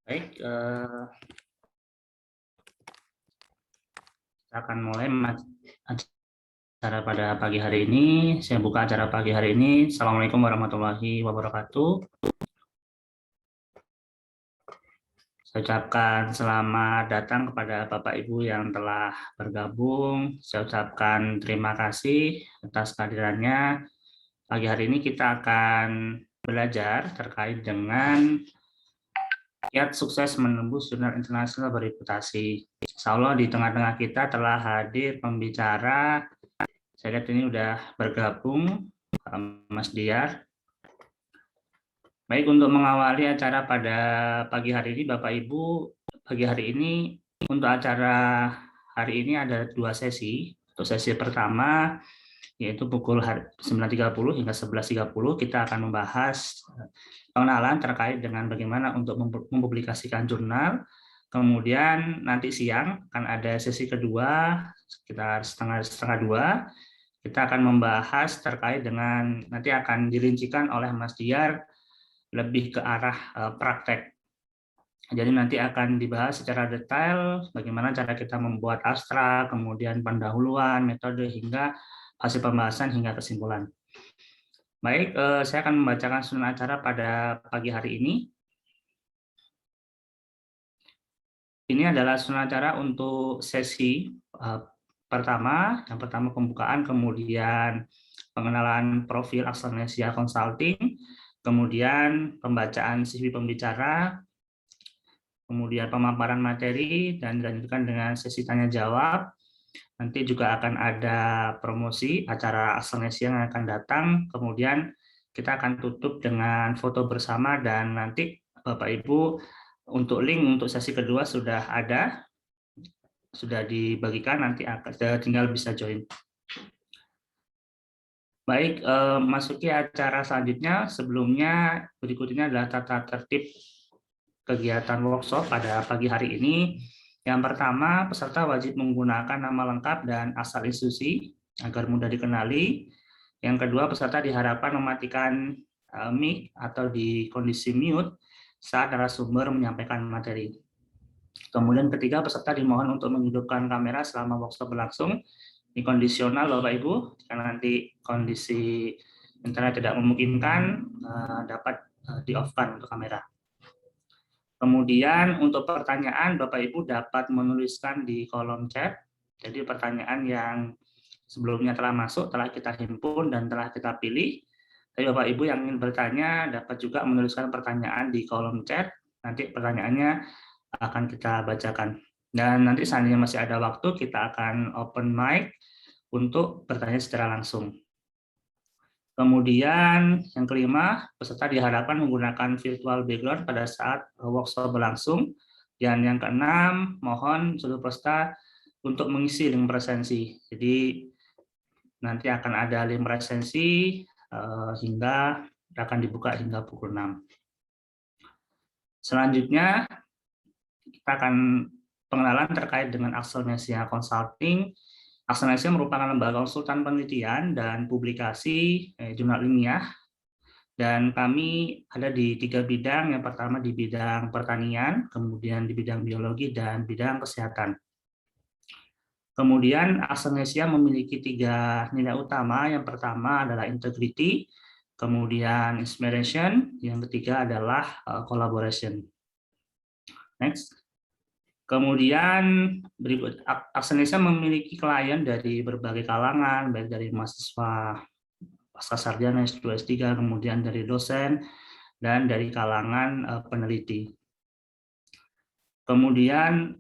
Baik, kita akan mulai acara pada pagi hari ini. Saya buka acara pagi hari ini. Assalamualaikum warahmatullahi wabarakatuh. Saya ucapkan selamat datang kepada Bapak Ibu yang telah bergabung. Saya ucapkan terima kasih atas kehadirannya. Pagi hari ini kita akan belajar terkait dengan kiat sukses menembus jurnal internasional bereputasi. Insya Allah di tengah-tengah kita telah hadir pembicara. Saya lihat ini udah bergabung, Mas Diar. Baik, untuk mengawali acara pada pagi hari ini, Bapak Ibu, pagi hari ini untuk acara hari ini ada 2 sesi. Untuk sesi pertama yaitu pukul 9.30 hingga 11.30 kita akan membahas pengenalan terkait dengan bagaimana untuk mempublikasikan jurnal. Kemudian nanti siang akan ada sesi kedua sekitar setengah 2. Kita akan membahas terkait dengan nanti akan dirincikan oleh Mas Diar lebih ke arah praktek. Jadi nanti akan dibahas secara detail bagaimana cara kita membuat abstrak, kemudian pendahuluan, metode, hingga hasil pembahasan hingga kesimpulan. Baik, saya akan membacakan susunan acara pada pagi hari ini. Ini adalah susunan acara untuk sesi pertama. Yang pertama pembukaan, kemudian pengenalan profil Axelnesia Consulting, kemudian pembacaan CV pembicara, kemudian pemaparan materi, dan dilanjutkan dengan sesi tanya jawab. Nanti juga akan ada promosi acara Axelnesia yang akan datang, kemudian kita akan tutup dengan foto bersama, dan nanti Bapak Ibu untuk link untuk sesi kedua sudah ada, sudah dibagikan, nanti tinggal bisa join. Baik, masuki acara selanjutnya. Sebelumnya berikut ini adalah tata tertib kegiatan workshop pada pagi hari ini. Yang pertama, peserta wajib menggunakan nama lengkap dan asal institusi agar mudah dikenali. Yang kedua, peserta diharapkan mematikan mic atau di kondisi mute saat narasumber menyampaikan materi. Kemudian ketiga, peserta dimohon untuk menghidupkan kamera selama workshop berlangsung. Ini kondisional Bapak Ibu, jika nanti kondisi internet tidak memungkinkan, dapat di-off-kan untuk kamera. Kemudian untuk pertanyaan, Bapak Ibu dapat menuliskan di kolom chat. Jadi pertanyaan yang sebelumnya telah masuk, telah kita himpun dan telah kita pilih. Tapi Bapak Ibu yang ingin bertanya dapat juga menuliskan pertanyaan di kolom chat. Nanti pertanyaannya akan kita bacakan. Dan nanti seandainya masih ada waktu, kita akan open mic untuk bertanya secara langsung. Kemudian yang kelima, peserta diharapkan menggunakan virtual background pada saat workshop berlangsung. Dan yang keenam, mohon seluruh peserta untuk mengisi link presensi. Jadi nanti akan ada link presensi hingga akan dibuka hingga pukul 6. Selanjutnya, kita akan pengenalan terkait dengan Axelnesia Consulting. Axelnesia merupakan lembaga konsultan penelitian dan publikasi jurnal ilmiah, dan kami ada di 3 bidang. Yang pertama di bidang pertanian, kemudian di bidang biologi, dan bidang kesehatan. Kemudian Axelnesia memiliki 3 nilai utama. Yang pertama adalah integrity, kemudian inspiration, yang ketiga adalah collaboration. Next. Kemudian berikut, Axelnesia memiliki klien dari berbagai kalangan, baik dari mahasiswa pasca sarjana S2, S3, kemudian dari dosen, dan dari kalangan peneliti. Kemudian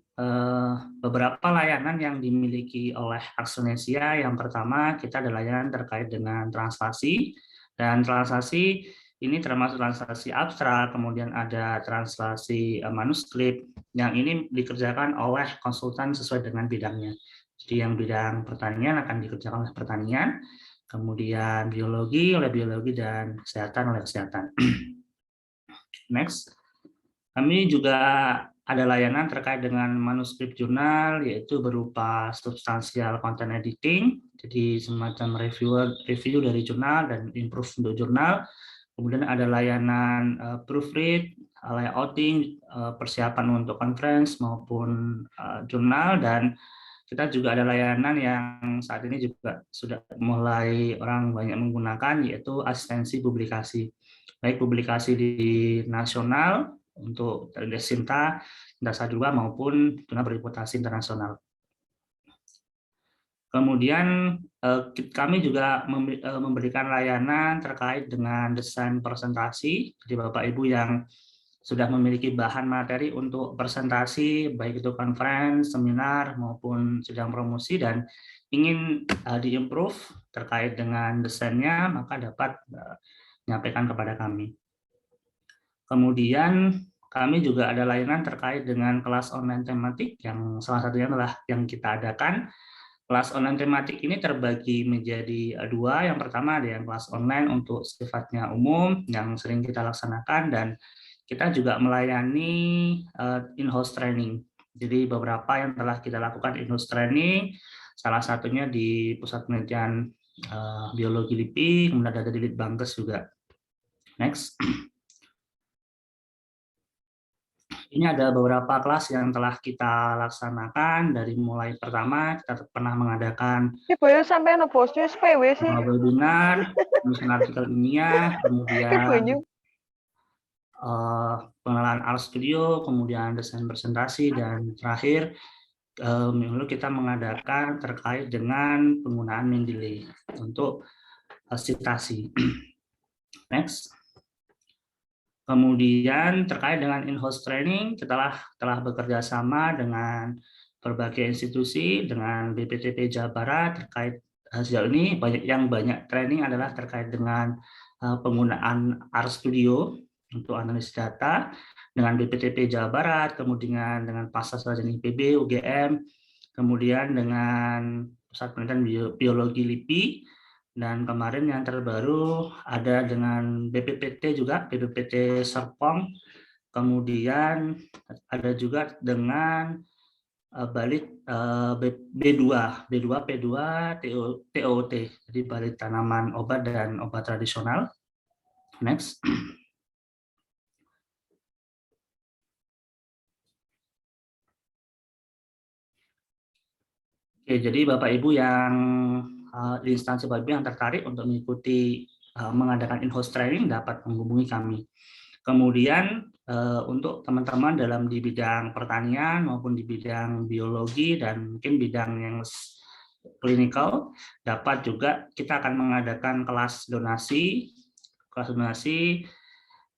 beberapa layanan yang dimiliki oleh Axelnesia, yang pertama kita ada layanan terkait dengan translasi, dan translasi ini termasuk translasi abstrak, kemudian ada translasi manuskrip, yang ini dikerjakan oleh konsultan sesuai dengan bidangnya. Jadi yang bidang pertanian akan dikerjakan oleh pertanian, kemudian biologi oleh biologi, dan kesehatan oleh kesehatan. Next, kami juga ada layanan terkait dengan manuskrip jurnal, yaitu berupa substansial content editing, jadi semacam review dari jurnal dan improve untuk jurnal. Kemudian ada layanan proofread, layouting, persiapan untuk conference maupun jurnal, dan kita juga ada layanan yang saat ini juga sudah mulai orang banyak menggunakan, yaitu asistensi publikasi. Baik publikasi di nasional untuk Sinta 2 maupun jurnal berreputasi internasional. Kemudian kami juga memberikan layanan terkait dengan desain presentasi. Jadi Bapak Ibu yang sudah memiliki bahan materi untuk presentasi, baik itu conference, seminar, maupun sidang promosi, dan ingin diimprove terkait dengan desainnya, maka dapat menyampaikan kepada kami. Kemudian kami juga ada layanan terkait dengan kelas online tematik, yang salah satunya adalah yang kita adakan. Kelas online tematik ini terbagi menjadi 2. Yang pertama ada yang kelas online untuk sifatnya umum, yang sering kita laksanakan, dan kita juga melayani in-house training. Jadi beberapa yang telah kita lakukan in-house training, salah satunya di Pusat Penelitian Biologi LIPI, kemudian ada di Litbangkes juga. Next. Ini ada beberapa kelas yang telah kita laksanakan. Dari mulai pertama, kita pernah mengadakan webinar, penulisan artikel ilmiah, kemudian pengenalan RStudio, kemudian desain presentasi, dan terakhir lalu kita mengadakan terkait dengan penggunaan Mendeley untuk citasi. Next. Kemudian terkait dengan in-house training, kita telah bekerja sama dengan berbagai institusi, dengan BPTP Jawa Barat terkait sejauh ini banyak training adalah terkait dengan penggunaan RStudio untuk analisis data dengan BPTP Jawa Barat, kemudian dengan Pasar Sarjana IPB, UGM, kemudian dengan Pusat Penelitian Biologi LIPI, dan kemarin yang terbaru ada dengan BPPT juga, BPPT Serpong, kemudian ada juga dengan Balit B2, P2 TOT, jadi Balit Tanaman Obat dan Obat Tradisional. Next. Oke, jadi Bapak Ibu yang di instansi Bapak Ibu yang tertarik untuk mengikuti mengadakan in-house training dapat menghubungi kami. Kemudian untuk teman-teman dalam di bidang pertanian maupun di bidang biologi dan mungkin bidang yang klinikal, dapat juga kita akan mengadakan kelas donasi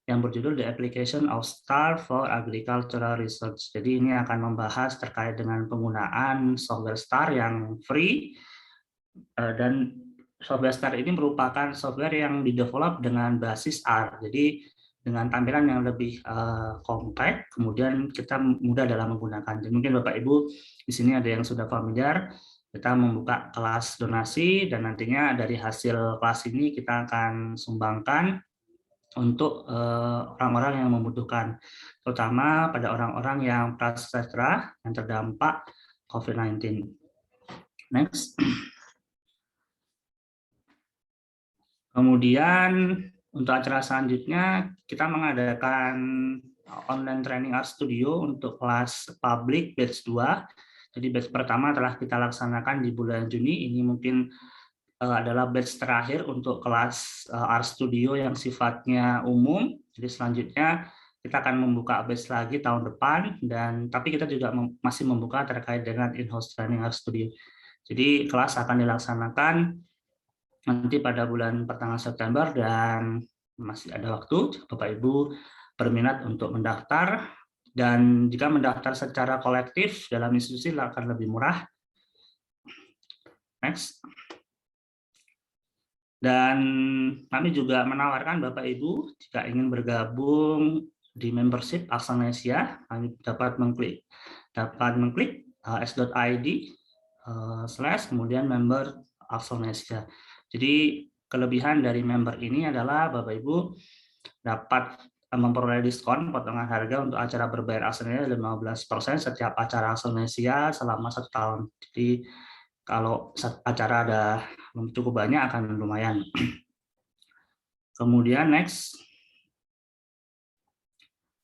yang berjudul The Application of STAR for Agricultural Research. Jadi ini akan membahas terkait dengan penggunaan software STAR yang free, dan software STAR ini merupakan software yang didevelop dengan basis R. Jadi dengan tampilan yang lebih compact, kemudian kita mudah dalam menggunakan. Jadi mungkin Bapak Ibu di sini ada yang sudah familiar, kita membuka kelas donasi, dan nantinya dari hasil kelas ini kita akan sumbangkan untuk orang-orang yang membutuhkan, terutama pada orang-orang yang prasejahtera yang terdampak COVID-19. Next. Kemudian untuk acara selanjutnya kita mengadakan online training RStudio untuk kelas publik batch 2. Jadi batch pertama telah kita laksanakan di bulan Juni. Ini mungkin adalah batch terakhir untuk kelas RStudio yang sifatnya umum. Jadi selanjutnya kita akan membuka batch lagi tahun depan, dan tapi kita juga masih membuka terkait dengan in-house training RStudio. Jadi kelas akan dilaksanakan nanti pada bulan pertengahan September, dan masih ada waktu Bapak Ibu berminat untuk mendaftar, dan jika mendaftar secara kolektif dalam institusi akan lebih murah. Next. Dan kami juga menawarkan Bapak Ibu jika ingin bergabung di membership Axonesia, kami dapat mengklik s.id /kemudian member Axonesia. Jadi kelebihan dari member ini adalah Bapak Ibu dapat memperoleh diskon potongan harga untuk acara berbayar Axonesia 15% setiap acara Axonesia selama 1 tahun. Jadi kalau acara ada cukup banyak akan lumayan. Kemudian next.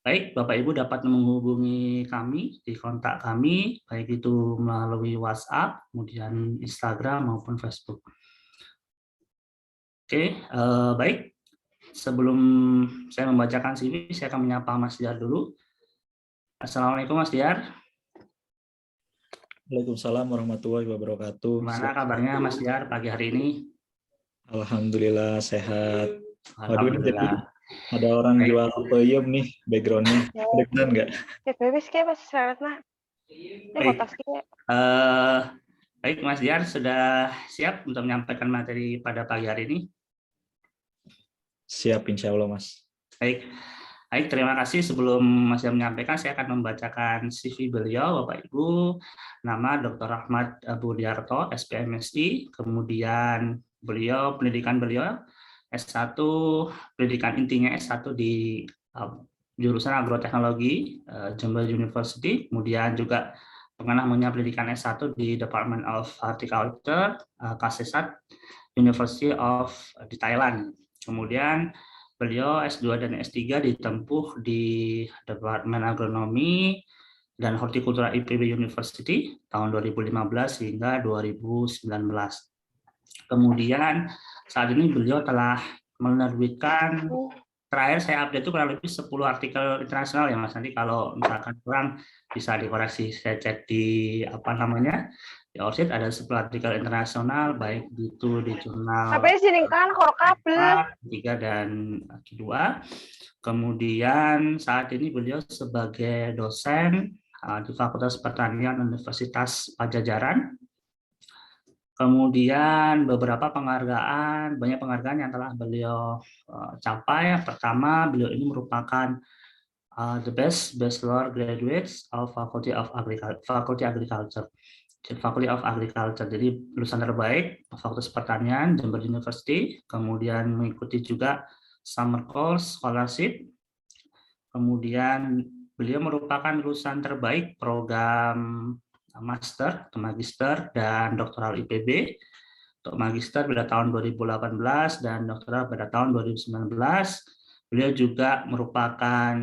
Baik, Bapak Ibu dapat menghubungi kami di kontak kami, baik itu melalui WhatsApp, kemudian Instagram maupun Facebook. Oke, baik. Sebelum saya membacakan CV, saya akan menyapa Mas Diar dulu. Assalamualaikum Mas Diar. Waalaikumsalam warahmatullahi wabarakatuh. Gimana kabarnya Mas Diar pagi hari ini? Alhamdulillah sehat. Waduh, ini jadi Alhamdulillah. ada orang Baik. jual peyem nih backgroundnya. Kedengeran nggak? Ya bebas kayak pas syarat nah. Baik. Kotas kayak. Baik, Mas Diar sudah siap untuk menyampaikan materi pada pagi hari ini? Siap, insya Allah, Mas. Baik. Baik, terima kasih. Sebelum Mas Diar menyampaikan, saya akan membacakan CV beliau, Bapak Ibu. Nama Dr. Ahmad Budiarto, SPMSI. Kemudian pendidikan beliau S1, pendidikan intinya S1 di jurusan agroteknologi, Jember University. Kemudian juga pernah punya pendidikan S1 di Department of Horticulture, Kasesat University of di Thailand. Kemudian beliau S2 dan S3 ditempuh di Departemen Agronomi dan Hortikultura IPB University tahun 2015 hingga 2019. Kemudian saat ini beliau telah menerbitkan, terakhir saya update itu kurang lebih 10 artikel internasional ya Mas. Nanti kalau misalkan kurang bisa dikoreksi, saya cek di di ORCID ada 10 artikel internasional, baik itu di jurnal Apa sih kan kalau kabel? 3 dan Q2. Kemudian saat ini beliau sebagai dosen di Fakultas Pertanian Universitas Pajajaran. Kemudian beberapa penghargaan, banyak penghargaan yang telah beliau capai. Pertama, beliau ini merupakan the best bachelor graduates of Faculty of Agriculture. Faculty of Agriculture, jadi lulusan terbaik Fakultas Pertanian Jember University, kemudian mengikuti juga summer course scholarship, kemudian beliau merupakan lulusan terbaik program master atau magister dan doktoral IPB. Untuk magister pada tahun 2018 dan doktoral pada tahun 2019. Beliau juga merupakan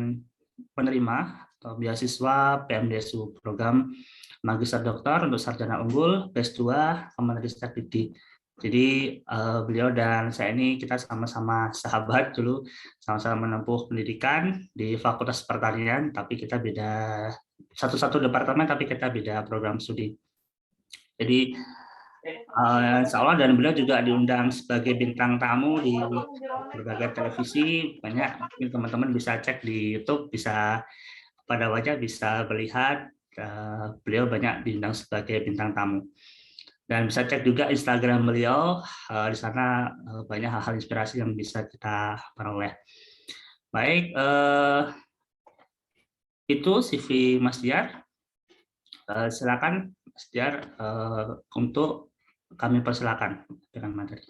penerima atau beasiswa PMDSU, program Magister Doktor untuk Sarjana Unggul, PES 2, Kemenristek Dikti. Jadi beliau dan saya ini kita sama-sama sahabat dulu, sama-sama menempuh pendidikan di Fakultas Pertanian, tapi kita beda satu departemen, tapi kita beda program studi. Jadi insya Allah, dan beliau juga diundang sebagai bintang tamu di berbagai televisi, banyak mungkin teman-teman bisa cek di YouTube, bisa pada wajah bisa melihat beliau banyak diundang sebagai bintang tamu. Dan bisa cek juga Instagram beliau, di sana banyak hal-hal inspirasi yang bisa kita peroleh. Baik, itu CV Mas Diar. Silakan Mas Diar untuk kami persilakan dengan materi.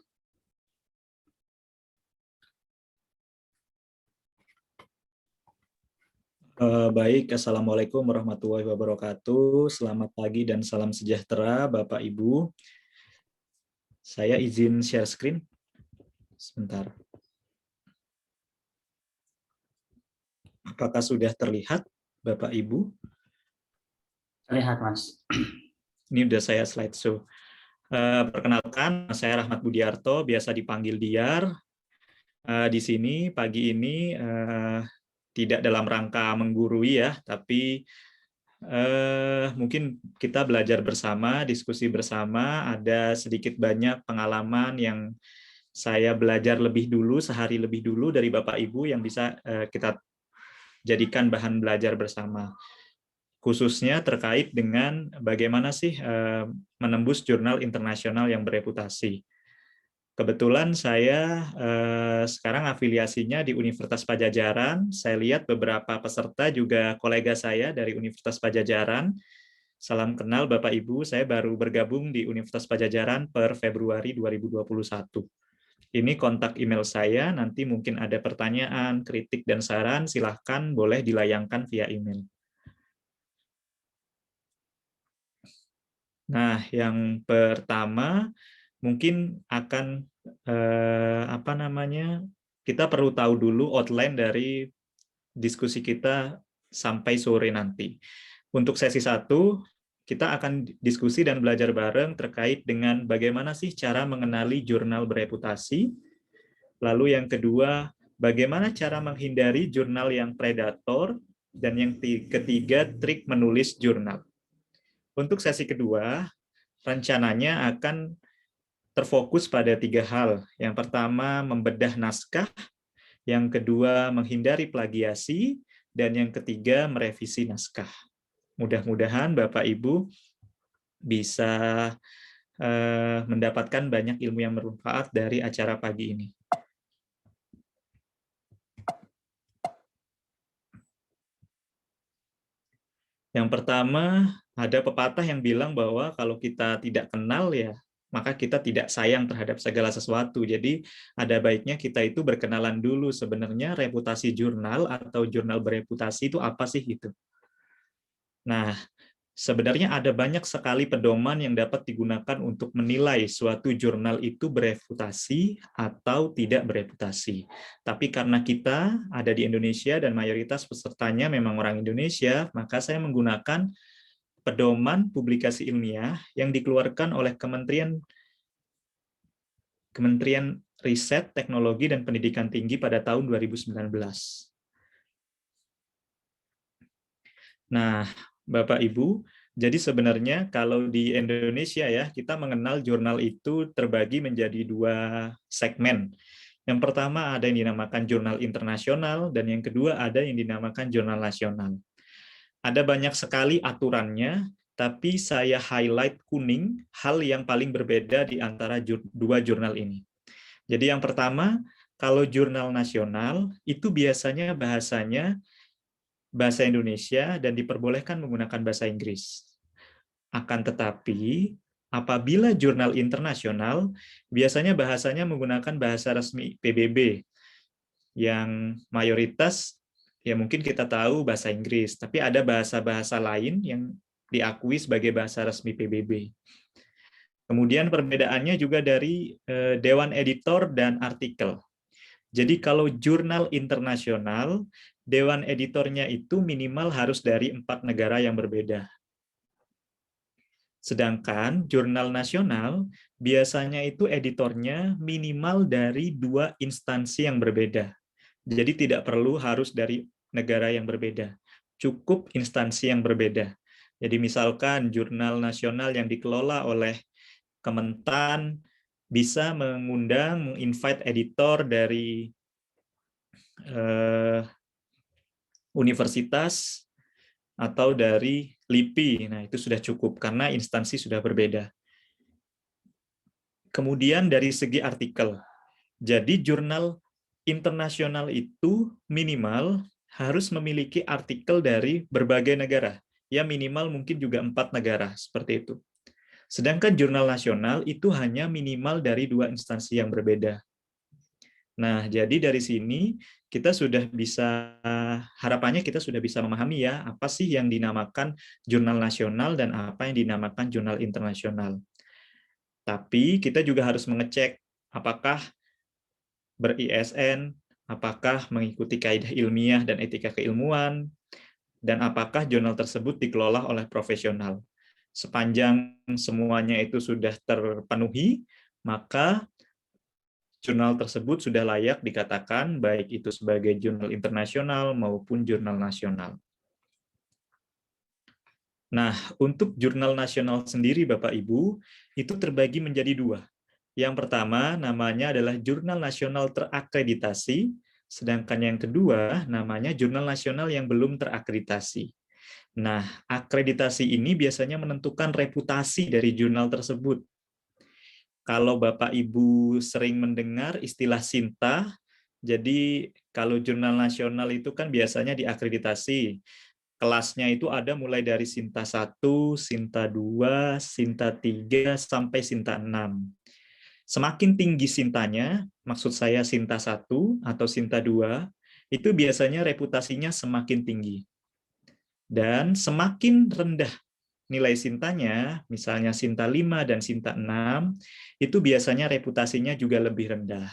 Baik, Assalamualaikum warahmatullahi wabarakatuh. Selamat pagi dan salam sejahtera, Bapak Ibu. Saya izin share screen. Sebentar. Apakah sudah terlihat, Bapak Ibu? Terlihat, Mas. Ini udah saya slideshow. Perkenalkan, saya Rahmat Budiarto, biasa dipanggil Diar. Di sini pagi ini tidak dalam rangka menggurui ya, tapi mungkin kita belajar bersama, diskusi bersama, ada sedikit banyak pengalaman yang saya belajar lebih dulu, sehari lebih dulu dari Bapak Ibu yang bisa kita jadikan bahan belajar bersama. Khususnya terkait dengan bagaimana sih menembus jurnal internasional yang bereputasi. Kebetulan saya sekarang afiliasinya di Universitas Pajajaran. Saya lihat beberapa peserta juga kolega saya dari Universitas Pajajaran. Salam kenal Bapak Ibu, saya baru bergabung di Universitas Pajajaran per Februari 2021. Ini kontak email saya, nanti mungkin ada pertanyaan, kritik, dan saran, silahkan boleh dilayangkan via email. Nah, yang pertama mungkin akan kita perlu tahu dulu outline dari diskusi kita sampai sore nanti. Untuk sesi 1, kita akan diskusi dan belajar bareng terkait dengan bagaimana sih cara mengenali jurnal bereputasi. Lalu yang kedua, bagaimana cara menghindari jurnal yang predator. Dan yang ketiga, trik menulis jurnal. Untuk sesi kedua, rencananya akan terfokus pada 3 hal. Yang pertama, membedah naskah. Yang kedua, menghindari plagiasi. Dan yang ketiga, merevisi naskah. Mudah-mudahan Bapak Ibu bisa mendapatkan banyak ilmu yang bermanfaat dari acara pagi ini. Yang pertama, ada pepatah yang bilang bahwa kalau kita tidak kenal ya, maka kita tidak sayang terhadap segala sesuatu. Jadi ada baiknya kita itu berkenalan dulu sebenarnya reputasi jurnal atau jurnal bereputasi itu apa sih gitu. Nah, sebenarnya ada banyak sekali pedoman yang dapat digunakan untuk menilai suatu jurnal itu bereputasi atau tidak bereputasi. Tapi karena kita ada di Indonesia dan mayoritas pesertanya memang orang Indonesia, maka saya menggunakan pedoman publikasi ilmiah yang dikeluarkan oleh Kementerian Riset, Teknologi, dan Pendidikan Tinggi pada tahun 2019. Nah, Bapak Ibu, jadi sebenarnya kalau di Indonesia ya, kita mengenal jurnal itu terbagi menjadi 2 segmen. Yang pertama ada yang dinamakan jurnal internasional, dan yang kedua ada yang dinamakan jurnal nasional. Ada banyak sekali aturannya, tapi saya highlight kuning hal yang paling berbeda di antara 2 jurnal ini. Jadi yang pertama, kalau jurnal nasional itu biasanya bahasanya bahasa Indonesia dan diperbolehkan menggunakan bahasa Inggris. Akan tetapi, apabila jurnal internasional, biasanya bahasanya menggunakan bahasa resmi PBB, yang mayoritas ya mungkin kita tahu bahasa Inggris, tapi ada bahasa-bahasa lain yang diakui sebagai bahasa resmi PBB. Kemudian perbedaannya juga dari Dewan Editor dan artikel. Jadi kalau jurnal internasional, Dewan Editornya itu minimal harus dari 4 negara yang berbeda. Sedangkan jurnal nasional, biasanya itu editornya minimal dari 2 instansi yang berbeda. Jadi tidak perlu harus dari negara yang berbeda. Cukup instansi yang berbeda. Jadi misalkan jurnal nasional yang dikelola oleh Kementan bisa mengundang, menginvite editor dari universitas atau dari LIPI. Nah, itu sudah cukup karena instansi sudah berbeda. Kemudian dari segi artikel. Jadi jurnal internasional itu minimal harus memiliki artikel dari berbagai negara. Ya minimal mungkin juga 4 negara, seperti itu. Sedangkan jurnal nasional itu hanya minimal dari 2 instansi yang berbeda. Nah, jadi dari sini kita sudah bisa, harapannya kita sudah bisa memahami ya, apa sih yang dinamakan jurnal nasional dan apa yang dinamakan jurnal internasional. Tapi kita juga harus mengecek apakah ber-ISN, apakah mengikuti kaidah ilmiah dan etika keilmuan, dan apakah jurnal tersebut dikelola oleh profesional. Sepanjang semuanya itu sudah terpenuhi, maka jurnal tersebut sudah layak dikatakan baik itu sebagai jurnal internasional maupun jurnal nasional. Nah, untuk jurnal nasional sendiri Bapak Ibu, itu terbagi menjadi 2. Yang pertama namanya adalah Jurnal Nasional Terakreditasi, sedangkan yang kedua namanya Jurnal Nasional yang belum terakreditasi. Nah, akreditasi ini biasanya menentukan reputasi dari jurnal tersebut. Kalau Bapak Ibu sering mendengar istilah SINTA, jadi kalau jurnal nasional itu kan biasanya diakreditasi. Kelasnya itu ada mulai dari SINTA 1, SINTA 2, SINTA 3, sampai SINTA 6. Semakin tinggi SINTA-nya, maksud saya SINTA 1 atau SINTA 2, itu biasanya reputasinya semakin tinggi. Dan semakin rendah nilai SINTA-nya, misalnya SINTA 5 dan SINTA 6, itu biasanya reputasinya juga lebih rendah.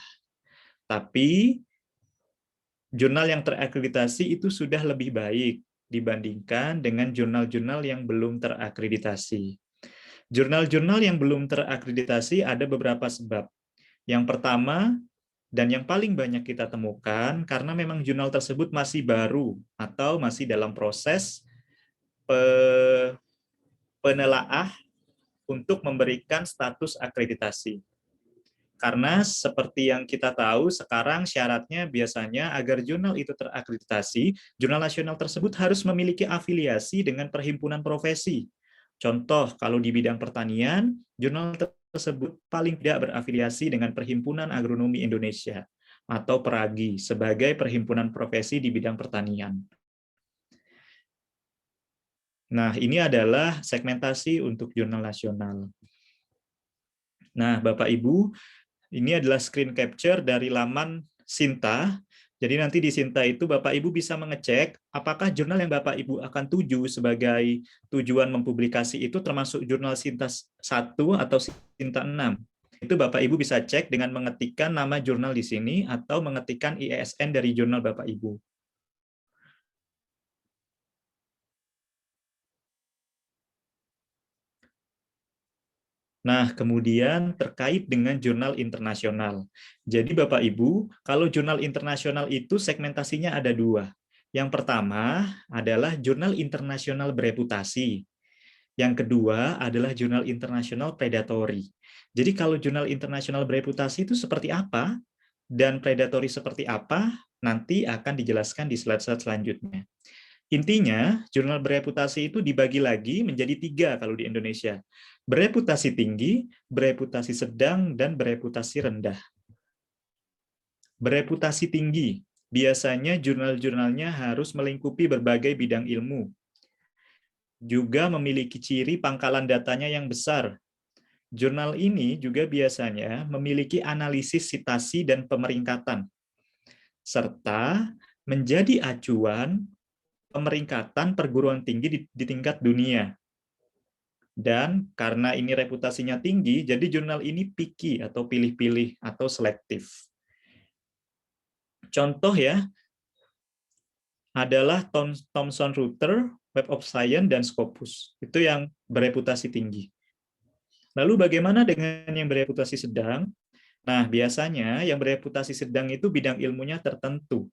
Tapi Jurnal yang terakreditasi itu sudah lebih baik dibandingkan dengan jurnal-jurnal yang belum terakreditasi. Jurnal-jurnal yang belum terakreditasi ada beberapa sebab. Yang pertama, dan yang paling banyak kita temukan, karena memang jurnal tersebut masih baru atau masih dalam proses penelaah untuk memberikan status akreditasi. Karena seperti yang kita tahu, sekarang syaratnya biasanya agar jurnal itu terakreditasi, jurnal nasional tersebut harus memiliki afiliasi dengan perhimpunan profesi. Contoh, kalau di bidang pertanian, jurnal tersebut paling tidak berafiliasi dengan Perhimpunan Agronomi Indonesia atau PERAGI sebagai perhimpunan profesi di bidang pertanian. Nah, ini adalah segmentasi untuk jurnal nasional. Nah, Bapak Ibu, ini adalah screen capture dari laman Sinta. Jadi nanti di Sinta itu Bapak Ibu bisa mengecek apakah jurnal yang Bapak Ibu akan tuju sebagai tujuan mempublikasi itu termasuk jurnal Sinta 1 atau Sinta 6. Itu Bapak Ibu bisa cek dengan mengetikkan nama jurnal di sini atau mengetikkan ISSN dari jurnal Bapak Ibu. Nah, kemudian terkait dengan jurnal internasional. Jadi Bapak Ibu, kalau jurnal internasional itu segmentasinya ada dua. Yang pertama adalah jurnal internasional bereputasi. Yang kedua adalah jurnal internasional predatory. Jadi kalau jurnal internasional bereputasi itu seperti apa dan predatory seperti apa, nanti akan dijelaskan di slide-slide selanjutnya. Intinya, jurnal bereputasi itu dibagi lagi menjadi 3 kalau di Indonesia. Bereputasi tinggi, bereputasi sedang, dan bereputasi rendah. Bereputasi tinggi, biasanya jurnal-jurnalnya harus melingkupi berbagai bidang ilmu. Juga memiliki ciri pangkalan datanya yang besar. Jurnal ini juga biasanya memiliki analisis sitasi dan pemeringkatan, serta menjadi acuan pemeringkatan perguruan tinggi di tingkat dunia. Dan karena ini reputasinya tinggi, jadi jurnal ini picky atau pilih-pilih atau selektif. Contoh ya, adalah Thomson Reuters, Web of Science, dan Scopus. Itu yang bereputasi tinggi. Lalu bagaimana dengan yang bereputasi sedang? Nah, biasanya yang bereputasi sedang itu bidang ilmunya tertentu.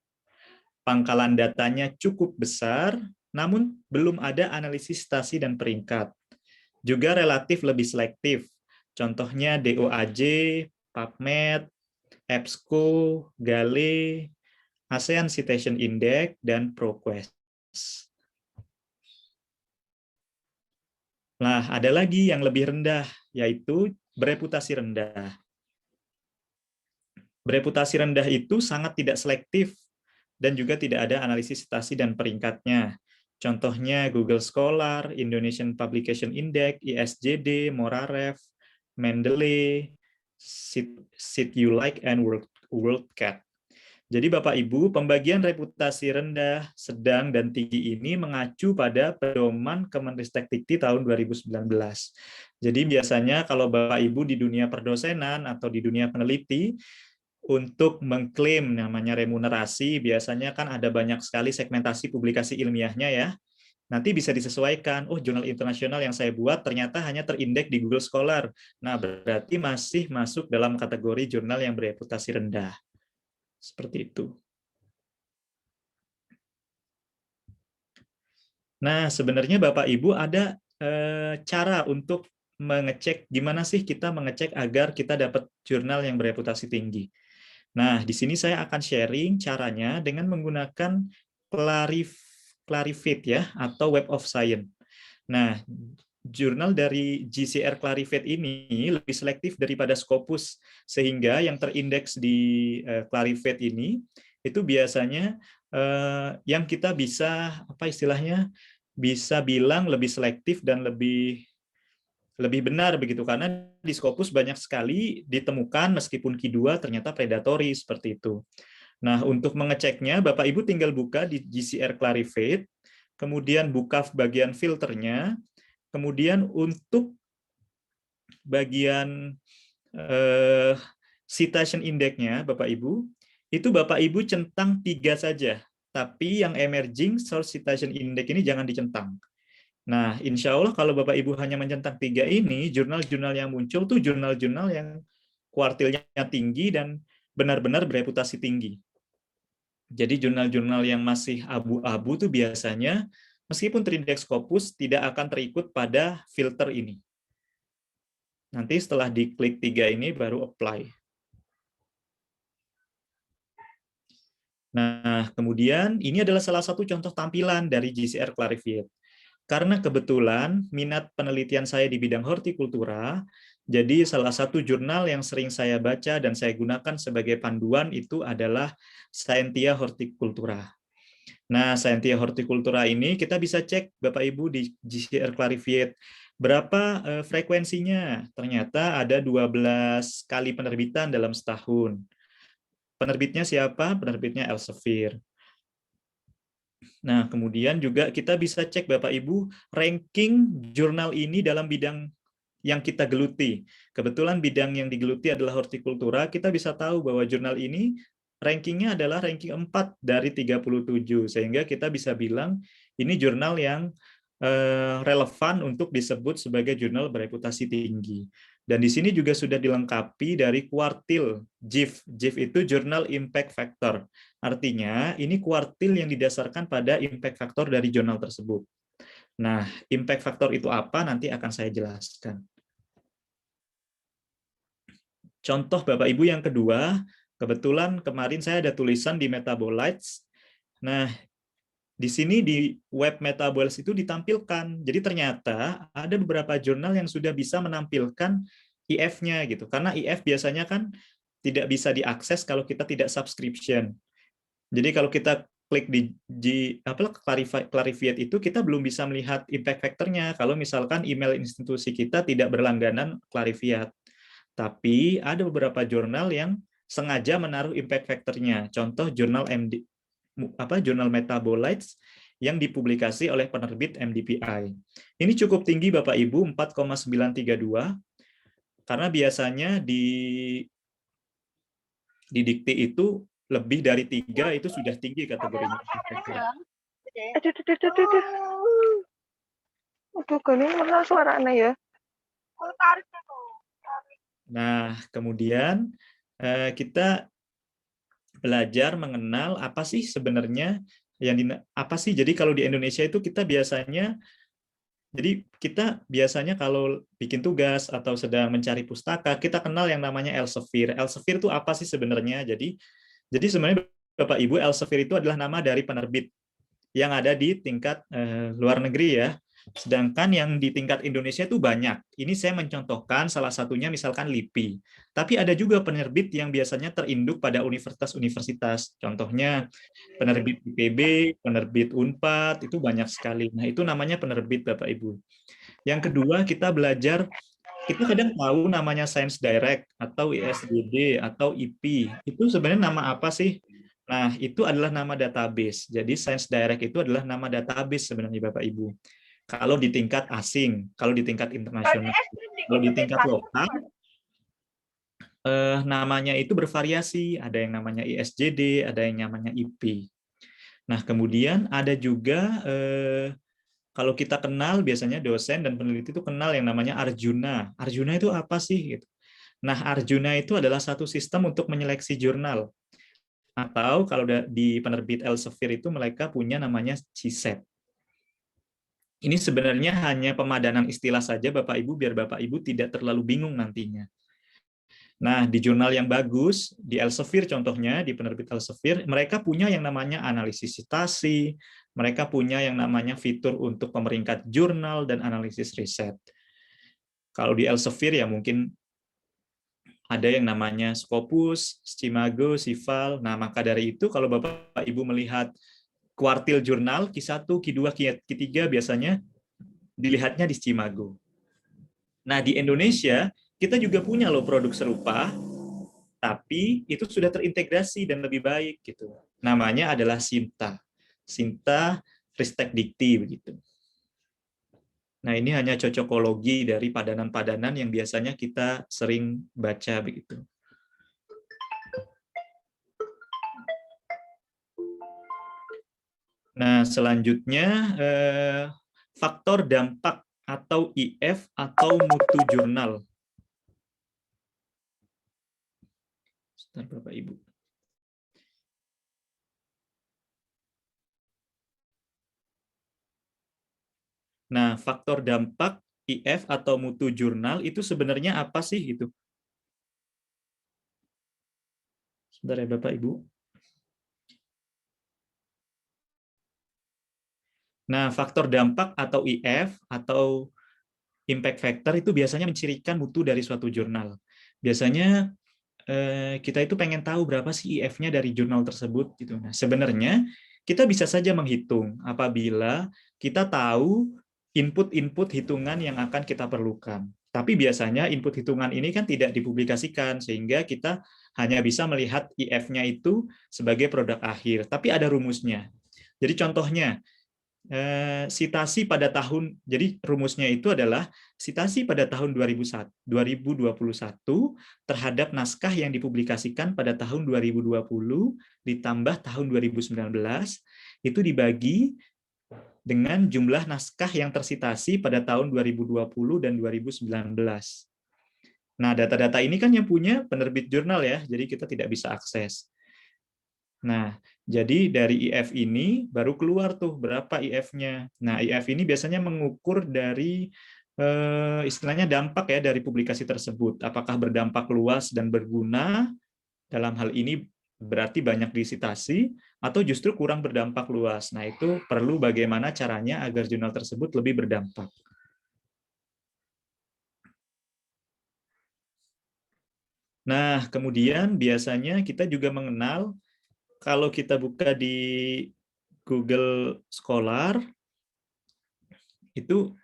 Pangkalan datanya cukup besar, namun belum ada analisis sitasi dan peringkat. Juga relatif lebih selektif. Contohnya DOAJ, PubMed, EBSCO, Gale, ASEAN Citation Index, dan ProQuest. Nah, ada lagi yang lebih rendah, yaitu bereputasi rendah. Bereputasi rendah itu sangat tidak selektif dan juga tidak ada analisis citasi dan peringkatnya. Contohnya Google Scholar, Indonesian Publication Index, ISJD, Moraref, Mendeley, SeatUlike, and WorldCat. Jadi Bapak Ibu, pembagian reputasi rendah, sedang, dan tinggi ini mengacu pada pedoman Kemenristek-Dikti tahun 2019. Jadi biasanya kalau Bapak Ibu di dunia perdosenan atau di dunia peneliti, untuk mengklaim namanya remunerasi, biasanya kan ada banyak sekali segmentasi publikasi ilmiahnya ya. Nanti bisa disesuaikan, oh jurnal internasional yang saya buat ternyata hanya terindeks di Google Scholar. Nah, berarti masih masuk dalam kategori jurnal yang bereputasi rendah. Seperti itu. Nah, sebenarnya Bapak Ibu ada cara untuk mengecek gimana sih kita mengecek agar kita dapat jurnal yang bereputasi tinggi. Nah, di sini saya akan sharing caranya dengan menggunakan Clarivate ya atau Web of Science. Nah, jurnal dari GCR Clarivate ini lebih selektif daripada Scopus, sehingga yang terindeks di Clarivate ini itu biasanya yang kita bisa apa istilahnya bisa bilang lebih selektif dan lebih benar begitu, karena di Scopus banyak sekali ditemukan meskipun Q2 ternyata predatory seperti itu. Nah, untuk mengeceknya Bapak Ibu tinggal buka di GCR Clarivate, kemudian buka bagian filternya, kemudian untuk bagian citation index-nya Bapak Ibu, itu Bapak Ibu centang 3 saja. Tapi yang emerging source citation index ini jangan dicentang. Nah, insya Allah kalau Bapak Ibu hanya mencentang 3 ini, jurnal-jurnal yang muncul tuh jurnal-jurnal yang kuartilnya tinggi dan benar-benar bereputasi tinggi. Jadi jurnal-jurnal yang masih abu-abu tuh biasanya, meskipun terindeks Scopus, tidak akan terikut pada filter ini. Nanti setelah diklik 3 ini, baru apply. Nah, kemudian ini adalah salah satu contoh tampilan dari JCR Clarified. Karena kebetulan minat penelitian saya di bidang hortikultura, jadi salah satu jurnal yang sering saya baca dan saya gunakan sebagai panduan itu adalah Scientia Horticultura. Nah, Scientia Horticultura ini kita bisa cek Bapak Ibu di JCR Clarified. Berapa frekuensinya? Ternyata ada 12 kali penerbitan dalam setahun. Penerbitnya siapa? Penerbitnya Elsevier. Nah, kemudian juga kita bisa cek Bapak Ibu ranking jurnal ini dalam bidang yang kita geluti. Kebetulan bidang yang digeluti adalah hortikultura, kita bisa tahu bahwa jurnal ini rankingnya adalah ranking 4 dari 37, sehingga kita bisa bilang ini jurnal yang relevan untuk disebut sebagai jurnal bereputasi tinggi. Dan di sini juga sudah dilengkapi dari kuartil JIF. JIF itu Journal Impact Factor. Artinya, ini kuartil yang didasarkan pada impact factor dari jurnal tersebut. Nah, impact factor itu apa? Nanti akan saya jelaskan. Contoh Bapak Ibu yang kedua, kebetulan kemarin saya ada tulisan di Metabolites. Nah, di sini di web Metabolites itu ditampilkan. Jadi ternyata ada beberapa jurnal yang sudah bisa menampilkan IF-nya gitu. Karena IF biasanya kan tidak bisa diakses kalau kita tidak subscription. Jadi kalau kita klik di Clarified itu kita belum bisa melihat impact factor-nya kalau misalkan email institusi kita tidak berlangganan Clarified. Tapi ada beberapa jurnal yang sengaja menaruh impact factor-nya. Contoh jurnal jurnal Metabolites yang dipublikasi oleh penerbit MDPI. Ini cukup tinggi Bapak Ibu, 4,932, karena biasanya di dikti itu lebih dari 3 itu sudah tinggi kategorinya. Aduh, gini mana suaranya ya? Nah, kemudian kita belajar mengenal apa sih sebenarnya apa sih. Jadi kalau di Indonesia itu kita biasanya kalau bikin tugas atau sedang mencari pustaka, kita kenal yang namanya Elsevier. Elsevier itu apa sih sebenarnya? Jadi sebenarnya Bapak Ibu, Elsevier itu adalah nama dari penerbit yang ada di tingkat luar negeri ya. Sedangkan yang di tingkat Indonesia itu banyak. Ini saya mencontohkan salah satunya misalkan LIPI. Tapi ada juga penerbit yang biasanya terinduk pada universitas-universitas. Contohnya penerbit IPB, penerbit UNPAD, itu banyak sekali. Nah, itu namanya penerbit Bapak Ibu. Yang kedua, kita belajar, kita kadang tahu namanya Science Direct, atau ISDD, atau IP. Itu sebenarnya nama apa sih? Nah, itu adalah nama database. Jadi Science Direct itu adalah nama database sebenarnya Bapak Ibu. Kalau di tingkat asing, kalau di tingkat internasional. Kalau di tingkat lokal, namanya itu bervariasi. Ada yang namanya ISJD, ada yang namanya IP. Nah, kemudian ada juga, kalau kita kenal, biasanya dosen dan peneliti itu kenal yang namanya Arjuna. Arjuna itu apa sih? Nah, Arjuna itu adalah satu sistem untuk menyeleksi jurnal. Atau kalau di penerbit Elsevier itu mereka punya namanya CSET. Ini sebenarnya hanya pemadanan istilah saja Bapak Ibu, biar Bapak Ibu tidak terlalu bingung nantinya. Nah, di jurnal yang bagus, di Elsevier contohnya, di penerbit Elsevier, mereka punya yang namanya analisis citasi, mereka punya yang namanya fitur untuk pemeringkat jurnal dan analisis riset. Kalau di Elsevier ya mungkin ada yang namanya Scopus, Scimago, Cival. Nah, maka dari itu kalau Bapak Ibu melihat kuartil jurnal Q1, Q2, Q3 biasanya dilihatnya di Scimago. Nah, di Indonesia kita juga punya loh produk serupa, tapi itu sudah terintegrasi dan lebih baik gitu. Namanya adalah Sinta. Sinta Ristek Dikti begitu. Nah, ini hanya cocokologi dari padanan-padanan yang biasanya kita sering baca begitu. Nah, selanjutnya faktor dampak atau IF atau mutu jurnal. Sebentar, Bapak Ibu. Nah, faktor dampak IF atau mutu jurnal itu sebenarnya apa sih gitu? Sebentar ya Bapak Ibu. Nah, faktor dampak atau IF atau impact factor itu biasanya mencirikan mutu dari suatu jurnal. Biasanya kita itu pengen tahu berapa sih IF-nya dari jurnal tersebut gitu. Nah, sebenarnya kita bisa saja menghitung apabila kita tahu input-input hitungan yang akan kita perlukan. Tapi biasanya input hitungan ini kan tidak dipublikasikan sehingga kita hanya bisa melihat IF-nya itu sebagai produk akhir. Tapi ada rumusnya. Jadi contohnya sitasi pada tahun, jadi rumusnya itu adalah sitasi pada tahun 2021 terhadap naskah yang dipublikasikan pada tahun 2020 ditambah tahun 2019 itu dibagi dengan jumlah naskah yang tersitasi pada tahun 2020 dan 2019. Nah, data-data ini kan yang punya penerbit jurnal ya, jadi kita tidak bisa akses. Nah, jadi dari IF ini baru keluar tuh berapa IF-nya. Nah, IF ini biasanya mengukur dari istilahnya dampak ya dari publikasi tersebut. Apakah berdampak luas dan berguna, dalam hal ini berarti banyak disitasi, atau justru kurang berdampak luas. Nah, itu perlu bagaimana caranya agar jurnal tersebut lebih berdampak. Nah, kemudian biasanya kita juga mengenal kalau kita buka di Google Scholar, itu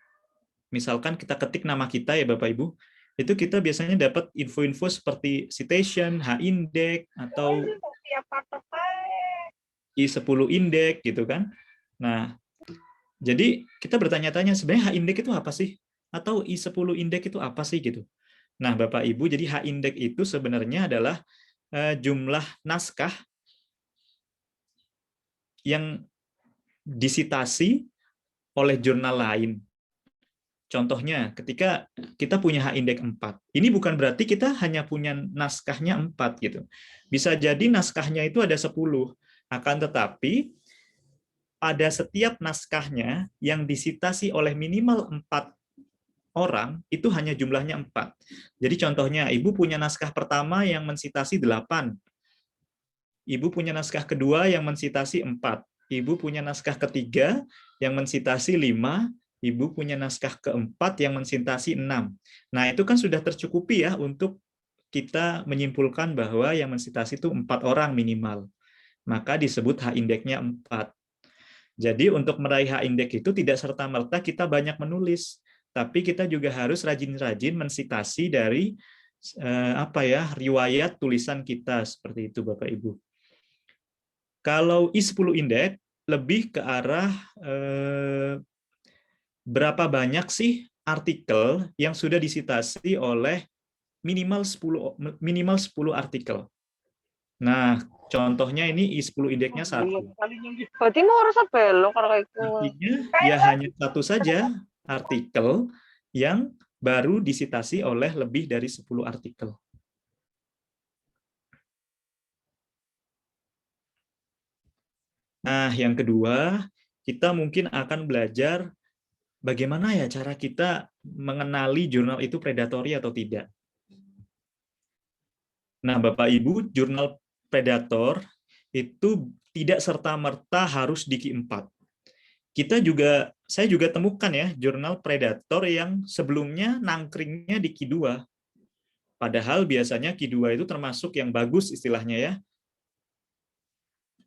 misalkan kita ketik nama kita ya Bapak Ibu, itu kita biasanya dapat info-info seperti citation, H-index, atau I10 index gitu kan. Nah, jadi kita bertanya-tanya sebenarnya H-index itu apa sih? Atau I10 index itu apa sih gitu. Nah, Bapak Ibu, jadi H-index itu sebenarnya adalah jumlah naskah yang disitasi oleh jurnal lain. Contohnya, ketika kita punya H-index 4, ini bukan berarti kita hanya punya naskahnya 4 gitu. Bisa jadi naskahnya itu ada 10, akan tetapi pada setiap naskahnya yang disitasi oleh minimal 4 orang, itu hanya jumlahnya 4. Jadi contohnya, Ibu punya naskah pertama yang mensitasi 8, Ibu punya naskah kedua yang mensitasi 4, Ibu punya naskah ketiga yang mensitasi 5, Ibu punya naskah keempat yang mensitasi 6. Nah, itu kan sudah tercukupi ya untuk kita menyimpulkan bahwa yang mensitasi itu 4 orang minimal. Maka disebut H-indeksnya 4. Jadi untuk meraih H-index itu tidak serta-merta kita banyak menulis, tapi kita juga harus rajin-rajin mensitasi dari riwayat tulisan kita seperti itu Bapak Ibu. Kalau I10 index lebih ke arah berapa banyak sih artikel yang sudah disitasi oleh minimal 10 artikel. Nah, contohnya ini I10 indeksnya 1. Berarti mau harus belok kalau kayak gitu. Artinya ya hanya satu saja artikel yang baru disitasi oleh lebih dari 10 artikel. Nah, yang kedua, kita mungkin akan belajar bagaimana ya cara kita mengenali jurnal itu predatory atau tidak. Nah, Bapak Ibu, jurnal predator itu tidak serta-merta harus di Q4. Saya juga temukan ya jurnal predator yang sebelumnya nangkringnya di Q2. Padahal biasanya Q2 itu termasuk yang bagus istilahnya ya.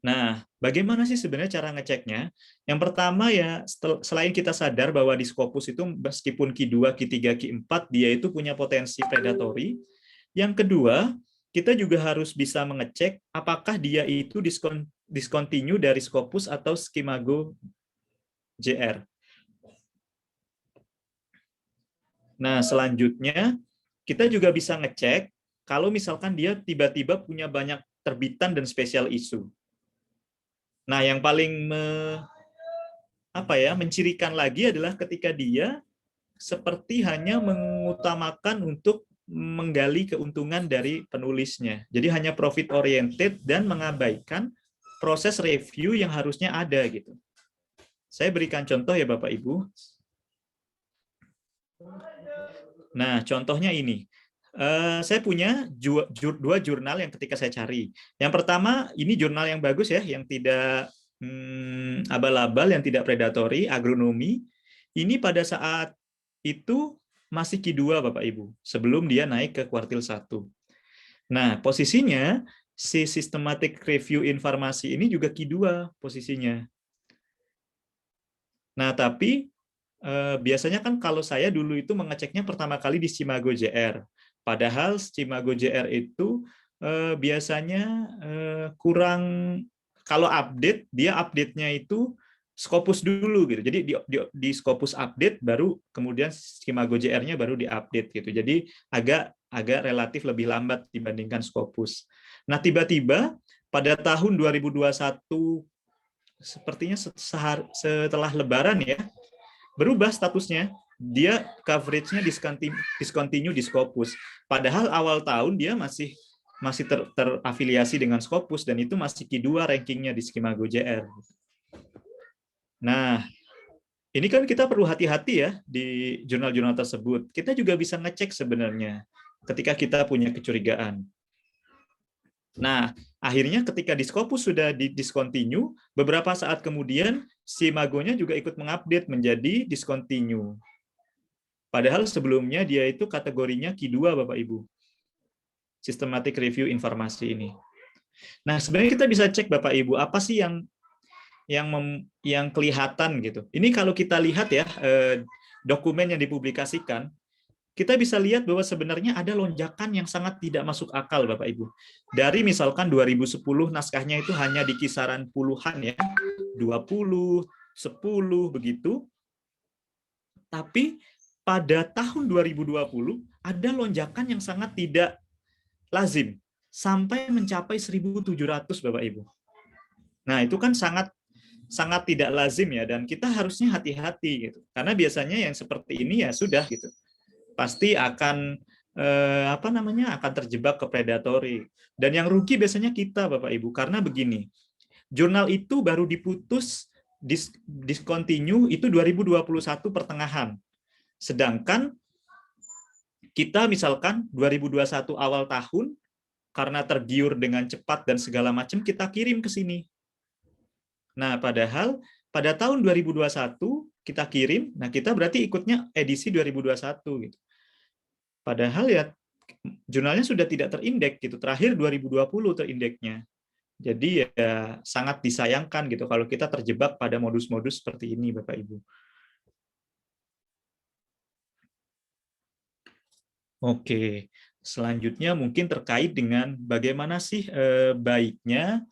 Nah, bagaimana sih sebenarnya cara ngeceknya? Yang pertama ya, selain kita sadar bahwa di Scopus itu meskipun Q2, Q3, Q4, dia itu punya potensi predatory. Yang kedua, kita juga harus bisa mengecek apakah dia itu discontinue dari Scopus atau Skimago JR. Nah, selanjutnya, kita juga bisa ngecek kalau misalkan dia tiba-tiba punya banyak terbitan dan spesial isu. Nah, yang paling mencirikan lagi adalah ketika dia seperti hanya mengutamakan untuk menggali keuntungan dari penulisnya. Jadi hanya profit oriented dan mengabaikan proses review yang harusnya ada gitu. Saya berikan contoh ya Bapak Ibu. Nah, contohnya ini. Saya punya dua jurnal yang ketika saya cari. Yang pertama, ini jurnal yang bagus ya, yang tidak abal-abal, yang tidak predatory, agronomi. Ini pada saat itu masih Q2 Bapak Ibu, sebelum dia naik ke kuartil 1. Nah, posisinya si systematic review informasi ini juga Q2 posisinya. Nah, tapi biasanya kan kalau saya dulu itu mengeceknya pertama kali di Simago JR. Padahal Simago JR itu biasanya kurang, kalau update, dia update-nya itu Scopus dulu gitu. Jadi di Scopus update baru kemudian Simago JR-nya baru diupdate gitu. Jadi agak relatif lebih lambat dibandingkan Scopus. Nah, tiba-tiba pada tahun 2021 sepertinya setelah Lebaran ya, berubah statusnya. Dia coverage-nya discontinue di Scopus. Padahal awal tahun dia masih terafiliasi dengan Scopus dan itu masih Q2 rankingnya di Simago JR. Nah, ini kan kita perlu hati-hati ya di jurnal-jurnal tersebut. Kita juga bisa ngecek sebenarnya ketika kita punya kecurigaan. Nah, akhirnya ketika di Scopus sudah di-discontinue, beberapa saat kemudian Simago-nya juga ikut mengupdate menjadi discontinue. Padahal sebelumnya dia itu kategorinya Q2 Bapak Ibu. Systematic review informasi ini. Nah, sebenarnya kita bisa cek Bapak Ibu, apa sih yang kelihatan gitu. Ini kalau kita lihat ya dokumen yang dipublikasikan, kita bisa lihat bahwa sebenarnya ada lonjakan yang sangat tidak masuk akal Bapak Ibu. Dari misalkan 2010 naskahnya itu hanya di kisaran puluhan ya, 20, 10 begitu. Tapi pada tahun 2020 ada lonjakan yang sangat tidak lazim sampai mencapai 1.700 Bapak Ibu. Nah, itu kan sangat tidak lazim ya, dan kita harusnya hati-hati gitu. Karena biasanya yang seperti ini ya sudah gitu. Pasti akan akan terjebak ke predatory. Dan yang rugi biasanya kita Bapak Ibu, karena begini. Jurnal itu baru diputus discontinue itu 2021 pertengahan. Sedangkan kita misalkan 2021 awal tahun karena tergiur dengan cepat dan segala macam kita kirim ke sini. Nah, padahal pada tahun 2021 kita kirim, nah kita berarti ikutnya edisi 2021 gitu. Padahal ya jurnalnya sudah tidak terindeks gitu. Terakhir 2020 terindeknya. Jadi ya sangat disayangkan gitu kalau kita terjebak pada modus-modus seperti ini Bapak Ibu. Oke, selanjutnya mungkin terkait dengan bagaimana sih baiknya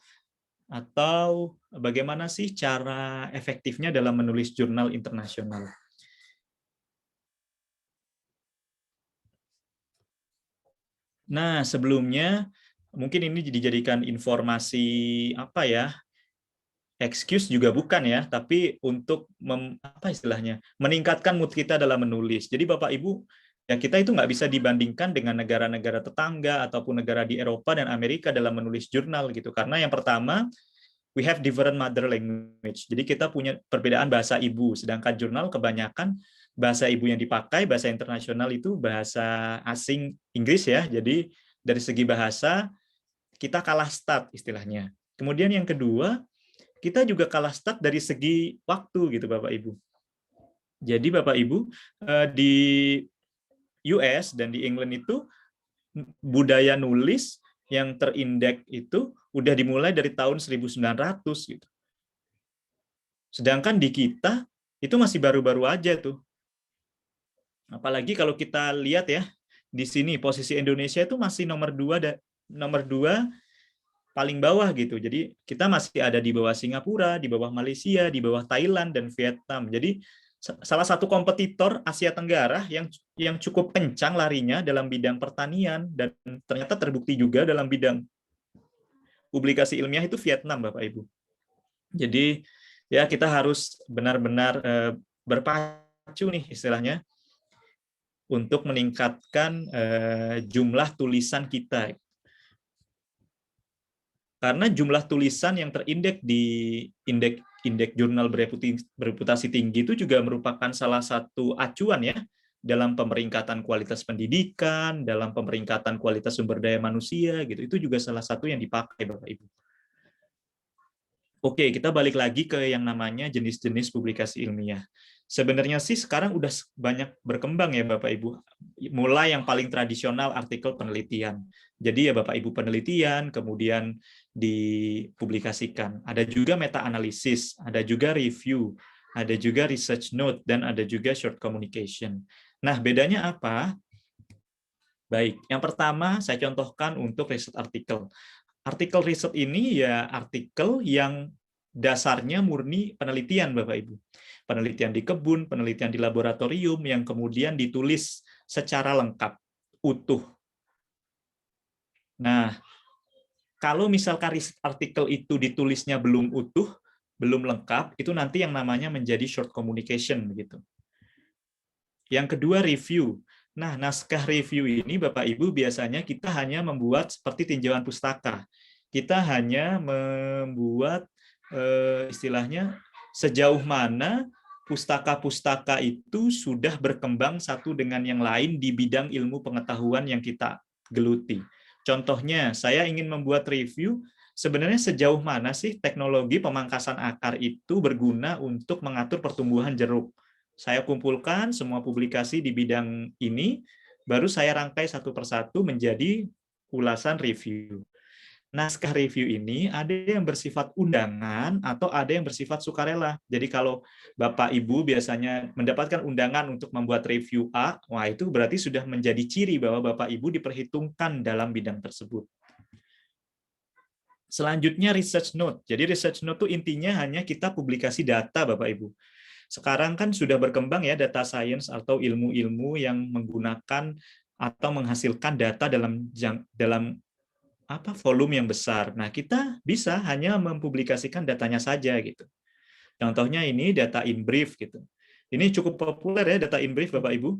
atau bagaimana sih cara efektifnya dalam menulis jurnal internasional. Nah, sebelumnya mungkin ini dijadikan informasi excuse juga bukan ya, tapi untuk meningkatkan mood kita dalam menulis. Jadi Bapak Ibu, ya kita itu nggak bisa dibandingkan dengan negara-negara tetangga ataupun negara di Eropa dan Amerika dalam menulis jurnal gitu. Karena yang pertama, we have different mother language. Jadi kita punya perbedaan bahasa ibu, sedangkan jurnal kebanyakan bahasa ibu yang dipakai, bahasa internasional itu bahasa asing Inggris ya. Jadi dari segi bahasa kita kalah start istilahnya. Kemudian yang kedua, kita juga kalah start dari segi waktu gitu Bapak Ibu. Jadi Bapak Ibu di US dan di England itu budaya nulis yang terindeks itu udah dimulai dari tahun 1900 gitu. Sedangkan di kita itu masih baru-baru aja tuh. Apalagi kalau kita lihat ya di sini posisi Indonesia itu masih nomor 2 paling bawah gitu. Jadi kita masih ada di bawah Singapura, di bawah Malaysia, di bawah Thailand dan Vietnam. Jadi salah satu kompetitor Asia Tenggara yang cukup kencang larinya dalam bidang pertanian dan ternyata terbukti juga dalam bidang publikasi ilmiah itu Vietnam Bapak Ibu. Jadi Ya, kita harus benar-benar berpacu nih istilahnya untuk meningkatkan jumlah tulisan kita. Karena jumlah tulisan yang terindeks di indeks jurnal bereputasi tinggi itu juga merupakan salah satu acuan ya dalam pemeringkatan kualitas pendidikan, dalam pemeringkatan kualitas sumber daya manusia gitu. Itu juga salah satu yang dipakai Bapak Ibu. Oke, kita balik lagi ke yang namanya jenis-jenis publikasi ilmiah. Sebenarnya sih sekarang udah banyak berkembang ya Bapak Ibu. Mulai yang paling tradisional artikel penelitian. Jadi ya Bapak Ibu penelitian, kemudian dipublikasikan. Ada juga meta-analisis, ada juga review, ada juga research note, dan ada juga short communication. Nah, bedanya apa? Baik, yang pertama saya contohkan untuk riset artikel. Artikel riset ini ya artikel yang dasarnya murni penelitian, Bapak Ibu. Penelitian di kebun, penelitian di laboratorium, yang kemudian ditulis secara lengkap, utuh. Nah, kalau misalkan riset artikel itu ditulisnya belum utuh, belum lengkap, itu nanti yang namanya menjadi short communication. Begitu. Yang kedua, review. Nah, naskah review ini Bapak Ibu biasanya kita hanya membuat seperti tinjauan pustaka. Kita hanya membuat istilahnya sejauh mana pustaka-pustaka itu sudah berkembang satu dengan yang lain di bidang ilmu pengetahuan yang kita geluti. Contohnya, saya ingin membuat review sebenarnya sejauh mana sih teknologi pemangkasan akar itu berguna untuk mengatur pertumbuhan jeruk. Saya kumpulkan semua publikasi di bidang ini, baru saya rangkai satu persatu menjadi ulasan review. Naskah review ini ada yang bersifat undangan atau ada yang bersifat sukarela. Jadi kalau Bapak Ibu biasanya mendapatkan undangan untuk membuat review A, wah itu berarti sudah menjadi ciri bahwa Bapak Ibu diperhitungkan dalam bidang tersebut. Selanjutnya research note. Jadi research note itu intinya hanya kita publikasi data Bapak Ibu. Sekarang kan sudah berkembang ya data science atau ilmu-ilmu yang menggunakan atau menghasilkan data dalam volume yang besar. Nah, kita bisa hanya mempublikasikan datanya saja gitu. Contohnya ini data in brief gitu. Ini cukup populer ya data in brief Bapak Ibu.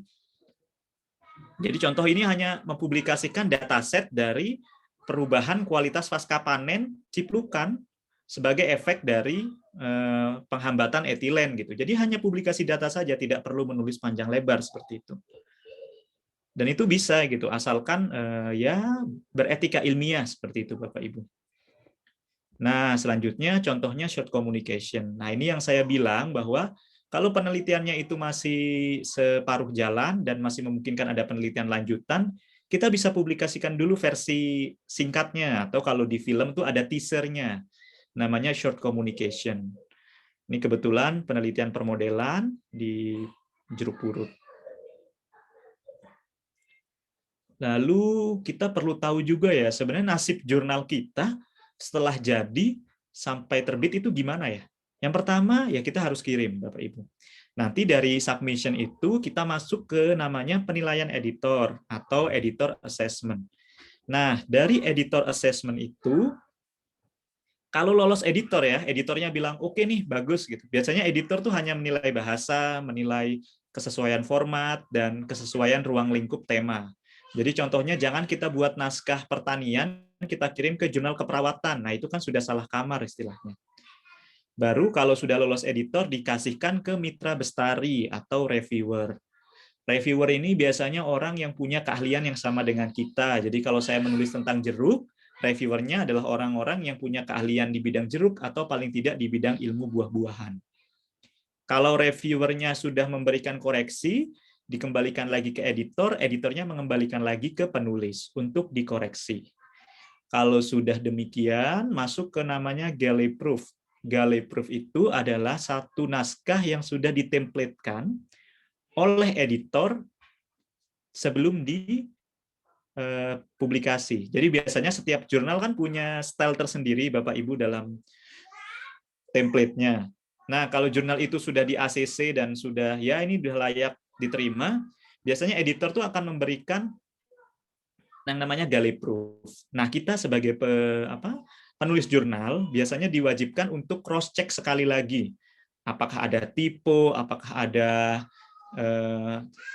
Jadi contoh ini hanya mempublikasikan dataset dari perubahan kualitas pasca panen ciplukan sebagai efek dari penghambatan etilen gitu. Jadi hanya publikasi data saja, tidak perlu menulis panjang lebar seperti itu. Dan itu bisa gitu, asalkan ya beretika ilmiah seperti itu Bapak Ibu. Nah, selanjutnya contohnya short communication. Nah, ini yang saya bilang bahwa kalau penelitiannya itu masih separuh jalan dan masih memungkinkan ada penelitian lanjutan, kita bisa publikasikan dulu versi singkatnya, atau kalau di film tuh ada teasernya, namanya short communication. Ini kebetulan penelitian permodelan di jeruk purut. Lalu kita perlu tahu juga ya, sebenarnya nasib jurnal kita setelah jadi sampai terbit itu gimana ya? Yang pertama ya kita harus kirim, Bapak Ibu. Nanti dari submission itu kita masuk ke namanya penilaian editor atau editor assessment. Nah, dari editor assessment itu, kalau lolos editor ya, editornya bilang oke nih, bagus gitu. Biasanya editor tuh hanya menilai bahasa, menilai kesesuaian format, dan kesesuaian ruang lingkup tema. Jadi contohnya jangan kita buat naskah pertanian, kita kirim ke jurnal keperawatan. Nah, itu kan sudah salah kamar istilahnya. Baru kalau sudah lolos editor, dikasihkan ke mitra bestari atau reviewer. Reviewer ini biasanya orang yang punya keahlian yang sama dengan kita. Jadi kalau saya menulis tentang jeruk, reviewernya adalah orang-orang yang punya keahlian di bidang jeruk atau paling tidak di bidang ilmu buah-buahan. Kalau reviewernya sudah memberikan koreksi, dikembalikan lagi ke editor, editornya mengembalikan lagi ke penulis untuk dikoreksi. Kalau sudah demikian, masuk ke namanya galley proof. Galley proof itu adalah satu naskah yang sudah ditemplatekan oleh editor sebelum dipublikasi. Jadi biasanya setiap jurnal kan punya style tersendiri Bapak Ibu dalam template-nya. Nah, kalau jurnal itu sudah di ACC dan sudah ya ini sudah layak diterima, biasanya editor tuh akan memberikan yang namanya galley proof. Nah, kita sebagai penulis jurnal biasanya diwajibkan untuk cross check sekali lagi. Apakah ada typo, apakah ada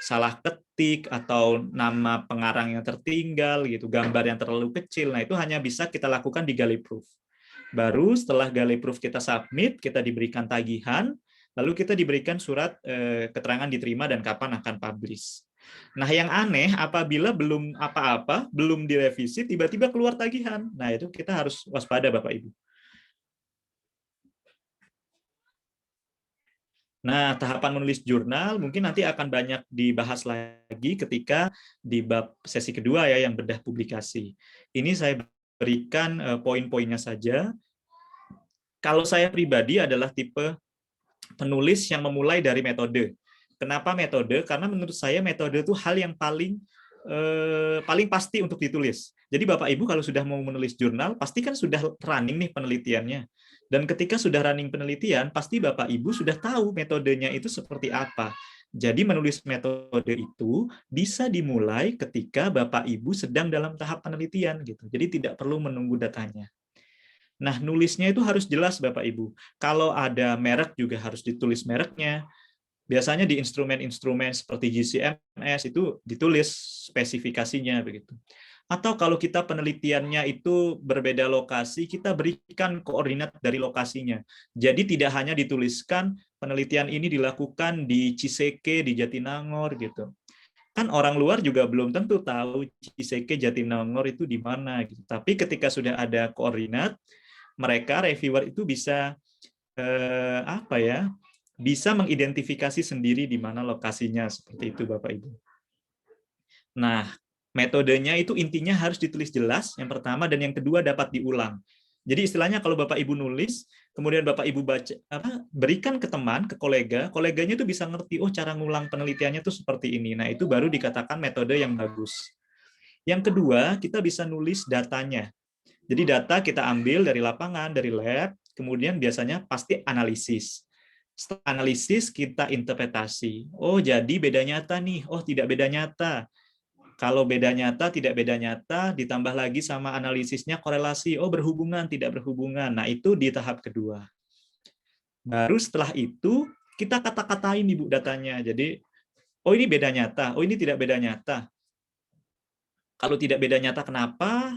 salah ketik atau nama pengarang yang tertinggal gitu, gambar yang terlalu kecil. Nah, itu hanya bisa kita lakukan di GaliProof. Baru setelah GaliProof kita submit, kita diberikan tagihan, lalu kita diberikan surat keterangan diterima dan kapan akan publish. Nah, yang aneh apabila belum apa-apa, belum direvisi, tiba-tiba keluar tagihan. Nah, itu kita harus waspada Bapak Ibu. Nah, tahapan menulis jurnal mungkin nanti akan banyak dibahas lagi ketika di bab sesi kedua ya, yang bedah publikasi. Ini saya berikan poin-poinnya saja. Kalau saya pribadi adalah tipe penulis yang memulai dari metode. Kenapa metode? Karena menurut saya metode itu hal yang paling pasti untuk ditulis. Jadi Bapak Ibu kalau sudah mau menulis jurnal, pasti kan sudah running nih penelitiannya. Dan ketika sudah running penelitian, pasti Bapak Ibu sudah tahu metodenya itu seperti apa. Jadi menulis metode itu bisa dimulai ketika Bapak Ibu sedang dalam tahap penelitian gitu. Jadi tidak perlu menunggu datanya. Nah, nulisnya itu harus jelas Bapak Ibu. Kalau ada merek juga harus ditulis mereknya. Biasanya di instrumen-instrumen seperti GCMS itu ditulis spesifikasinya begitu. Atau kalau kita penelitiannya itu berbeda lokasi, kita berikan koordinat dari lokasinya. Jadi tidak hanya dituliskan penelitian ini dilakukan di Ciseke, di Jatinangor gitu. Kan orang luar juga belum tentu tahu Ciseke, Jatinangor itu di mana gitu. Tapi ketika sudah ada koordinat, mereka reviewer itu bisa bisa mengidentifikasi sendiri di mana lokasinya, seperti itu Bapak Ibu. Nah, metodenya itu intinya harus ditulis jelas, yang pertama, dan yang kedua dapat diulang. Jadi istilahnya kalau Bapak Ibu nulis, kemudian Bapak Ibu baca, berikan ke teman, ke kolega, koleganya itu bisa ngerti, oh cara ngulang penelitiannya itu seperti ini. Nah, itu baru dikatakan metode yang bagus. Yang kedua, kita bisa nulis datanya. Jadi data kita ambil dari lapangan, dari lab, kemudian biasanya pasti analisis. Setelah analisis, kita interpretasi. Oh, jadi beda nyata nih. Oh, tidak beda nyata. Kalau beda nyata, tidak beda nyata, ditambah lagi sama analisisnya korelasi. Oh, berhubungan, tidak berhubungan. Nah, itu di tahap kedua. Baru setelah itu, kita kata-katain Ibu datanya. Jadi, oh ini beda nyata, oh ini tidak beda nyata. Kalau tidak beda nyata, kenapa?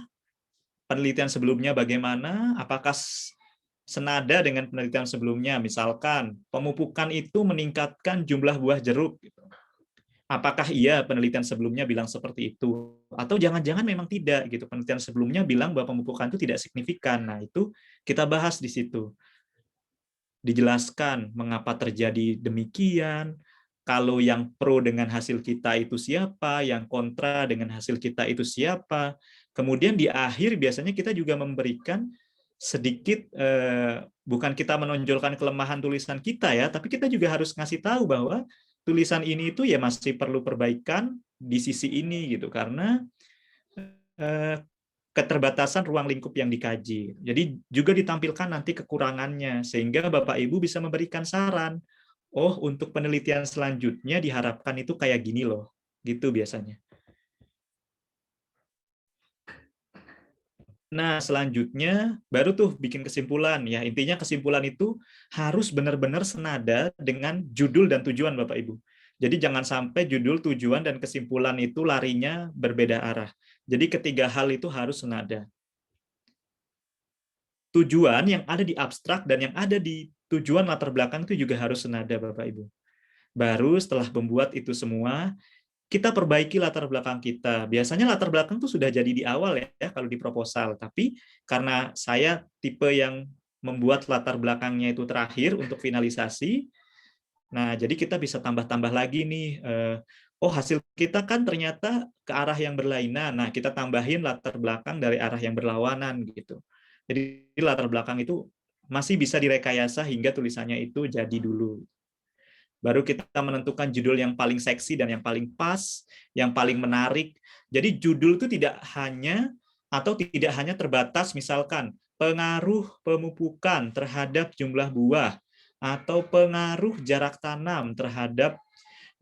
Penelitian sebelumnya bagaimana? Apakah senada dengan penelitian sebelumnya? Misalkan, pemupukan itu meningkatkan jumlah buah jeruk. Apakah iya penelitian sebelumnya bilang seperti itu? Atau jangan-jangan memang tidak, gitu. Penelitian sebelumnya bilang bahwa pemupukan itu tidak signifikan. Nah, itu kita bahas di situ. Dijelaskan mengapa terjadi demikian, kalau yang pro dengan hasil kita itu siapa, yang kontra dengan hasil kita itu siapa. Kemudian di akhir biasanya kita juga memberikan sedikit, bukan kita menonjolkan kelemahan tulisan kita ya, tapi kita juga harus ngasih tahu bahwa tulisan ini itu ya masih perlu perbaikan di sisi ini gitu, karena keterbatasan ruang lingkup yang dikaji. Jadi juga ditampilkan nanti kekurangannya, sehingga Bapak Ibu bisa memberikan saran. Oh, untuk penelitian selanjutnya diharapkan itu kayak gini loh. Gitu biasanya. Nah, selanjutnya baru tuh bikin kesimpulan. Ya, intinya kesimpulan itu harus benar-benar senada dengan judul dan tujuan Bapak Ibu. Jadi jangan sampai judul, tujuan, dan kesimpulan itu larinya berbeda arah. Jadi ketiga hal itu harus senada. Tujuan yang ada di abstrak dan yang ada di tujuan latar belakang itu juga harus senada Bapak Ibu. Baru setelah membuat itu semua, kita perbaiki latar belakang kita. Biasanya latar belakang itu sudah jadi di awal ya kalau di proposal, tapi karena saya tipe yang membuat latar belakangnya itu terakhir untuk finalisasi, nah jadi kita bisa tambah-tambah lagi nih, oh hasil kita kan ternyata ke arah yang berlainan, nah kita tambahin latar belakang dari arah yang berlawanan gitu. Jadi latar belakang itu masih bisa direkayasa hingga tulisannya itu jadi dulu. Baru kita menentukan judul yang paling seksi dan yang paling pas, yang paling menarik. Jadi judul itu tidak hanya terbatas misalkan pengaruh pemupukan terhadap jumlah buah atau pengaruh jarak tanam terhadap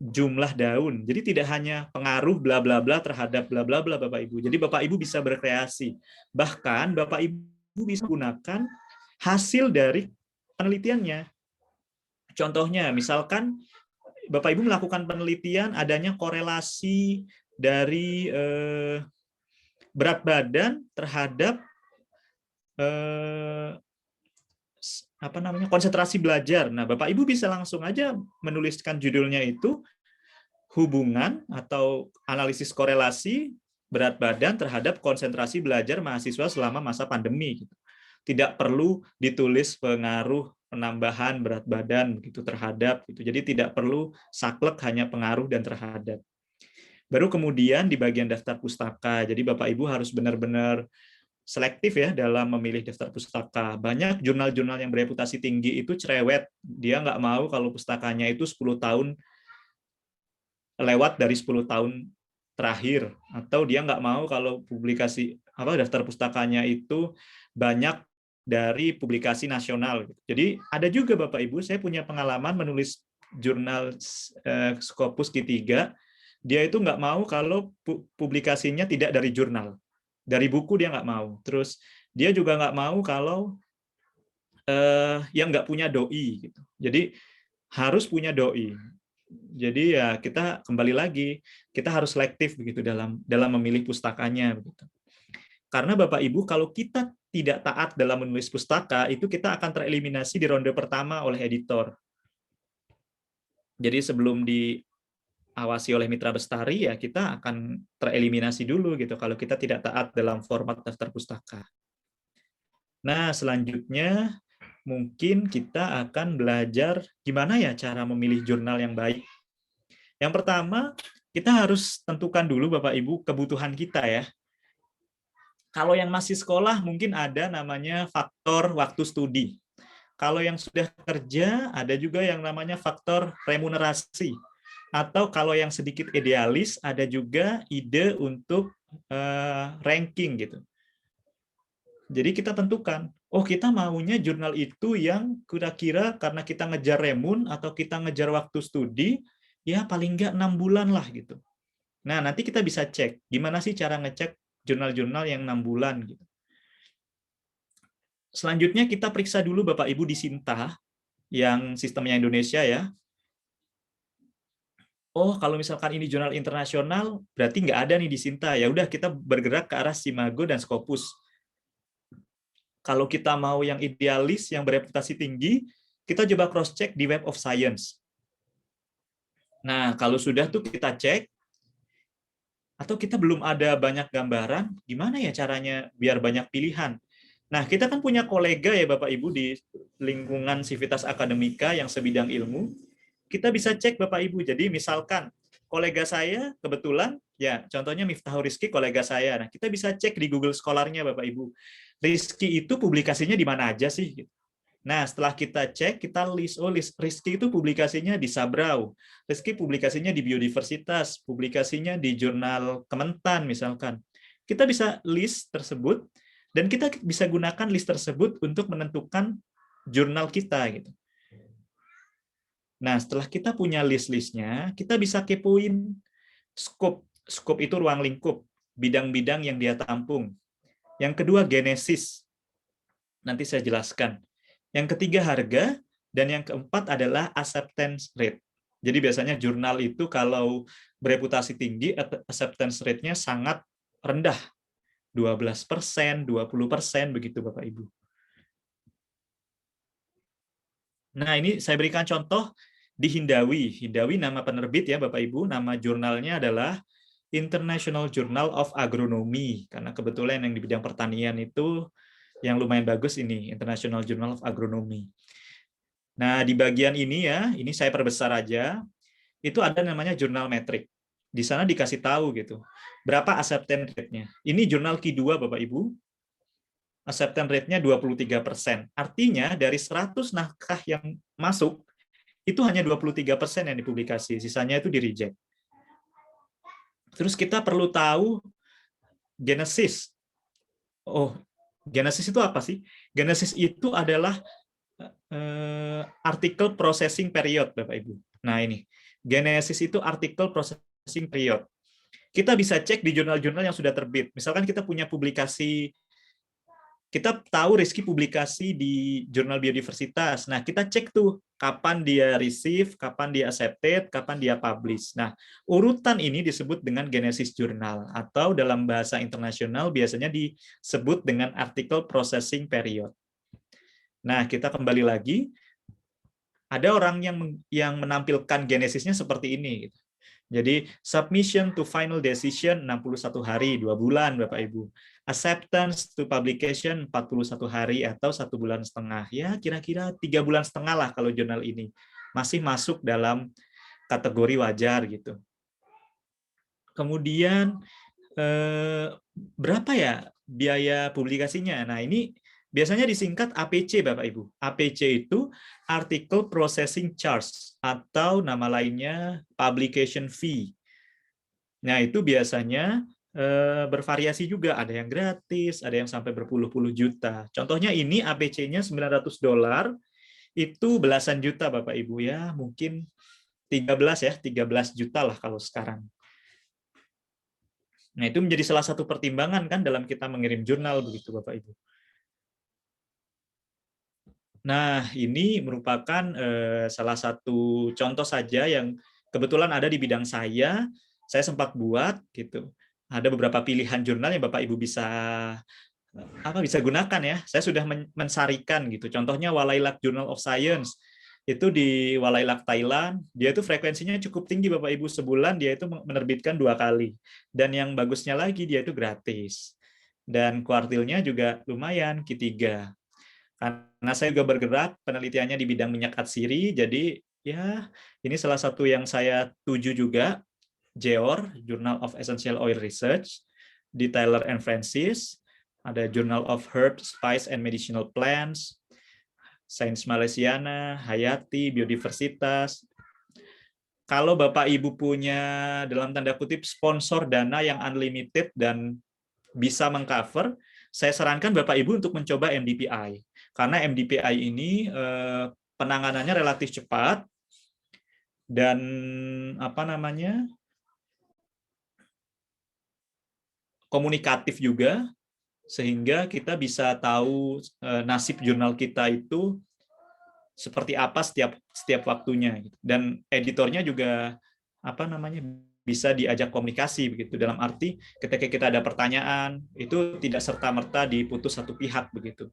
jumlah daun. Jadi tidak hanya pengaruh bla bla bla terhadap bla bla bla Bapak Ibu. Jadi Bapak Ibu bisa berkreasi. Bahkan Bapak Ibu bisa gunakan hasil dari penelitiannya. Contohnya, misalkan Bapak Ibu melakukan penelitian adanya korelasi dari berat badan terhadap konsentrasi belajar. Nah, Bapak Ibu bisa langsung aja menuliskan judulnya itu hubungan atau analisis korelasi berat badan terhadap konsentrasi belajar mahasiswa selama masa pandemi. Tidak perlu ditulis pengaruh penambahan berat badan begitu terhadap gitu. Jadi tidak perlu saklek hanya pengaruh dan terhadap. Baru kemudian di bagian daftar pustaka. Jadi Bapak Ibu harus benar-benar selektif ya dalam memilih daftar pustaka. Banyak jurnal-jurnal yang bereputasi tinggi itu cerewet. Dia nggak mau kalau pustakanya itu 10 tahun lewat dari 10 tahun terakhir. Atau dia nggak mau kalau publikasi daftar pustakanya itu banyak dari publikasi nasional. Jadi ada juga Bapak Ibu, saya punya pengalaman menulis jurnal Scopus Q3, dia itu nggak mau kalau publikasinya tidak dari jurnal. Dari buku dia nggak mau. Terus dia juga nggak mau kalau yang nggak punya doi. Gitu. Jadi harus punya doi. Jadi ya kita kembali lagi, kita harus selektif begitu dalam memilih pustakanya. Begitu. Karena Bapak Ibu, kalau kita tidak taat dalam menulis pustaka, itu kita akan tereliminasi di ronde pertama oleh editor. Jadi sebelum diawasi oleh mitra bestari, ya kita akan tereliminasi dulu gitu kalau kita tidak taat dalam format daftar pustaka. Nah, selanjutnya mungkin kita akan belajar gimana ya cara memilih jurnal yang baik. Yang pertama, kita harus tentukan dulu Bapak Ibu kebutuhan kita ya. Kalau yang masih sekolah mungkin ada namanya faktor waktu studi. Kalau yang sudah kerja ada juga yang namanya faktor remunerasi. Atau kalau yang sedikit idealis ada juga ide untuk ranking gitu. Jadi kita tentukan, oh kita maunya jurnal itu yang kira-kira karena kita ngejar remun atau kita ngejar waktu studi, ya paling nggak 6 bulan lah gitu. Nah nanti kita bisa cek, gimana sih cara ngecek jurnal-jurnal yang 6 bulan gitu. Selanjutnya kita periksa dulu Bapak Ibu di Sinta yang sistemnya Indonesia ya. Oh, kalau misalkan ini jurnal internasional berarti nggak ada nih di Sinta. Ya udah kita bergerak ke arah Simago dan Scopus. Kalau kita mau yang idealis, yang bereputasi tinggi, kita coba cross check di Web of Science. Nah, kalau sudah tuh kita cek atau kita belum ada banyak gambaran, gimana ya caranya biar banyak pilihan? Nah, kita kan punya kolega ya Bapak Ibu di lingkungan Civitas Akademika yang sebidang ilmu. Kita bisa cek Bapak Ibu. Jadi misalkan kolega saya kebetulan, ya contohnya Miftahul Rizky kolega saya. Nah, kita bisa cek di Google Scholar-nya Bapak Ibu. Rizky itu publikasinya di mana aja sih? Nah, setelah kita cek, kita list, Rizky itu publikasinya di Sabrau, Rizky publikasinya di Biodiversitas, publikasinya di Jurnal Kementan misalkan. Kita bisa list tersebut, dan kita bisa gunakan list tersebut untuk menentukan jurnal kita. Gitu. Nah, setelah kita punya list-listnya, kita bisa kepoin scope. Scope itu ruang lingkup, bidang-bidang yang dia tampung. Yang kedua, genesis. Nanti saya jelaskan. Yang ketiga harga, dan yang keempat adalah acceptance rate. Jadi biasanya jurnal itu kalau bereputasi tinggi, acceptance rate-nya sangat rendah. 12%, 20%, begitu Bapak Ibu. Nah ini saya berikan contoh di Hindawi. Hindawi nama penerbit ya Bapak Ibu, nama jurnalnya adalah International Journal of Agronomy. Karena kebetulan yang di bidang pertanian itu yang lumayan bagus ini, International Journal of Agronomy. Nah, di bagian ini ya, ini saya perbesar aja, itu ada namanya jurnal metrik. Di sana dikasih tahu gitu, berapa acceptance rate-nya. Ini jurnal Q2, Bapak Ibu, acceptance rate-nya 23%. Artinya dari 100 naskah yang masuk, itu hanya 23% yang dipublikasi, sisanya itu di-reject. Terus kita perlu tahu genesis. Oh, genesis itu apa sih? Genesis itu adalah artikel processing period, Bapak Ibu. Nah ini, genesis itu artikel processing period. Kita bisa cek di jurnal-jurnal yang sudah terbit. Misalkan kita punya publikasi kita tahu Rizky publikasi di Jurnal Biodiversitas. Nah, kita cek tuh kapan dia receive, kapan dia accepted, kapan dia publish. Nah, urutan ini disebut dengan Genesis Jurnal, atau dalam bahasa internasional biasanya disebut dengan Article Processing Period. Nah, kita kembali lagi, ada orang yang menampilkan genesisnya seperti ini. Jadi, submission to final decision 61 hari, 2 bulan, Bapak Ibu. Acceptance to publication 41 hari atau 1,5 bulan. Ya, kira-kira 3,5 bulan lah kalau jurnal ini. Masih masuk dalam kategori wajar gitu. Kemudian berapa ya biaya publikasinya? Nah, ini biasanya disingkat APC, Bapak Ibu. APC itu Article Processing Charge atau nama lainnya Publication Fee. Nah, itu biasanya bervariasi juga, ada yang gratis, ada yang sampai berpuluh-puluh juta. Contohnya ini APC-nya $900, itu belasan juta Bapak Ibu ya, mungkin 13 juta lah kalau sekarang. Nah, itu menjadi salah satu pertimbangan kan dalam kita mengirim jurnal begitu Bapak Ibu. Nah, ini merupakan salah satu contoh saja yang kebetulan ada di bidang saya sempat buat gitu. Ada beberapa pilihan jurnal yang Bapak Ibu bisa gunakan ya. Saya sudah mensarikan gitu. Contohnya Walailak Journal of Science. Itu di Walailak Thailand, dia itu frekuensinya cukup tinggi Bapak Ibu, sebulan dia itu menerbitkan 2 kali. Dan yang bagusnya lagi dia itu gratis. Dan kuartilnya juga lumayan, Q3. Karena saya juga bergerak penelitiannya di bidang minyak atsiri, jadi ya ini salah satu yang saya tuju juga. JEOR, Journal of Essential Oil Research, di Taylor and Francis, ada Journal of Herbs, Spice and Medicinal Plants, Sains Malaysiana, Hayati, Biodiversitas. Kalau Bapak Ibu punya dalam tanda kutip sponsor dana yang unlimited dan bisa mengcover, saya sarankan Bapak Ibu untuk mencoba MDPI. Karena MDPI ini penanganannya relatif cepat dan komunikatif juga, sehingga kita bisa tahu nasib jurnal kita itu seperti apa setiap waktunya. Dan editornya juga bisa diajak komunikasi begitu. Dalam arti ketika kita ada pertanyaan itu tidak serta-merta diputus satu pihak begitu.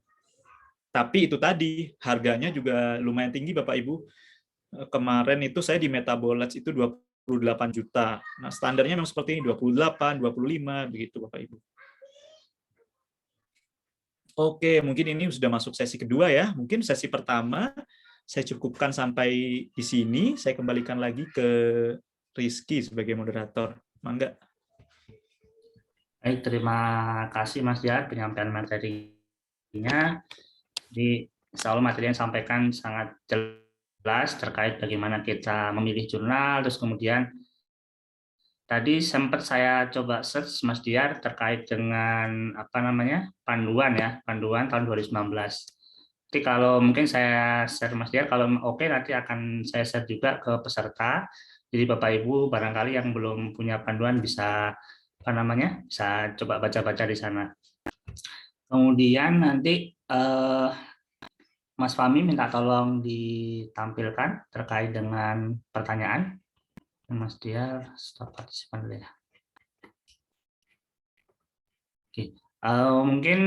Tapi itu tadi harganya juga lumayan tinggi Bapak Ibu. Kemarin itu saya di Metabolites itu 28 juta. Nah, standarnya memang seperti ini, 28, 25, begitu Bapak Ibu. Oke, mungkin ini sudah masuk sesi kedua ya. Mungkin sesi pertama saya cukupkan sampai di sini. Saya kembalikan lagi ke Rizky sebagai moderator. Mangga. Baik, terima kasih Mas Jar penyampaian materinya. Jadi, insya Allah materi yang disampaikan sangat jelas terkait bagaimana kita memilih jurnal, terus kemudian tadi sempat saya coba search Mas Diar terkait dengan panduan tahun 2019. Jadi kalau mungkin saya share Mas Diar, kalau oke nanti akan saya share juga ke peserta. Jadi Bapak Ibu barangkali yang belum punya panduan bisa bisa coba baca-baca di sana. Kemudian nanti Mas Fahmi minta tolong ditampilkan terkait dengan pertanyaan. Mas Diar, stop partisipan dulu ya. Oke, mungkin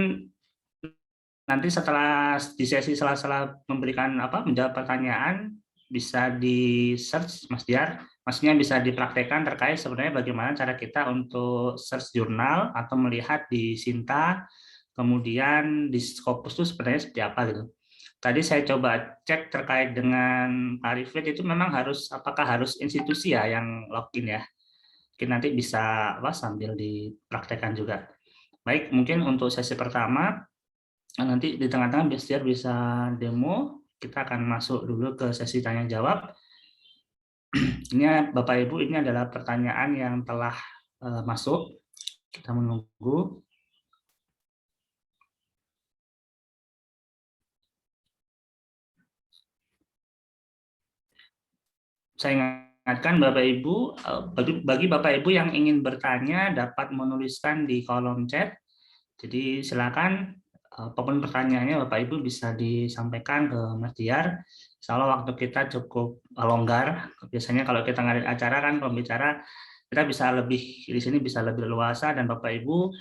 nanti setelah di sesi sela-sela menjawab pertanyaan bisa di search Mas Diar, maksudnya bisa dipraktekkan terkait sebenarnya bagaimana cara kita untuk search jurnal atau melihat di Sinta, kemudian di Scopus itu sebenarnya seperti apa gitu. Tadi saya coba cek terkait dengan Arifin itu memang apakah harus institusi ya yang login ya. Mungkin nanti bisa sambil dipraktekkan juga. Baik, mungkin untuk sesi pertama nanti di tengah-tengah biar bisa demo. Kita akan masuk dulu ke sesi tanya jawab. Ini Bapak Ibu, ini adalah pertanyaan yang telah masuk. Kita menunggu. Saya ingatkan Bapak Ibu, bagi Bapak Ibu yang ingin bertanya dapat menuliskan di kolom chat. Jadi silakan apapun pertanyaannya Bapak Ibu bisa disampaikan ke Mas Diar. Insya Allah waktu kita cukup longgar. Biasanya kalau kita ngadain acara kan pembicara kita bisa lebih di sini bisa lebih leluasa, dan Bapak Ibu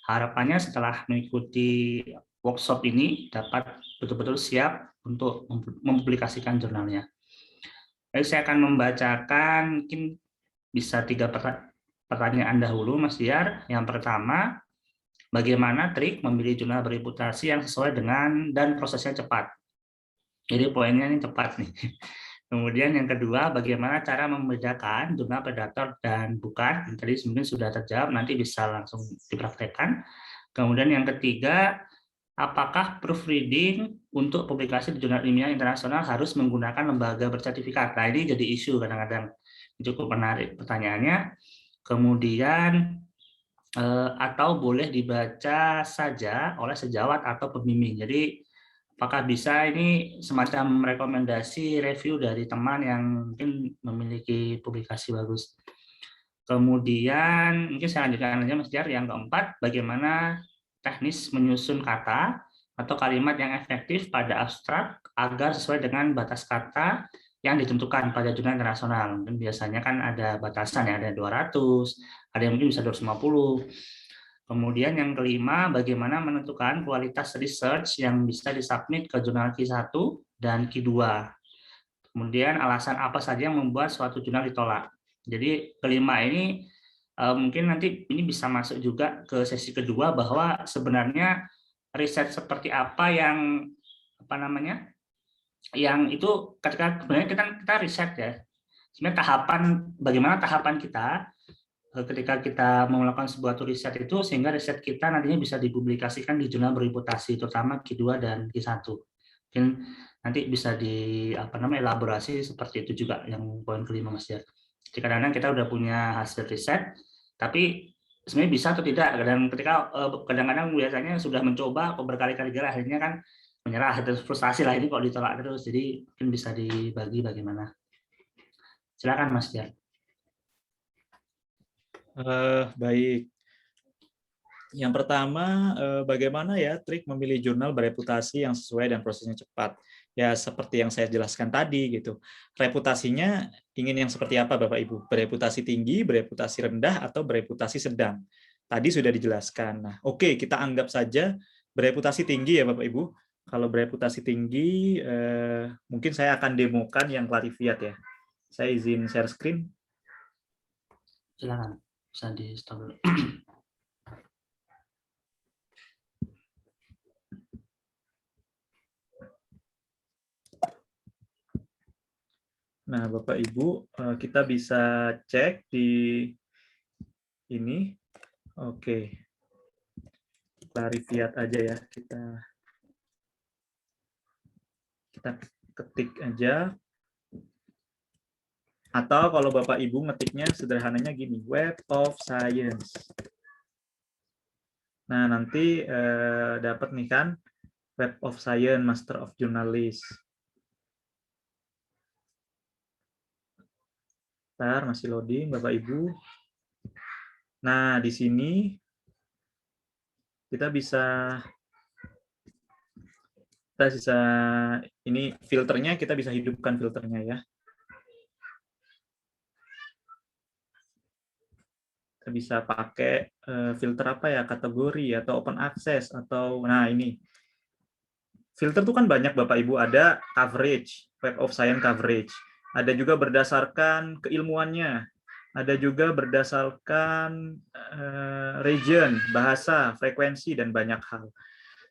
harapannya setelah mengikuti workshop ini dapat betul-betul siap untuk mempublikasikan jurnalnya. Baik, saya akan membacakan mungkin bisa 3 pertanyaan dahulu Mas Diar. Yang pertama, bagaimana trik memilih jurnal bereputasi yang sesuai dengan dan prosesnya cepat? Jadi poinnya ini cepat nih. Kemudian yang kedua, bagaimana cara membedakan jurnal predator dan bukan? Tadi mungkin sudah terjawab, nanti bisa langsung dipraktekkan. Kemudian yang ketiga, apakah proofreading untuk publikasi di jurnal ilmiah internasional harus menggunakan lembaga bersertifikat? Nah, ini jadi isu kadang-kadang, cukup menarik pertanyaannya. Kemudian atau boleh dibaca saja oleh sejawat atau pembimbing. Jadi apakah bisa ini semacam rekomendasi review dari teman yang mungkin memiliki publikasi bagus. Kemudian mungkin saya lanjutkan aja Mas Jar, yang keempat, bagaimana teknis menyusun kata atau kalimat yang efektif pada abstrak agar sesuai dengan batas kata yang ditentukan pada jurnal internasional. Mungkin biasanya kan ada batasan ya, ada 200, ada yang mungkin bisa 250. Kemudian yang kelima, bagaimana menentukan kualitas research yang bisa disubmit ke jurnal Q1 dan Q2. Kemudian alasan apa saja yang membuat suatu jurnal ditolak. Jadi kelima ini mungkin nanti ini bisa masuk juga ke sesi kedua, bahwa sebenarnya riset seperti apa yang yang itu ketika sebenarnya kita riset ya. Sebenarnya bagaimana tahapan kita ketika kita melakukan sebuah riset itu, sehingga riset kita nantinya bisa dipublikasikan di jurnal bereputasi, terutama Q2 dan Q1. Mungkin nanti bisa elaborasi seperti itu juga yang poin kelima Mas Jar. Jadi kadang-kadang kita udah punya hasil riset, tapi sebenarnya bisa atau tidak. Dan ketika kadang-kadang biasanya sudah mencoba berkali-kali gagal, akhirnya kan menyerah terus, frustasi lah, ini kok ditolak terus. Jadi mungkin bisa dibagi bagaimana. Silakan Mas Jar. Baik. Yang pertama, bagaimana ya trik memilih jurnal bereputasi yang sesuai dan prosesnya cepat? Ya seperti yang saya jelaskan tadi gitu. Reputasinya ingin yang seperti apa Bapak Ibu? Bereputasi tinggi, bereputasi rendah, atau bereputasi sedang? Tadi sudah dijelaskan. Nah, oke, kita anggap saja bereputasi tinggi ya Bapak Ibu. Kalau bereputasi tinggi, mungkin saya akan demokan yang Clarifiat ya. Saya izin share screen. Silakan, bisa di stop dulu. Nah, Bapak Ibu, kita bisa cek di ini. Oke. Clarifiat aja ya. Kita ketik aja. Atau kalau Bapak Ibu ngetiknya sederhananya gini, Web of Science. Nah, nanti dapat nih kan Web of Science, Master of Journalist. Bentar, masih loading Bapak Ibu. Nah, di sini kita bisa ini filternya, kita bisa hidupkan filternya ya. Kita bisa pakai filter apa ya, kategori atau open access atau nah ini. Filter tuh kan banyak Bapak Ibu, ada coverage, Web of Science coverage. Ada juga berdasarkan keilmuannya. Ada juga berdasarkan region, bahasa, frekuensi, dan banyak hal.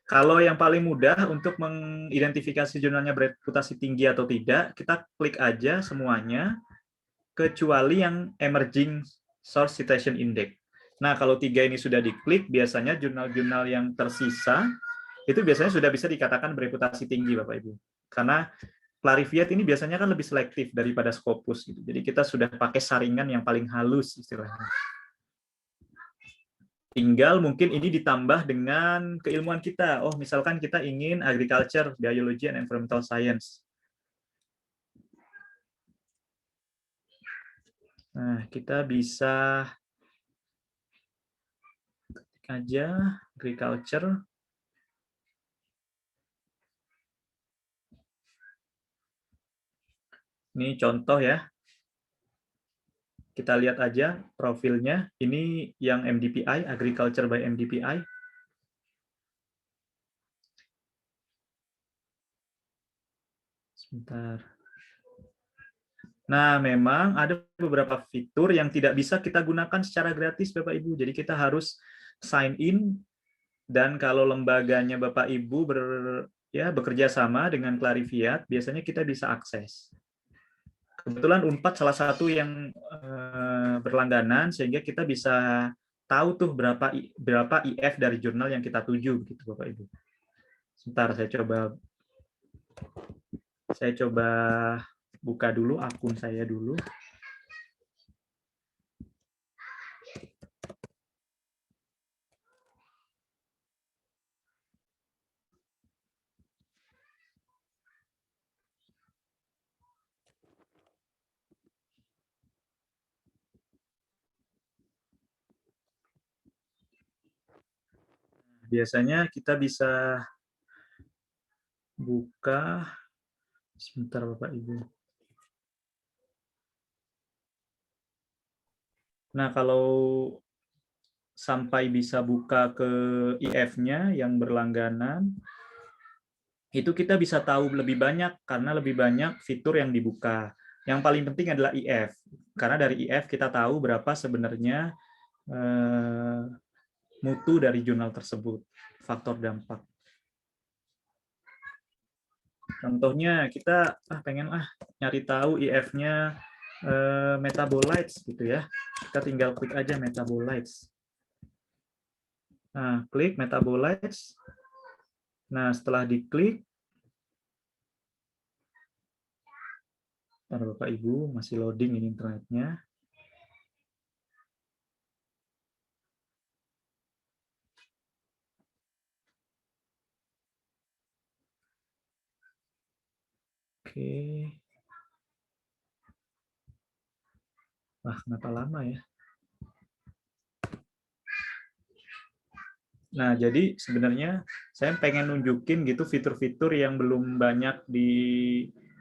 Kalau yang paling mudah untuk mengidentifikasi jurnalnya bereputasi tinggi atau tidak, kita klik aja semuanya, kecuali yang emerging source citation index. Nah, kalau 3 ini sudah diklik, biasanya jurnal-jurnal yang tersisa, itu biasanya sudah bisa dikatakan bereputasi tinggi, Bapak Ibu. Karena Clarifiat ini biasanya kan lebih selektif daripada Scopus. Gitu. Jadi kita sudah pakai saringan yang paling halus istilahnya. Tinggal mungkin ini ditambah dengan keilmuan kita. Oh, misalkan kita ingin agriculture, biology, and environmental science. Nah, kita bisa ketik aja agriculture. Ini contoh ya. Kita lihat aja profilnya. Ini yang MDPI, Agriculture by MDPI. Sebentar. Nah, memang ada beberapa fitur yang tidak bisa kita gunakan secara gratis, Bapak Ibu. Jadi kita harus sign in, dan kalau lembaganya Bapak Ibu bekerja sama dengan Clariviat, biasanya kita bisa akses. Kebetulan Unpad salah satu yang berlangganan, sehingga kita bisa tahu tuh berapa IF dari jurnal yang kita tuju, gitu Bapak Ibu. Sebentar, saya coba buka dulu akun saya dulu. Biasanya kita bisa buka, sebentar Bapak Ibu. Nah, kalau sampai bisa buka ke IF-nya yang berlangganan, itu kita bisa tahu lebih banyak karena lebih banyak fitur yang dibuka. Yang paling penting adalah IF, karena dari IF kita tahu berapa sebenarnya mutu dari jurnal tersebut, faktor dampak. Contohnya kita pengen nyari tahu IF-nya metabolites gitu ya. Kita tinggal klik aja metabolites. Nah, klik metabolites. Nah, setelah diklik, Bapak Ibu masih loading ini internetnya. Oke. Wah, kenapa lama ya? Nah, jadi sebenarnya saya pengen nunjukin gitu fitur-fitur yang belum banyak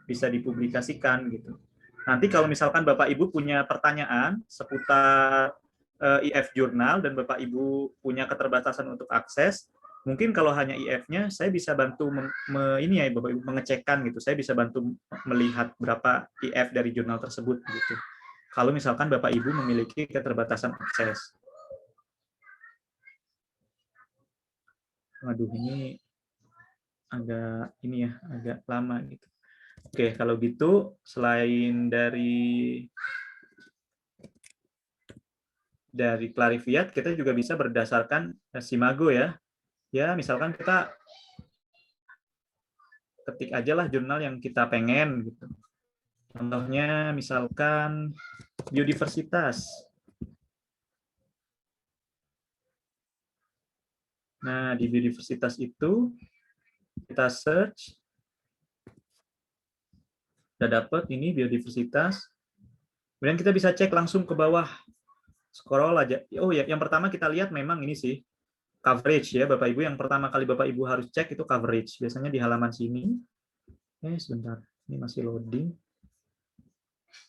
bisa dipublikasikan gitu. Nanti kalau misalkan Bapak Ibu punya pertanyaan seputar IF jurnal dan Bapak Ibu punya keterbatasan untuk akses, mungkin kalau hanya IF-nya saya bisa bantu ini ya Bapak Ibu mengecekkan gitu. Saya bisa bantu melihat berapa IF dari jurnal tersebut gitu. Kalau misalkan Bapak Ibu memiliki keterbatasan akses. Waduh, ini agak lama gitu. Oke, kalau gitu selain dari Clariviat, kita juga bisa berdasarkan Simago ya. Ya, misalkan kita ketik aja lah jurnal yang kita pengen gitu. Contohnya misalkan biodiversitas. Nah, di biodiversitas itu kita search, udah dapet ini biodiversitas. Kemudian kita bisa cek langsung ke bawah, scroll aja. Oh ya, yang pertama kita lihat memang ini sih, coverage ya Bapak Ibu. Yang pertama kali Bapak Ibu harus cek itu coverage. Biasanya di halaman sini. Sebentar, ini masih loading.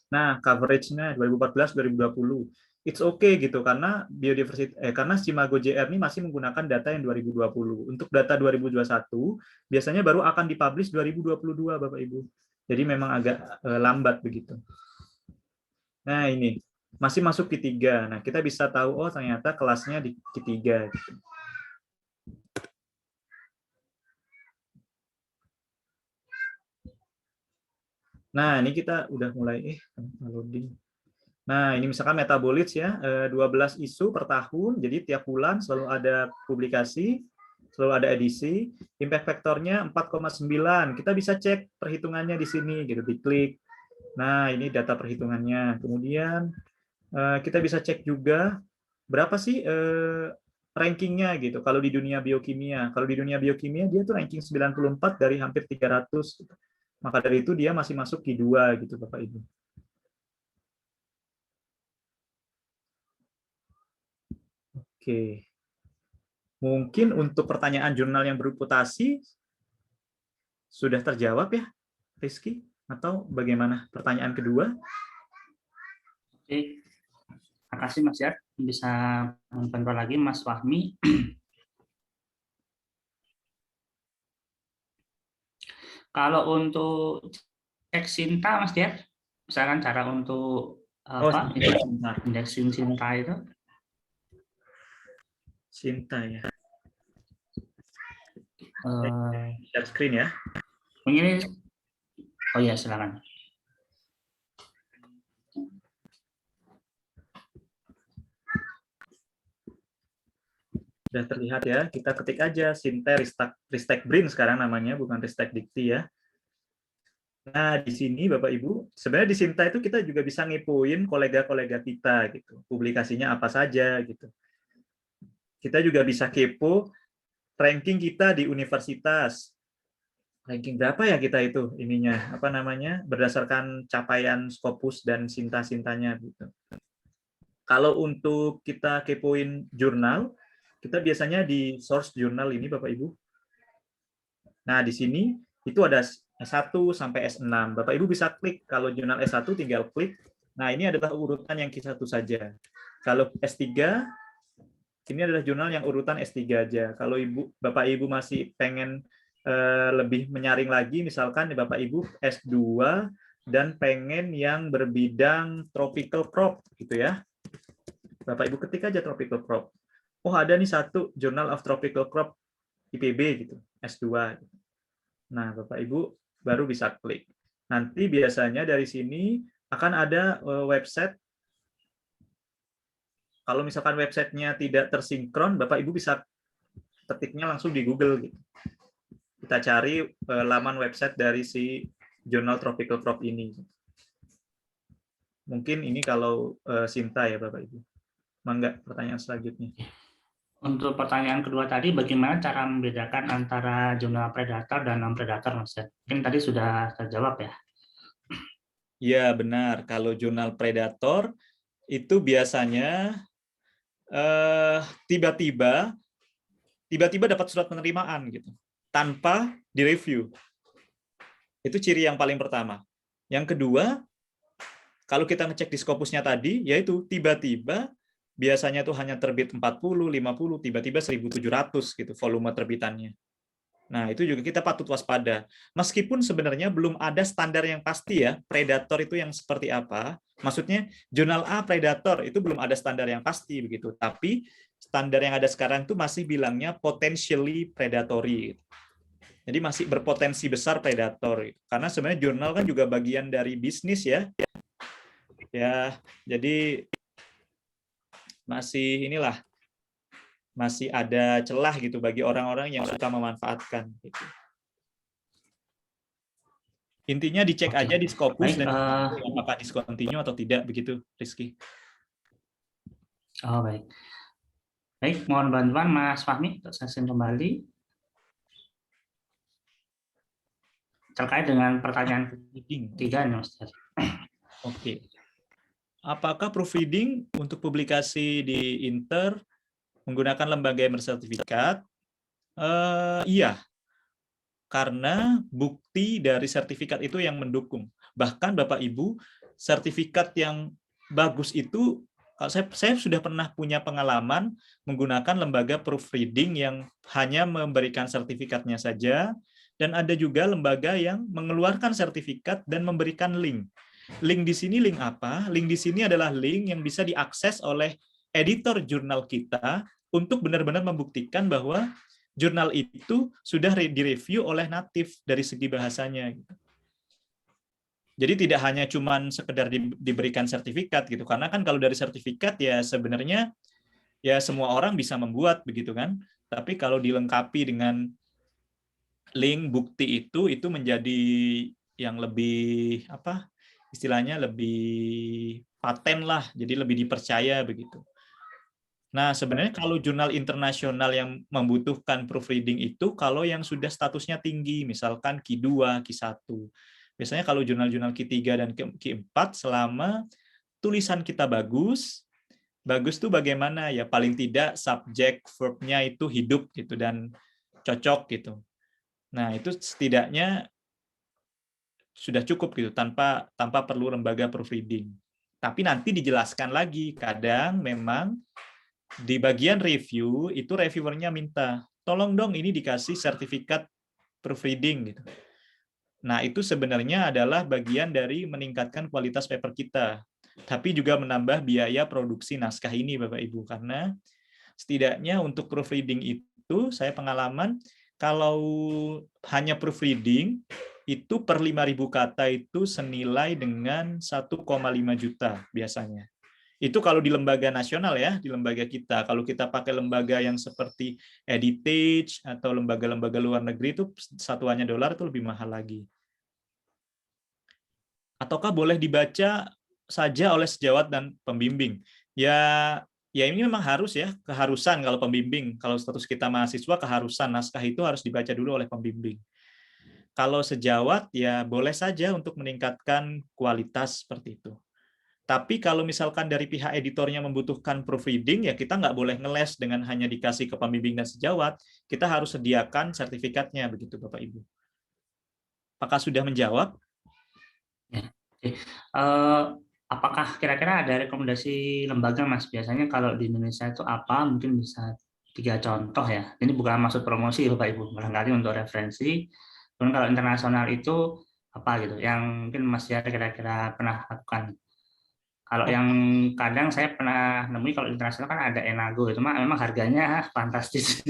Nah, coverage-nya 2014-2020. It's okay gitu karena karena Simago JR ini masih menggunakan data yang 2020. Untuk data 2021 biasanya baru akan dipublish 2022 Bapak Ibu. Jadi memang agak lambat begitu. Nah, ini masih masuk Q3. Nah, kita bisa tahu oh ternyata kelasnya di Q3 gitu. Nah, ini kita udah mulai loading. Nah, ini misalkan metabolites ya, 12 isu per tahun, jadi tiap bulan selalu ada publikasi, selalu ada edisi. Impact faktornya 4,9. Kita bisa cek perhitungannya di sini, gitu, diklik. Nah, ini data perhitungannya. Kemudian kita bisa cek juga berapa sih rankingnya gitu. Kalau di dunia biokimia, dia tuh ranking 94 dari hampir 300. Gitu. Maka dari itu dia masih masuk Q2 gitu, Bapak Ibu. Oke. Mungkin untuk pertanyaan jurnal yang bereputasi sudah terjawab ya, Rizky? Atau bagaimana? Pertanyaan kedua? Oke, makasih Mas Yat. Bisa membantu lagi Mas Fahmi. Kalau untuk cek Sinta Mas Yat, misalkan cara untuk Oh, apa sebentar. indeksin Sinta itu? Sinta ya. Eh, Share screen ya. ini, oh ya silakan. Sudah terlihat ya, kita ketik aja Sinta Ristek Brin sekarang namanya, bukan Ristek Dikti ya. Nah, di sini Bapak Ibu, sebenarnya di Sinta itu kita juga bisa ngepoin kolega-kolega kita gitu. Publikasinya apa saja gitu. Kita juga bisa kepo ranking kita di universitas. Ranking berapa ya kita itu ininya, apa namanya? Berdasarkan capaian Scopus dan Sinta-sintanya gitu. Kalau untuk kita kepoin jurnal, kita biasanya di source jurnal ini Bapak Ibu. Nah, di sini itu ada S1 sampai S6. Bapak Ibu bisa klik, kalau jurnal S1 tinggal klik. Nah, ini adalah urutan yang Q1 saja. Kalau S3, ini adalah jurnal yang urutan S3 aja. Kalau Bapak Ibu masih pengen lebih menyaring lagi, misalkan Bapak Ibu S2 dan pengen yang berbidang tropical crop gitu ya. Bapak Ibu ketik aja tropical crop. Oh, ada nih satu Journal of Tropical Crop IPB gitu, S2. Nah, Bapak Ibu baru bisa klik. Nanti biasanya dari sini akan ada website. Kalau misalkan websitenya tidak tersinkron, Bapak Ibu bisa ketiknya langsung di Google gitu. Kita cari laman website dari si Journal Tropical Crop ini. Mungkin ini kalau Sinta ya Bapak Ibu. Mangga pertanyaan selanjutnya. Untuk pertanyaan kedua tadi, bagaimana cara membedakan antara jurnal predator dan non-predator, Mas? Mungkin tadi sudah terjawab ya. Iya, benar. Kalau jurnal predator, itu biasanya tiba-tiba dapat surat penerimaan gitu, tanpa direview. Itu ciri yang paling pertama. Yang kedua, kalau kita ngecek di Scopusnya tadi, yaitu tiba-tiba biasanya tuh hanya terbit 40, 50, tiba-tiba 1.700 gitu volume terbitannya. Nah, itu juga kita patut waspada. Meskipun sebenarnya belum ada standar yang pasti ya, predator itu yang seperti apa. Maksudnya, jurnal A predator itu belum ada standar yang pasti begitu. Tapi standar yang ada sekarang itu masih bilangnya potentially predatory. Jadi masih berpotensi besar predator. Karena sebenarnya jurnal kan juga bagian dari bisnis ya. Ya, jadi masih masih ada celah gitu bagi orang-orang yang suka memanfaatkan gitu. Intinya dicek aja di Scopus dan apakah discontinue atau tidak begitu, Rizky. Oh, baik. Baik, mohon bantuan Mas Fahmi untuk sesi kembali. Terkait dengan pertanyaan ketiga nih, Mas. Oke. Apakah proofreading untuk publikasi di Inter menggunakan lembaga yang bersertifikat? Iya, karena bukti dari sertifikat itu yang mendukung. Bahkan Bapak Ibu, sertifikat yang bagus itu, saya sudah pernah punya pengalaman menggunakan lembaga proofreading yang hanya memberikan sertifikatnya saja, dan ada juga lembaga yang mengeluarkan sertifikat dan memberikan link. Link di sini link apa? Link di sini adalah link yang bisa diakses oleh editor jurnal kita untuk benar-benar membuktikan bahwa jurnal itu sudah direview oleh natif dari segi bahasanya. Jadi tidak hanya cuman sekedar diberikan sertifikat gitu, karena kan kalau dari sertifikat ya sebenarnya ya semua orang bisa membuat begitu kan. Tapi kalau dilengkapi dengan link bukti itu menjadi yang lebih apa? Istilahnya lebih paten lah, jadi lebih dipercaya begitu. Nah, sebenarnya kalau jurnal internasional yang membutuhkan proofreading itu kalau yang sudah statusnya tinggi, misalkan Q2, Q1. Biasanya kalau jurnal-jurnal Q3 dan Q4 selama tulisan kita bagus tuh bagaimana ya, paling tidak subjek verb-nya itu hidup gitu dan cocok gitu. Nah, itu setidaknya sudah cukup gitu tanpa perlu lembaga proofreading. Tapi nanti dijelaskan lagi, kadang memang di bagian review itu reviewernya minta, tolong dong ini dikasih sertifikat proofreading gitu. Nah, itu sebenarnya adalah bagian dari meningkatkan kualitas paper kita. Tapi juga menambah biaya produksi naskah ini, Bapak Ibu, karena setidaknya untuk proofreading itu saya pengalaman kalau hanya proofreading itu per 5.000 kata itu senilai dengan 1,5 juta biasanya. Itu kalau di lembaga nasional ya, di lembaga kita. Kalau kita pakai lembaga yang seperti Editage atau lembaga-lembaga luar negeri itu satuannya dolar itu lebih mahal lagi. Ataukah boleh dibaca saja oleh sejawat dan pembimbing? Ya ini memang harus ya, keharusan kalau pembimbing. Kalau status kita mahasiswa, keharusan naskah itu harus dibaca dulu oleh pembimbing. Kalau sejawat, ya boleh saja untuk meningkatkan kualitas seperti itu. Tapi kalau misalkan dari pihak editornya membutuhkan proofreading, ya kita nggak boleh ngeles dengan hanya dikasih ke pembimbing dan sejawat. Kita harus sediakan sertifikatnya, begitu Bapak Ibu. Apakah sudah menjawab? Ya. Oke. Apakah kira-kira ada rekomendasi lembaga, Mas? Biasanya kalau di Indonesia itu apa? Mungkin bisa 3 contoh ya. Ini bukan maksud promosi, Bapak Ibu. Barangkali untuk referensi. Kemudian kalau internasional itu apa gitu? Yang mungkin Mas ya kira-kira pernah lakukan. Kalau yang kadang saya pernah nemui kalau internasional kan ada Enago, itu memang harganya fantastis.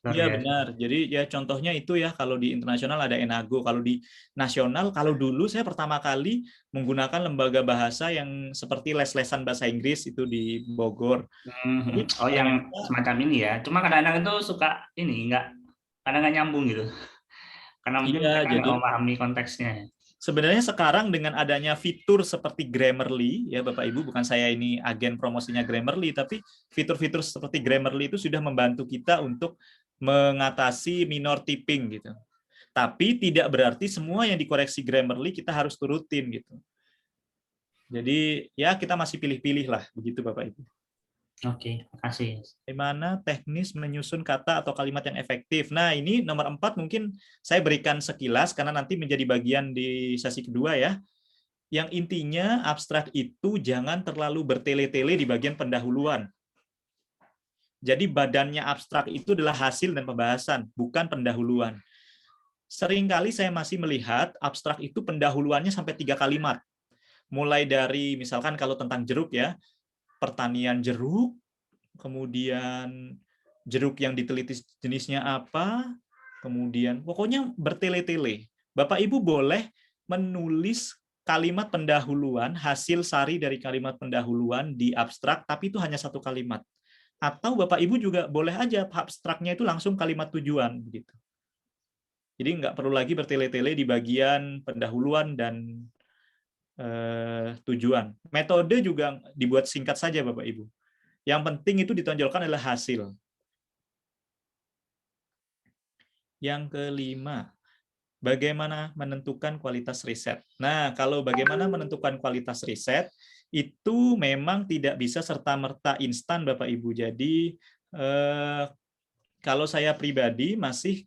Luar Iya biasa. benar. Jadi ya contohnya itu ya, kalau di internasional ada Enago, kalau di nasional, kalau dulu saya pertama kali menggunakan lembaga bahasa yang seperti les-lesan bahasa Inggris itu di Bogor. Jadi Oh, yang ternyata semacam ini ya. Cuma kadang-kadang itu suka ini kadang nggak nyambung gitu. Karena mungkin iya, mereka jadi nggak memahami konteksnya. sebenarnya sekarang dengan adanya fitur seperti Grammarly, ya Bapak Ibu, bukan saya ini agen promosinya Grammarly, tapi fitur-fitur seperti Grammarly itu sudah membantu kita untuk mengatasi minor typing gitu. Tapi tidak berarti semua yang dikoreksi Grammarly kita harus turutin gitu. Jadi ya kita masih pilih-pilih lah, begitu Bapak Ibu. Oke, makasih. Bagaimana teknis menyusun kata atau kalimat yang efektif. Nah, ini nomor 4 mungkin saya berikan sekilas karena nanti menjadi bagian di sesi kedua ya. Yang intinya abstrak itu jangan terlalu bertele-tele di bagian pendahuluan. Jadi badannya abstrak itu adalah hasil dan pembahasan, bukan pendahuluan. Seringkali saya masih melihat abstrak itu pendahuluannya sampai 3 kalimat. Mulai dari misalkan kalau tentang jeruk ya, pertanian jeruk, kemudian jeruk yang diteliti jenisnya apa, kemudian pokoknya bertele-tele. Bapak Ibu boleh menulis kalimat pendahuluan, hasil sari dari kalimat pendahuluan di abstrak, tapi itu hanya 1 kalimat. Atau Bapak Ibu juga boleh aja abstraknya itu langsung kalimat tujuan begitu. Jadi nggak perlu lagi bertele-tele di bagian pendahuluan dan tujuan. Metode juga dibuat singkat saja Bapak Ibu. Yang penting itu ditonjolkan adalah hasil. Yang kelima, bagaimana menentukan kualitas riset. Nah, kalau bagaimana menentukan kualitas riset, itu memang tidak bisa serta-merta instan Bapak Ibu. Jadi, kalau saya pribadi masih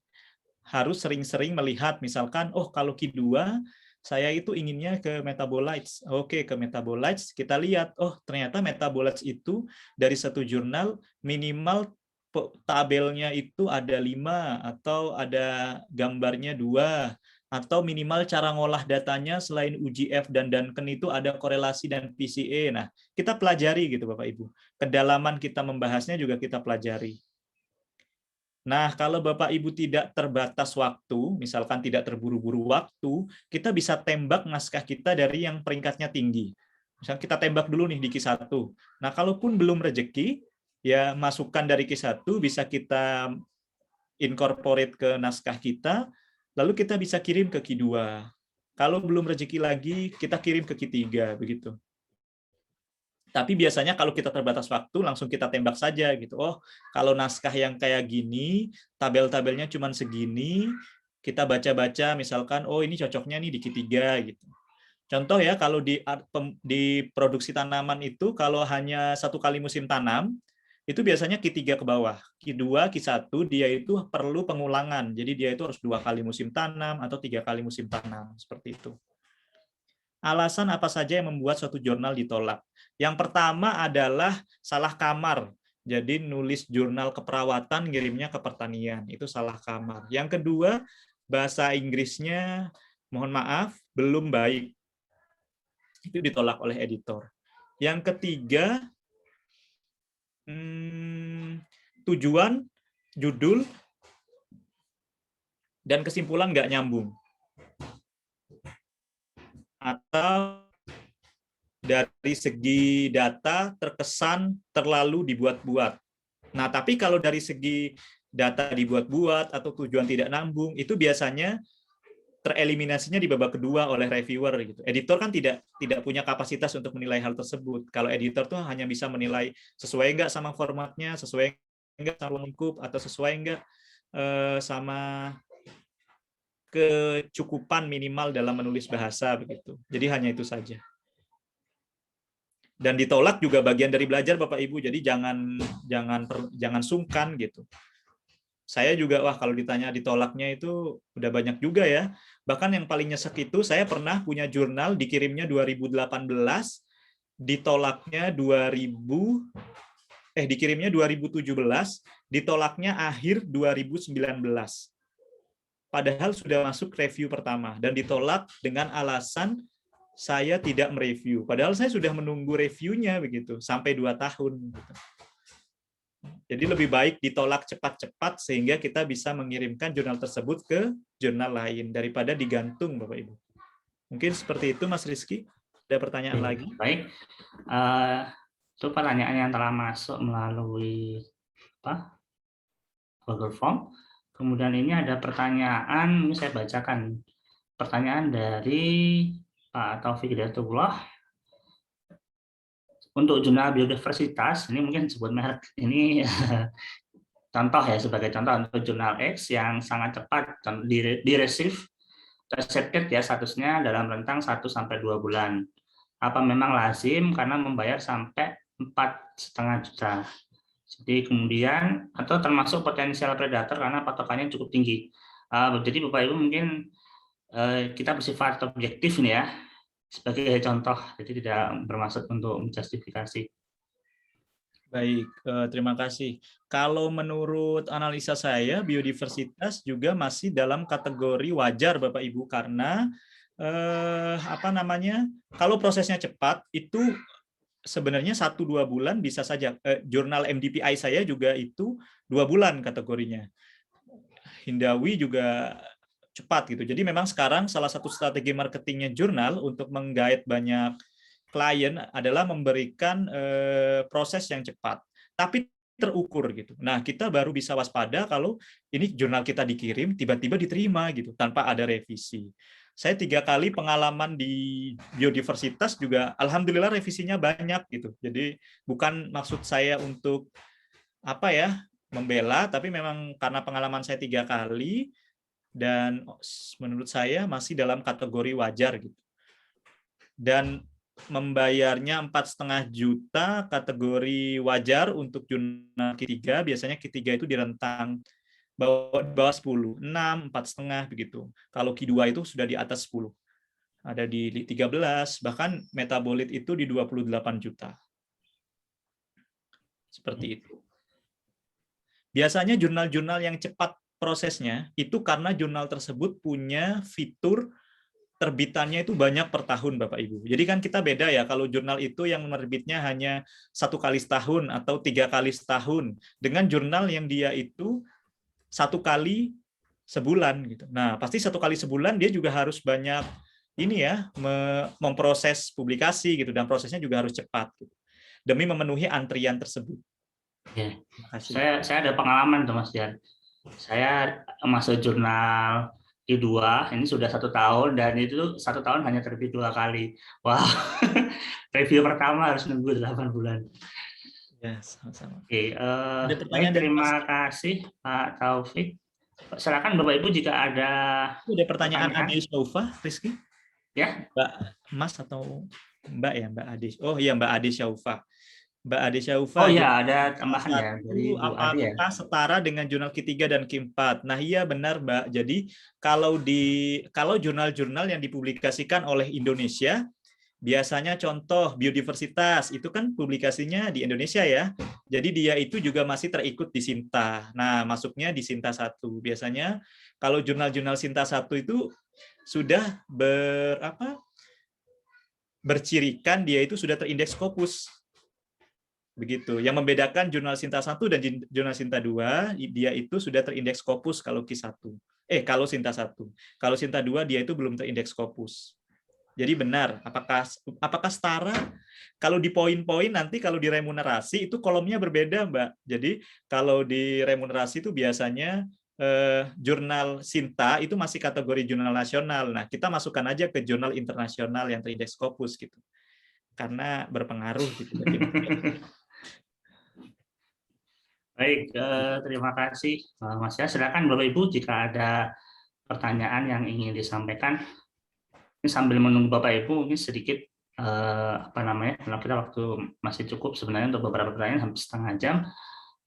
harus sering-sering melihat, misalkan, oh kalau Q2, saya itu inginnya ke metabolites. Oke, ke metabolites, kita lihat, oh ternyata metabolites itu dari satu jurnal minimal tabelnya itu ada 5, atau ada gambarnya 2, atau minimal cara ngolah datanya selain UGF dan Duncan itu ada korelasi dan PCA. Nah, kita pelajari gitu Bapak Ibu. Kedalaman kita membahasnya juga kita pelajari. Nah, kalau Bapak Ibu tidak terbatas waktu, misalkan tidak terburu-buru waktu, kita bisa tembak naskah kita dari yang peringkatnya tinggi. Misalkan kita tembak dulu nih di Q1. Nah, kalaupun belum rezeki, ya masukan dari Q1 bisa kita incorporate ke naskah kita, lalu kita bisa kirim ke Q2. Kalau belum rezeki lagi, kita kirim ke Q3, begitu. Tapi biasanya kalau kita terbatas waktu, langsung kita tembak saja gitu. Oh, kalau naskah yang kayak gini, tabel-tabelnya cuma segini, kita baca-baca misalkan, oh ini cocoknya nih di Q3 gitu. Contoh ya, kalau di produksi tanaman itu, kalau hanya 1 kali musim tanam, itu biasanya Q3 ke bawah. Q2, Q1 dia itu perlu pengulangan. Jadi dia itu harus 2 kali musim tanam atau 3 kali musim tanam, seperti itu. Alasan apa saja yang membuat suatu jurnal ditolak? Yang pertama adalah salah kamar. Jadi nulis jurnal keperawatan ngirimnya ke pertanian, itu salah kamar. Yang kedua, bahasa Inggrisnya mohon maaf belum baik. Itu ditolak oleh editor. Yang ketiga, tujuan, judul, dan kesimpulan nggak nyambung. Atau dari segi data terkesan terlalu dibuat-buat. Nah, tapi kalau dari segi data dibuat-buat atau tujuan tidak nyambung, itu biasanya tereliminasinya di babak kedua oleh reviewer gitu. Editor kan tidak punya kapasitas untuk menilai hal tersebut. Kalau editor tuh hanya bisa menilai sesuai nggak sama formatnya, sesuai nggak sama lengkap, atau sesuai nggak sama kecukupan minimal dalam menulis bahasa begitu. Jadi hanya itu saja. Dan ditolak juga bagian dari belajar Bapak Ibu. Jadi jangan sungkan gitu. Saya juga kalau ditanya ditolaknya itu udah banyak juga ya. Bahkan yang paling nyesek itu saya pernah punya jurnal dikirimnya 2018, ditolaknya dikirimnya 2017, ditolaknya akhir 2019. Padahal sudah masuk review pertama dan ditolak dengan alasan saya tidak mereview. Padahal saya sudah menunggu reviewnya begitu sampai 2 tahun. Jadi lebih baik ditolak cepat-cepat sehingga kita bisa mengirimkan jurnal tersebut ke jurnal lain daripada digantung, Bapak Ibu. Mungkin seperti itu, Mas Rizky. Ada pertanyaan lagi? Baik, itu pertanyaan yang telah masuk melalui Google Form. Kemudian ini ada pertanyaan, ini saya bacakan. Pertanyaan dari Pak Taufik Hidayatullah. Untuk jurnal biodiversitas, ini mungkin sebut merek, ini contoh ya, sebagai contoh untuk jurnal X yang sangat cepat di-receive, accepted ya statusnya dalam rentang 1-2 bulan. Apa memang lazim karena membayar sampai 4,5 juta. Jadi kemudian, atau termasuk potensial predator karena patokannya cukup tinggi. Jadi Bapak Ibu mungkin kita bersifat objektif nih ya, sebagai contoh, jadi tidak bermaksud untuk menjustifikasi. Baik, terima kasih. Kalau menurut analisa saya, biodiversitas juga masih dalam kategori wajar, Bapak Ibu, karena kalau prosesnya cepat itu sebenarnya 1-2 bulan bisa saja. Jurnal MDPI saya juga itu 2 bulan kategorinya. Hindawi juga cepat gitu. Jadi memang sekarang salah satu strategi marketingnya jurnal untuk menggait banyak klien adalah memberikan proses yang cepat, tapi terukur gitu. Nah, kita baru bisa waspada kalau ini jurnal kita dikirim tiba-tiba diterima gitu tanpa ada revisi. Saya 3 kali pengalaman di biodiversitas juga, alhamdulillah revisinya banyak gitu. Jadi bukan maksud saya untuk membela, tapi memang karena pengalaman saya 3 kali dan menurut saya masih dalam kategori wajar gitu. Dan membayarnya 4,5 juta kategori wajar untuk jurnal Q3, biasanya Q3 itu di rentang bawah 10, 6, 4,5 begitu. Kalau Q2 itu sudah di atas 10. Ada di 13, bahkan metabolit itu di 28 juta. Seperti itu. Biasanya jurnal-jurnal yang cepat prosesnya itu karena jurnal tersebut punya fitur terbitannya itu banyak per tahun, Bapak Ibu. Jadi kan kita beda ya, kalau jurnal itu yang menerbitnya hanya 1 kali setahun atau 3 kali setahun, dengan jurnal yang dia itu 1 kali sebulan gitu. Nah, pasti 1 kali sebulan dia juga harus banyak memproses publikasi gitu, dan prosesnya juga harus cepat gitu, demi memenuhi antrian tersebut. Ya. Saya ada pengalaman tuh Mas Dian. Saya masuk jurnal Q2 ini sudah 1 tahun, dan itu 1 tahun hanya terbit 2 kali. Wah, review pertama harus nunggu 8 bulan. Ya, sama-sama. Oke, baik, terima kasih Pak Taufik. Silakan Bapak Ibu jika ada pertanyaan Ade Syaufa, Rizky? Ya, Mbak Mas atau Mbak ya, Mbak Ade? Oh iya, Mbak Ade Syaufa. Mbak Ade Oh Syaufa. ya, Jurnal ada K1 tambahan ya dari Bu Ade ya. apakah setara dengan jurnal Q3 dan Q4? Nah, iya benar, Mbak. Jadi kalau jurnal-jurnal yang dipublikasikan oleh Indonesia, biasanya contoh biodiversitas itu kan publikasinya di Indonesia ya. Jadi dia itu juga masih terikut di Sinta. Nah, masuknya di Sinta 1. Biasanya kalau jurnal-jurnal Sinta 1 itu sudah bercirikan dia itu sudah terindeks Scopus. Begitu. Yang membedakan jurnal Sinta 1 dan jurnal Sinta 2, dia itu sudah terindeks Scopus kalau Q1. Kalau Sinta 1. Kalau Sinta 2 dia itu belum terindeks Scopus. Jadi benar, apakah setara? Kalau di poin-poin nanti kalau di remunerasi itu kolomnya berbeda, Mbak. Jadi kalau di remunerasi itu biasanya jurnal Sinta itu masih kategori jurnal nasional. Nah, kita masukkan aja ke jurnal internasional yang terindeks Scopus gitu. Karena berpengaruh gitu bagaimana. Baik, terima kasih Mas ya. Silakan Bapak Ibu jika ada pertanyaan yang ingin disampaikan. Ini sambil menunggu Bapak Ibu mungkin sedikit karena kita waktu masih cukup sebenarnya untuk beberapa pertanyaan hampir setengah jam.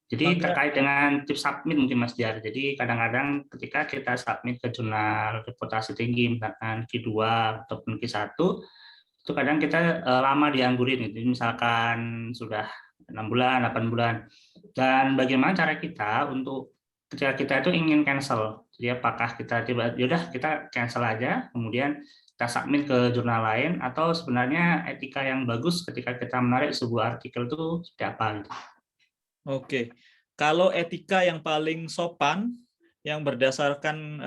Jadi terkait dengan tips submit mungkin Mas Jar. Jadi kadang-kadang ketika kita submit ke jurnal reputasi tinggi misalkan Q2 ataupun Q1 itu kadang kita lama dianggurin gitu. Misalkan sudah 6 bulan, 8 bulan. Dan bagaimana cara kita untuk ketika kita itu ingin cancel. Jadi apakah kita yaudah kita cancel aja, kemudian kita submit ke jurnal lain, atau sebenarnya etika yang bagus ketika kita menarik sebuah artikel itu seperti apa gitu. Oke. Kalau etika yang paling sopan yang berdasarkan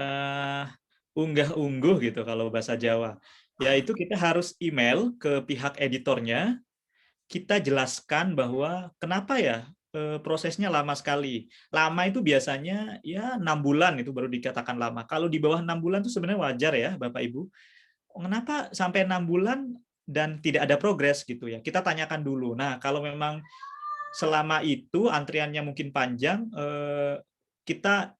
unggah-ungguh gitu kalau bahasa Jawa, yaitu kita harus email ke pihak editornya, kita jelaskan bahwa kenapa ya prosesnya lama sekali. Lama itu biasanya ya 6 bulan itu baru dikatakan lama. Kalau di bawah 6 bulan itu sebenarnya wajar ya Bapak Ibu. Kenapa sampai 6 bulan dan tidak ada progres gitu ya? Kita tanyakan dulu. Nah, kalau memang selama itu antriannya mungkin panjang, kita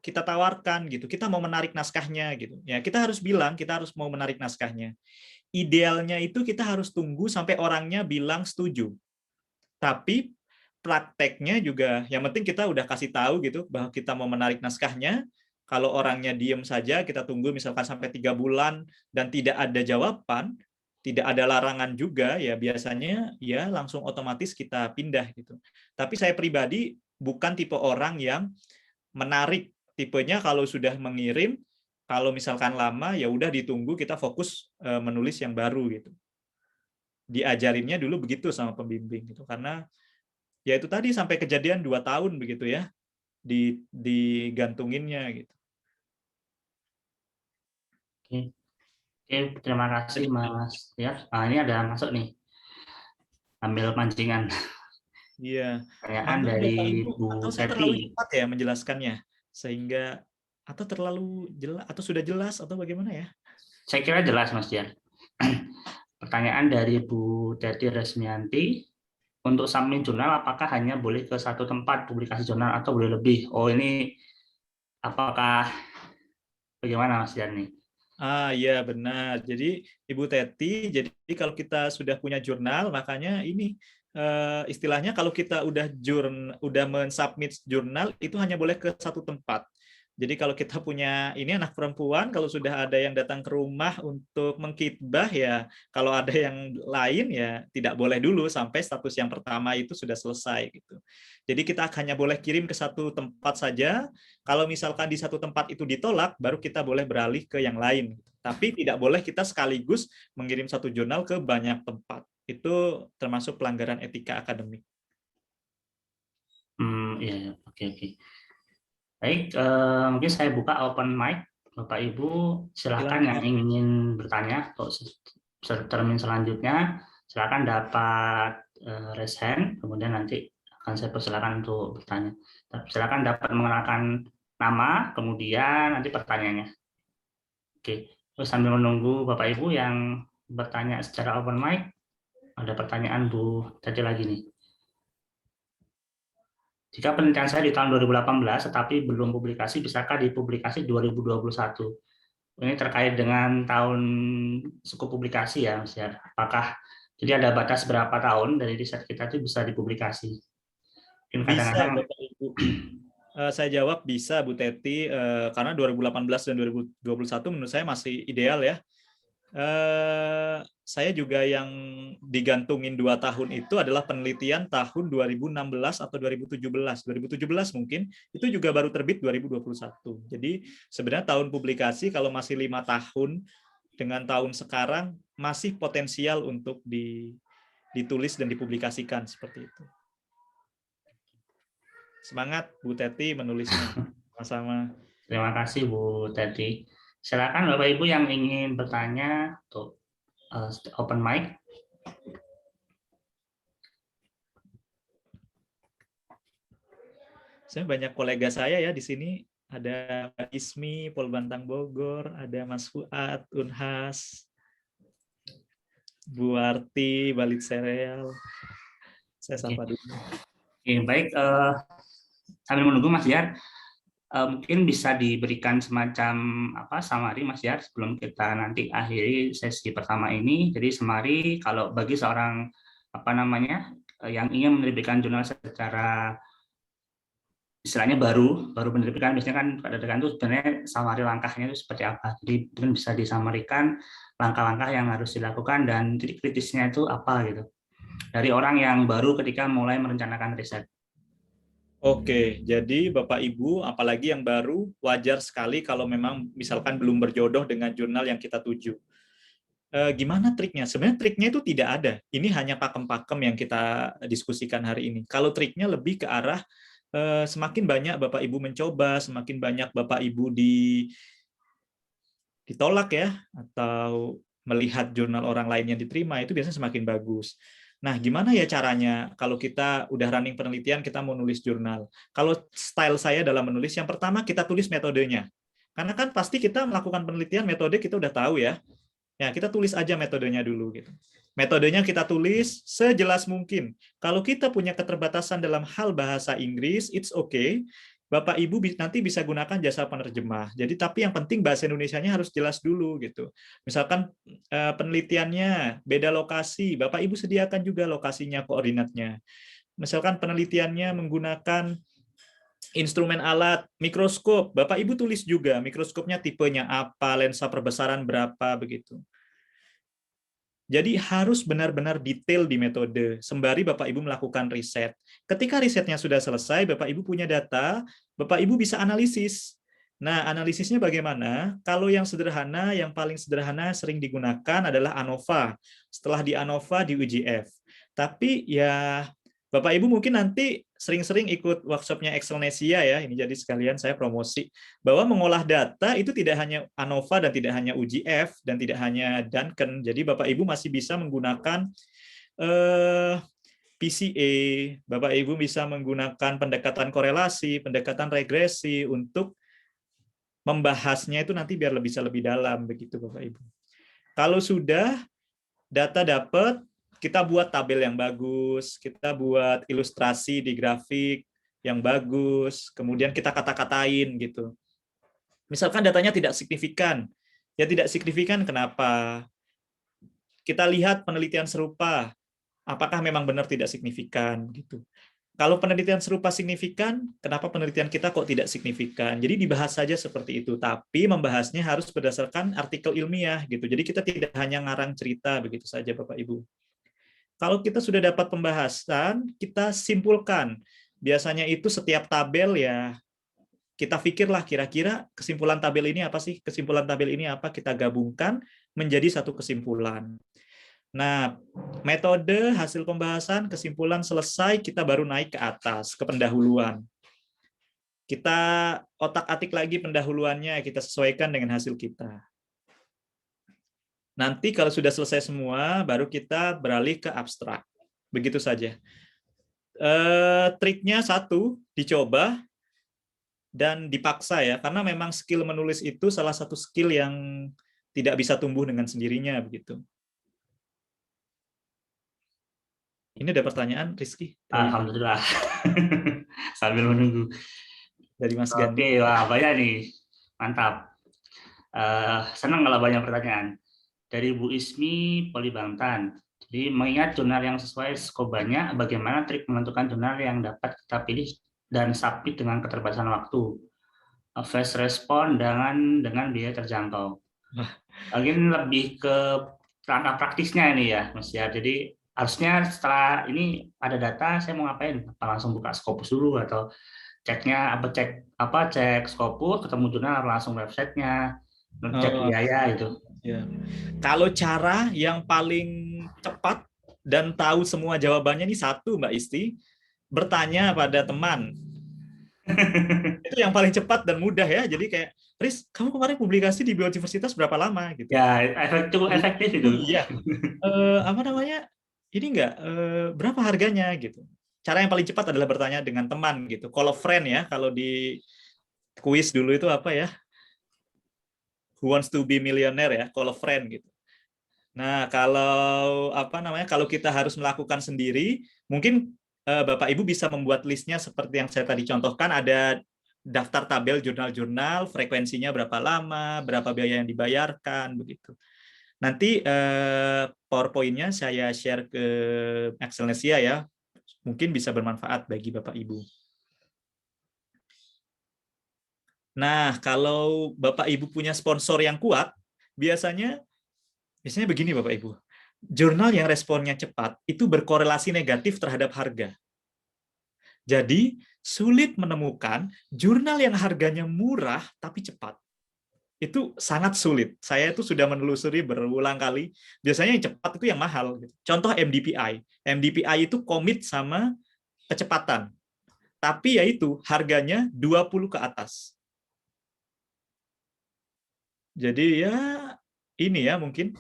tawarkan gitu. Kita mau menarik naskahnya gitu. Ya, kita harus bilang kita harus mau menarik naskahnya. Idealnya itu kita harus tunggu sampai orangnya bilang setuju. Tapi prakteknya juga yang penting kita udah kasih tahu gitu bahwa kita mau menarik naskahnya. Kalau orangnya diem saja, kita tunggu misalkan sampai 3 bulan dan tidak ada jawaban, tidak ada larangan juga, ya biasanya ya langsung otomatis kita pindah gitu. Tapi saya pribadi bukan tipe orang yang menarik. Tipenya kalau sudah mengirim, kalau misalkan lama ya udah ditunggu, kita fokus menulis yang baru gitu. Diajarinnya dulu begitu sama pembimbing gitu, karena ya itu tadi sampai kejadian 2 tahun begitu ya digantunginnya gitu. Oke, terima kasih Mas ya. Nah, ini ada masuk nih, ambil pancingan. Iya. Pertanyaan dari Atau Bu saya terlalu Teti. cepat ya menjelaskannya sehingga atau terlalu jelas atau sudah jelas atau bagaimana ya? Saya kira jelas Mas Jan. Pertanyaan dari Bu Teti Resmianti. Untuk submit jurnal apakah hanya boleh ke satu tempat publikasi jurnal atau boleh lebih? Oh, ini apakah bagaimana Mas Jan nih? Iya benar. Jadi Ibu Teti, jadi kalau kita sudah punya jurnal, makanya ini istilahnya kalau kita udah mensubmit jurnal itu hanya boleh ke satu tempat. Jadi kalau kita punya ini anak perempuan, kalau sudah ada yang datang ke rumah untuk mengkhitbah ya, kalau ada yang lain ya tidak boleh dulu sampai status yang pertama itu sudah selesai gitu. Jadi kita hanya boleh kirim ke satu tempat saja. Kalau misalkan di satu tempat itu ditolak, baru kita boleh beralih ke yang lain. Tapi tidak boleh kita sekaligus mengirim satu jurnal ke banyak tempat. Itu termasuk pelanggaran etika akademik. Iya, oke. Baik, mungkin saya buka open mic. Bapak Ibu, silakan yang ingin bertanya untuk termin selanjutnya, silakan dapat raise hand, kemudian nanti akan saya persilakan untuk bertanya. Silakan dapat mengenalkan nama, kemudian nanti pertanyaannya. Oke, terus sambil menunggu Bapak Ibu yang bertanya secara open mic, ada pertanyaan Bu Teti lagi nih. Jika penelitian saya di tahun 2018 tetapi belum publikasi, bisakah dipublikasi 2021? Ini terkait dengan tahun suku publikasi ya, Mas ya. Apakah Jadi ada batas berapa tahun dari riset kita itu bisa dipublikasi. Mungkin Bisa, kadang-kadang Bapak Ibu. Saya jawab bisa, Bu Teti, karena 2018 dan 2021 menurut saya masih ideal ya. Saya juga yang digantungin 2 tahun itu adalah penelitian tahun 2016 atau 2017. 2017 mungkin, itu juga baru terbit 2021. Jadi sebenarnya tahun publikasi kalau masih 5 tahun dengan tahun sekarang masih potensial untuk ditulis dan dipublikasikan seperti itu. Semangat Bu Teti menulisnya. Sama-sama. terima kasih Bu Teti. Silakan Bapak Ibu yang ingin bertanya untuk open mic. Saya banyak kolega saya ya di sini. Ada Mbak Ismi, Polbantang Bogor, ada Mas Fuad, Unhas, Bu Arti, Balit Sereal. Saya sapa dulu. Oke, baik. Sambil menunggu Mas Jar, mungkin bisa diberikan semacam summary Mas Jar sebelum kita nanti akhiri sesi pertama ini. Jadi summary kalau bagi seorang yang ingin menerbitkan jurnal secara istilahnya baru menerbitkan, biasanya kan pada dekan itu sebenarnya summary langkahnya itu seperti apa. Jadi mungkin bisa disamarikan langkah-langkah yang harus dilakukan dan titik kritisnya itu apa gitu. Dari orang yang baru ketika mulai merencanakan riset. Oke, jadi Bapak Ibu, apalagi yang baru, wajar sekali kalau memang misalkan belum berjodoh dengan jurnal yang kita tuju. Gimana triknya? Sebenarnya triknya itu tidak ada. Ini hanya pakem-pakem yang kita diskusikan hari ini. Kalau triknya lebih ke arah semakin banyak Bapak Ibu mencoba, semakin banyak Bapak Ibu ditolak ya, atau melihat jurnal orang lain yang diterima, itu biasanya semakin bagus. Nah, gimana ya caranya kalau kita udah running penelitian, kita mau nulis jurnal? Kalau style saya dalam menulis, yang pertama kita tulis metodenya. Karena kan pasti kita melakukan penelitian, metode kita udah tahu ya. Ya, kita tulis aja metodenya dulu gitu. Metodenya kita tulis sejelas mungkin. Kalau kita punya keterbatasan dalam hal bahasa Inggris, it's okay. Bapak Ibu nanti bisa gunakan jasa penerjemah. Jadi tapi yang penting bahasa Indonesianya harus jelas dulu gitu. Misalkan penelitiannya beda lokasi, Bapak Ibu sediakan juga lokasinya, koordinatnya. Misalkan penelitiannya menggunakan instrumen alat mikroskop, Bapak Ibu tulis juga mikroskopnya tipenya apa, lensa perbesaran berapa begitu. Jadi harus benar-benar detail di metode, sembari Bapak Ibu melakukan riset. Ketika risetnya sudah selesai, Bapak Ibu punya data, Bapak Ibu bisa analisis. Nah, analisisnya bagaimana? Kalau yang sederhana, yang paling sederhana sering digunakan adalah ANOVA. Setelah di ANOVA, di UGF. Tapi ya Bapak Ibu mungkin nanti sering-sering ikut workshopnya Excelnesia ya, ini jadi sekalian saya promosi, bahwa mengolah data itu tidak hanya ANOVA dan tidak hanya UGF dan tidak hanya Duncan, jadi Bapak Ibu masih bisa menggunakan PCA, Bapak Ibu bisa menggunakan pendekatan korelasi, pendekatan regresi untuk membahasnya itu nanti biar bisa lebih dalam begitu Bapak Ibu. Kalau sudah data dapat, kita buat tabel yang bagus, kita buat ilustrasi di grafik yang bagus, kemudian kita kata-katain gitu. Misalkan datanya tidak signifikan. Ya tidak signifikan kenapa? Kita lihat penelitian serupa, apakah memang benar tidak signifikan gitu. Kalau penelitian serupa signifikan, kenapa penelitian kita kok tidak signifikan? Jadi dibahas saja seperti itu, tapi membahasnya harus berdasarkan artikel ilmiah gitu. Jadi kita tidak hanya ngarang cerita begitu saja Bapak Ibu. Kalau kita sudah dapat pembahasan, kita simpulkan. Biasanya itu setiap tabel ya, kita pikirlah kira-kira kesimpulan tabel ini apa sih? Kesimpulan tabel ini apa? Kita gabungkan menjadi satu kesimpulan. Nah, metode, hasil pembahasan, kesimpulan selesai, kita baru naik ke atas, ke pendahuluan. Kita otak-atik lagi pendahuluannya, kita sesuaikan dengan hasil kita. Nanti kalau sudah selesai semua, baru kita beralih ke abstrak. Begitu saja. Triknya satu, dicoba dan dipaksa ya, karena memang skill menulis itu salah satu skill yang tidak bisa tumbuh dengan sendirinya begitu. Ini ada pertanyaan, Rizky? Alhamdulillah. Sambil menunggu. Dari Mas Gandhi. Oke, wah banyak nih. Mantap. Senang kalau banyak pertanyaan. Dari Bu Ismi Polibangtan. Jadi mengingat jurnal yang sesuai skop banyak, bagaimana trik menentukan jurnal yang dapat kita pilih dan submit dengan keterbatasan waktu. Fast respon dengan biaya terjangkau. Mungkin lebih ke langkah praktisnya ini ya, Mas ya. Jadi harusnya setelah ini ada data, saya mau ngapain? Apa langsung buka Scopus dulu atau cek Scopus, ketemu jurnal langsung websitenya, cek Oh, biaya itu. ya. Kalau cara yang paling cepat dan tahu semua jawabannya ini satu, Mbak Isti, bertanya pada teman. Itu yang paling cepat dan mudah ya. Jadi kayak, Riz, kamu kemarin publikasi di biodiversitas berapa lama gitu? Ya, cukup efektif itu. Iya. Apa namanya? Ini enggak berapa harganya gitu. Cara yang paling cepat adalah bertanya dengan teman gitu. Kalau friend ya, kalau di kuis dulu itu apa ya? Who wants to be millionaire ya, kalau friend gitu. Nah, kalau apa namanya? Kalau kita harus melakukan sendiri, mungkin Bapak Ibu bisa membuat listnya seperti yang saya tadi contohkan, ada daftar tabel jurnal-jurnal, frekuensinya berapa lama, berapa biaya yang dibayarkan begitu. Nanti PowerPoint-nya saya share ke Excelnesia ya. Mungkin bisa bermanfaat bagi Bapak Ibu. Nah, kalau Bapak Ibu punya sponsor yang kuat, biasanya begini Bapak Ibu. Jurnal yang responnya cepat itu berkorelasi negatif terhadap harga. Jadi, sulit menemukan jurnal yang harganya murah tapi cepat. Itu sangat sulit. Saya itu sudah menelusuri berulang kali. Biasanya yang cepat itu yang mahal. Contoh MDPI. MDPI itu komit sama kecepatan. Tapi yaitu harganya 20 ke atas. Jadi ya ini ya mungkin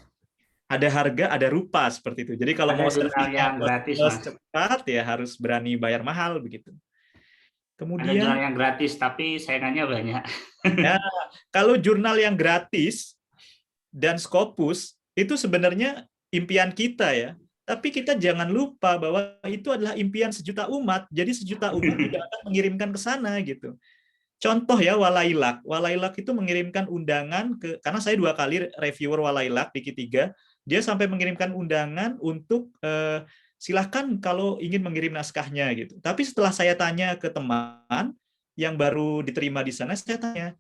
ada harga, ada rupa seperti itu. Jadi kalau Ada mau jurnal servisnya yang gratis, Mas. cepat ya harus berani bayar mahal begitu. Ada jurnal Kemudian yang gratis, tapi saingannya banyak. ya, kalau jurnal yang gratis dan Scopus itu sebenarnya impian kita ya. Tapi kita jangan lupa bahwa itu adalah impian sejuta umat. Jadi sejuta umat tidak akan mengirimkan ke sana gitu. Contoh ya Walailak. Walailak itu mengirimkan undangan karena saya 2 kali reviewer Walailak di Q3, dia sampai mengirimkan undangan untuk silahkan kalau ingin mengirim naskahnya gitu. Tapi setelah saya tanya ke teman yang baru diterima di sana, saya tanya,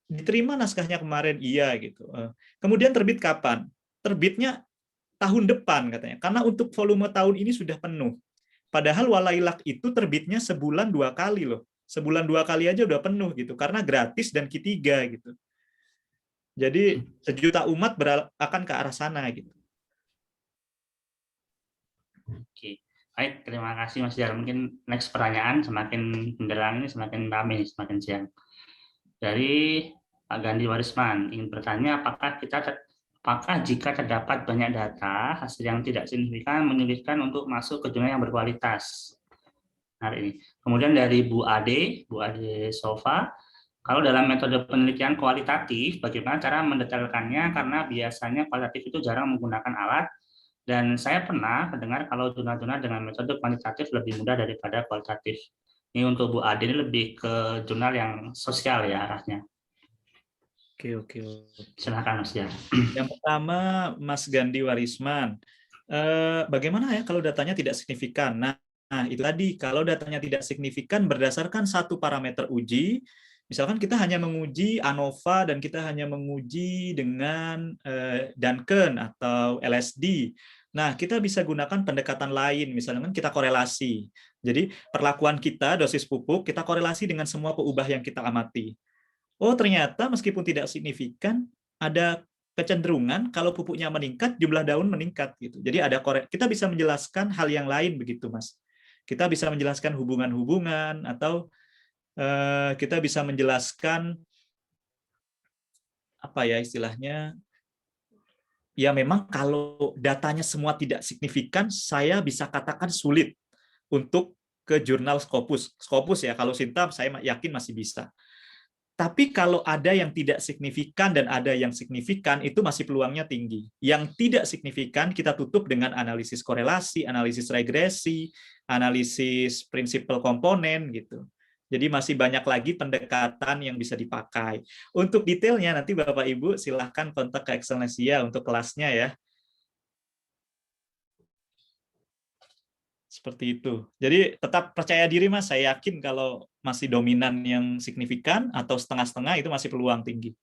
diterima naskahnya kemarin? Iya gitu. Kemudian terbit kapan? Terbitnya tahun depan katanya. Karena untuk volume tahun ini sudah penuh. Padahal Walailak itu terbitnya sebulan 2 kali loh. Sebulan 2 kali aja udah penuh gitu. Karena gratis dan Q3 gitu. Jadi sejuta umat akan ke arah sana gitu. Oke, baik. Terima kasih Mas Jar. Mungkin next pertanyaan semakin menjelang ini semakin ramai, semakin siang. Dari Pak Gandhi Warisman ingin bertanya, apakah jika terdapat banyak data hasil yang tidak signifikan menyulitkan untuk masuk ke jurnal yang berkualitas? Hari ini. Kemudian dari Bu Ade Sofa, kalau dalam metode penelitian kualitatif, bagaimana cara mendetailkannya? Karena biasanya kualitatif itu jarang menggunakan alat. Dan saya pernah mendengar kalau jurnal-jurnal dengan metode kuantitatif lebih mudah daripada kualitatif. Ini untuk Bu Ade ini lebih ke jurnal yang sosial ya arahnya. Oke. Silakan Mas ya. Yang pertama, Mas Gandhi Warisman. Bagaimana ya kalau datanya tidak signifikan? Nah, itu tadi. Kalau datanya tidak signifikan berdasarkan satu parameter uji, misalkan kita hanya menguji ANOVA dan kita hanya menguji dengan Duncan atau LSD. Nah, kita bisa gunakan pendekatan lain, misalnya kita korelasi. Jadi, perlakuan kita, dosis pupuk, kita korelasi dengan semua peubah yang kita amati. Oh, ternyata meskipun tidak signifikan, ada kecenderungan kalau pupuknya meningkat, jumlah daun meningkat gitu. Jadi kita bisa menjelaskan hal yang lain begitu, Mas. Kita bisa menjelaskan hubungan-hubungan atau kita bisa menjelaskan apa ya istilahnya? Ya memang kalau datanya semua tidak signifikan, saya bisa katakan sulit untuk ke jurnal Scopus. Scopus ya, kalau Sinta saya yakin masih bisa. Tapi kalau ada yang tidak signifikan dan ada yang signifikan, itu masih peluangnya tinggi. Yang tidak signifikan kita tutup dengan analisis korelasi, analisis regresi, analisis prinsipal komponen gitu. Jadi masih banyak lagi pendekatan yang bisa dipakai. Untuk detailnya nanti Bapak Ibu silahkan kontak ke Excelnesia untuk kelasnya ya. Seperti itu. Jadi tetap percaya diri Mas, saya yakin kalau masih dominan yang signifikan atau setengah-setengah itu masih peluang tinggi.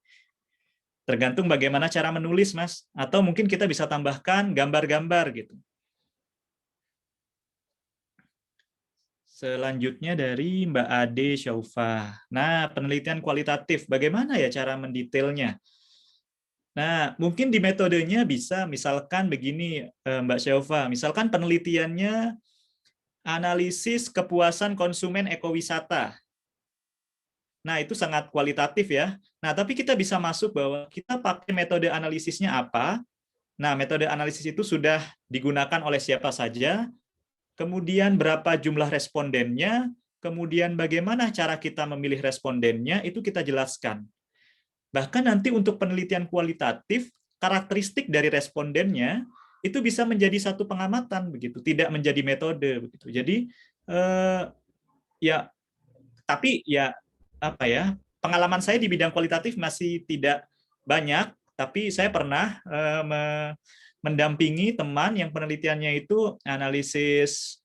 Tergantung bagaimana cara menulis Mas, atau mungkin kita bisa tambahkan gambar-gambar gitu. Selanjutnya dari Mbak Ade Syaufa. Nah, penelitian kualitatif, bagaimana ya cara mendetailnya? Nah, mungkin di metodenya bisa misalkan begini Mbak Syaufa, misalkan penelitiannya analisis kepuasan konsumen ekowisata. Nah, itu sangat kualitatif ya. Nah, tapi kita bisa masuk bahwa kita pakai metode analisisnya apa. Nah, metode analisis itu sudah digunakan oleh siapa saja, kemudian berapa jumlah respondennya, kemudian bagaimana cara kita memilih respondennya, itu kita jelaskan. Bahkan nanti untuk penelitian kualitatif, karakteristik dari respondennya itu bisa menjadi satu pengamatan begitu, tidak menjadi metode begitu. Jadi ya, tapi ya apa ya, pengalaman saya di bidang kualitatif masih tidak banyak, tapi saya pernah mendampingi teman yang penelitiannya itu analisis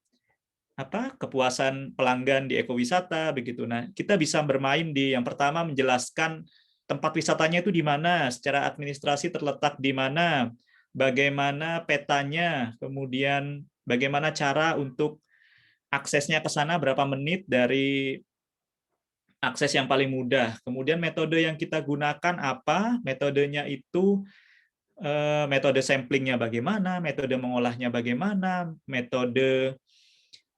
kepuasan pelanggan di ekowisata begitu. Nah, kita bisa bermain di yang pertama menjelaskan tempat wisatanya itu di mana, secara administrasi terletak di mana, bagaimana petanya, kemudian bagaimana cara untuk aksesnya ke sana berapa menit dari akses yang paling mudah. Kemudian metode yang kita gunakan apa? Metodenya itu metode samplingnya bagaimana, metode mengolahnya bagaimana, metode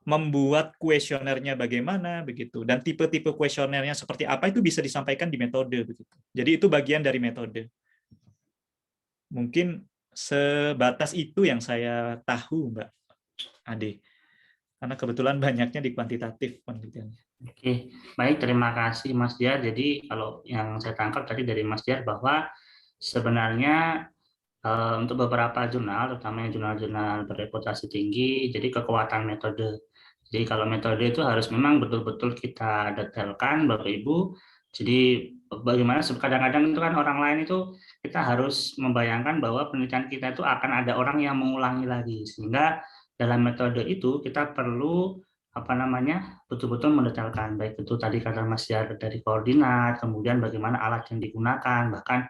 membuat kuesionernya bagaimana begitu, dan tipe-tipe kuesionernya seperti apa itu bisa disampaikan di metode begitu. Jadi itu bagian dari metode. Mungkin sebatas itu yang saya tahu, Mbak Ade. Karena kebetulan banyaknya di kuantitatif penelitiannya. Oke, baik, terima kasih Mas Diar. Jadi kalau yang saya tangkap tadi dari Mas Diar bahwa sebenarnya untuk beberapa jurnal, terutama yang jurnal-jurnal berreputasi tinggi, jadi kekuatan metode. Jadi kalau metode itu harus memang betul-betul kita detailkan, Bapak Ibu. Jadi bagaimana kadang-kadang itu kan orang lain itu kita harus membayangkan bahwa penelitian kita itu akan ada orang yang mengulangi lagi, sehingga dalam metode itu kita perlu betul-betul mendetailkan, baik itu tadi kata Mas Jar dari koordinat, kemudian bagaimana alat yang digunakan, bahkan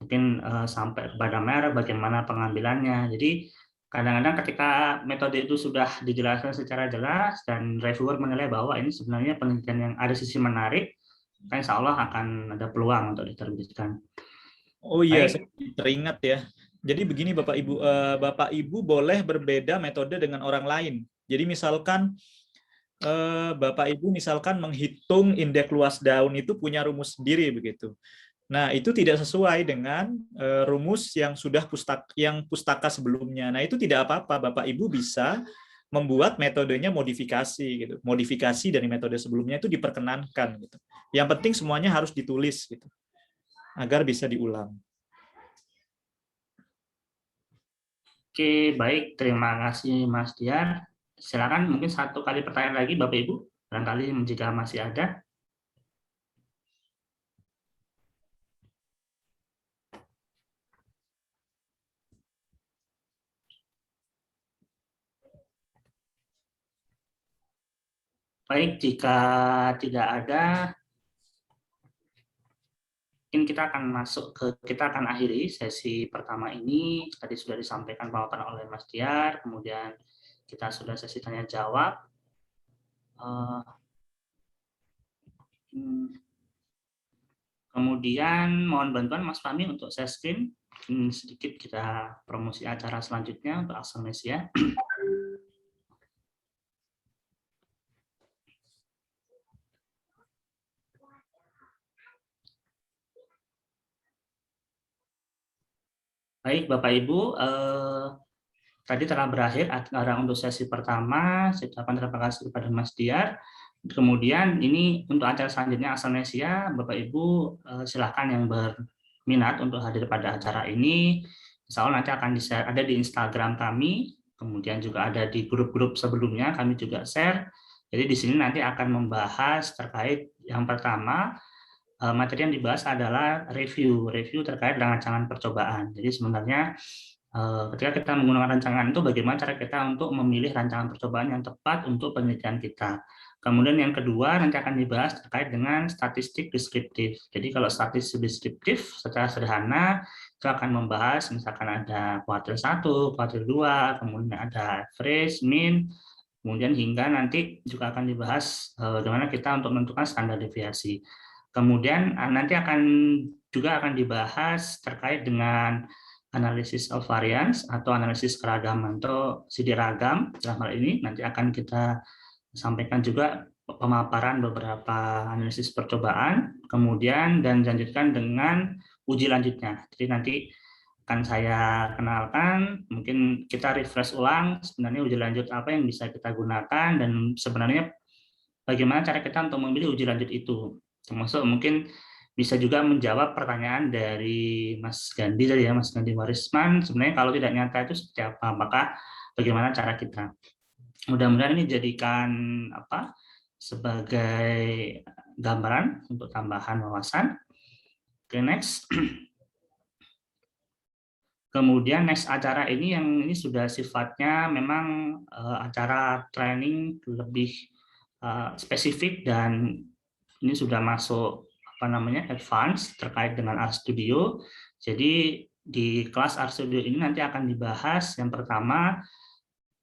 mungkin sampai kepada merek, bagaimana pengambilannya. Jadi kadang-kadang ketika metode itu sudah dijelaskan secara jelas dan reviewer menilai bahwa ini sebenarnya penelitian yang ada sisi menarik, kan insya Allah akan ada peluang untuk diterbitkan. Oh iya, Baik. saya teringat ya. Jadi begini Bapak Ibu boleh berbeda metode dengan orang lain. Jadi misalkan Bapak Ibu misalkan menghitung indeks luas daun itu punya rumus sendiri begitu. Nah, itu tidak sesuai dengan rumus yang sudah pustaka sebelumnya. Nah, itu tidak apa-apa, Bapak Ibu bisa membuat metodenya modifikasi gitu. Modifikasi dari metode sebelumnya itu diperkenankan gitu. Yang penting semuanya harus ditulis gitu. Agar bisa diulang. Oke, baik, terima kasih Mas Diar. Silakan mungkin satu kali pertanyaan lagi Bapak Ibu, barangkali jika masih ada. Baik, jika tidak ada, mungkin kita akan akhiri sesi pertama ini. Tadi sudah disampaikan pemaparan oleh Mas Diar, kemudian kita sudah sesi tanya jawab. Kemudian mohon bantuan Mas Fahmi untuk share screen. Sedikit kita promosi acara selanjutnya untuk Akselnesia. Baik, Bapak Ibu, tadi telah berakhir acara untuk sesi pertama. Saya ucapkan terima kasih kepada Mas Diar. Kemudian ini untuk acara selanjutnya Akselnesia, Bapak Ibu silakan yang berminat untuk hadir pada acara ini. Insya Allah nanti akan di-share, ada di Instagram kami, kemudian juga ada di grup-grup sebelumnya kami juga share. Jadi di sini nanti akan membahas terkait yang pertama, materi yang dibahas adalah review terkait dengan rancangan percobaan. Jadi sebenarnya ketika kita menggunakan rancangan itu bagaimana cara kita untuk memilih rancangan percobaan yang tepat untuk penelitian kita. Kemudian yang kedua nanti akan dibahas terkait dengan statistik deskriptif. Jadi kalau statistik deskriptif secara sederhana itu akan membahas misalkan ada kuartil 1, kuartil 2, kemudian ada average, mean, kemudian hingga nanti juga akan dibahas bagaimana kita untuk menentukan standar deviasi. Kemudian nanti juga akan dibahas terkait dengan analisis of variance atau analisis keragaman atau CD ragam. Dalam hal ini nanti akan kita sampaikan juga pemaparan beberapa analisis percobaan, kemudian dan dilanjutkan dengan uji lanjutnya. Jadi nanti akan saya kenalkan, mungkin kita refresh ulang sebenarnya uji lanjut apa yang bisa kita gunakan dan sebenarnya bagaimana cara kita untuk memilih uji lanjut itu. Termasuk mungkin bisa juga menjawab pertanyaan dari Mas Gandhi tadi ya, Mas Gandhi Warisman. Sebenarnya kalau tidak nyata itu seperti apa? Maka bagaimana cara kita? Mudah-mudahan ini jadikan sebagai gambaran untuk tambahan wawasan. Oke, next. Kemudian next acara ini yang ini sudah sifatnya memang acara training lebih spesifik dan ini sudah masuk advance terkait dengan RStudio. Jadi di kelas RStudio ini nanti akan dibahas yang pertama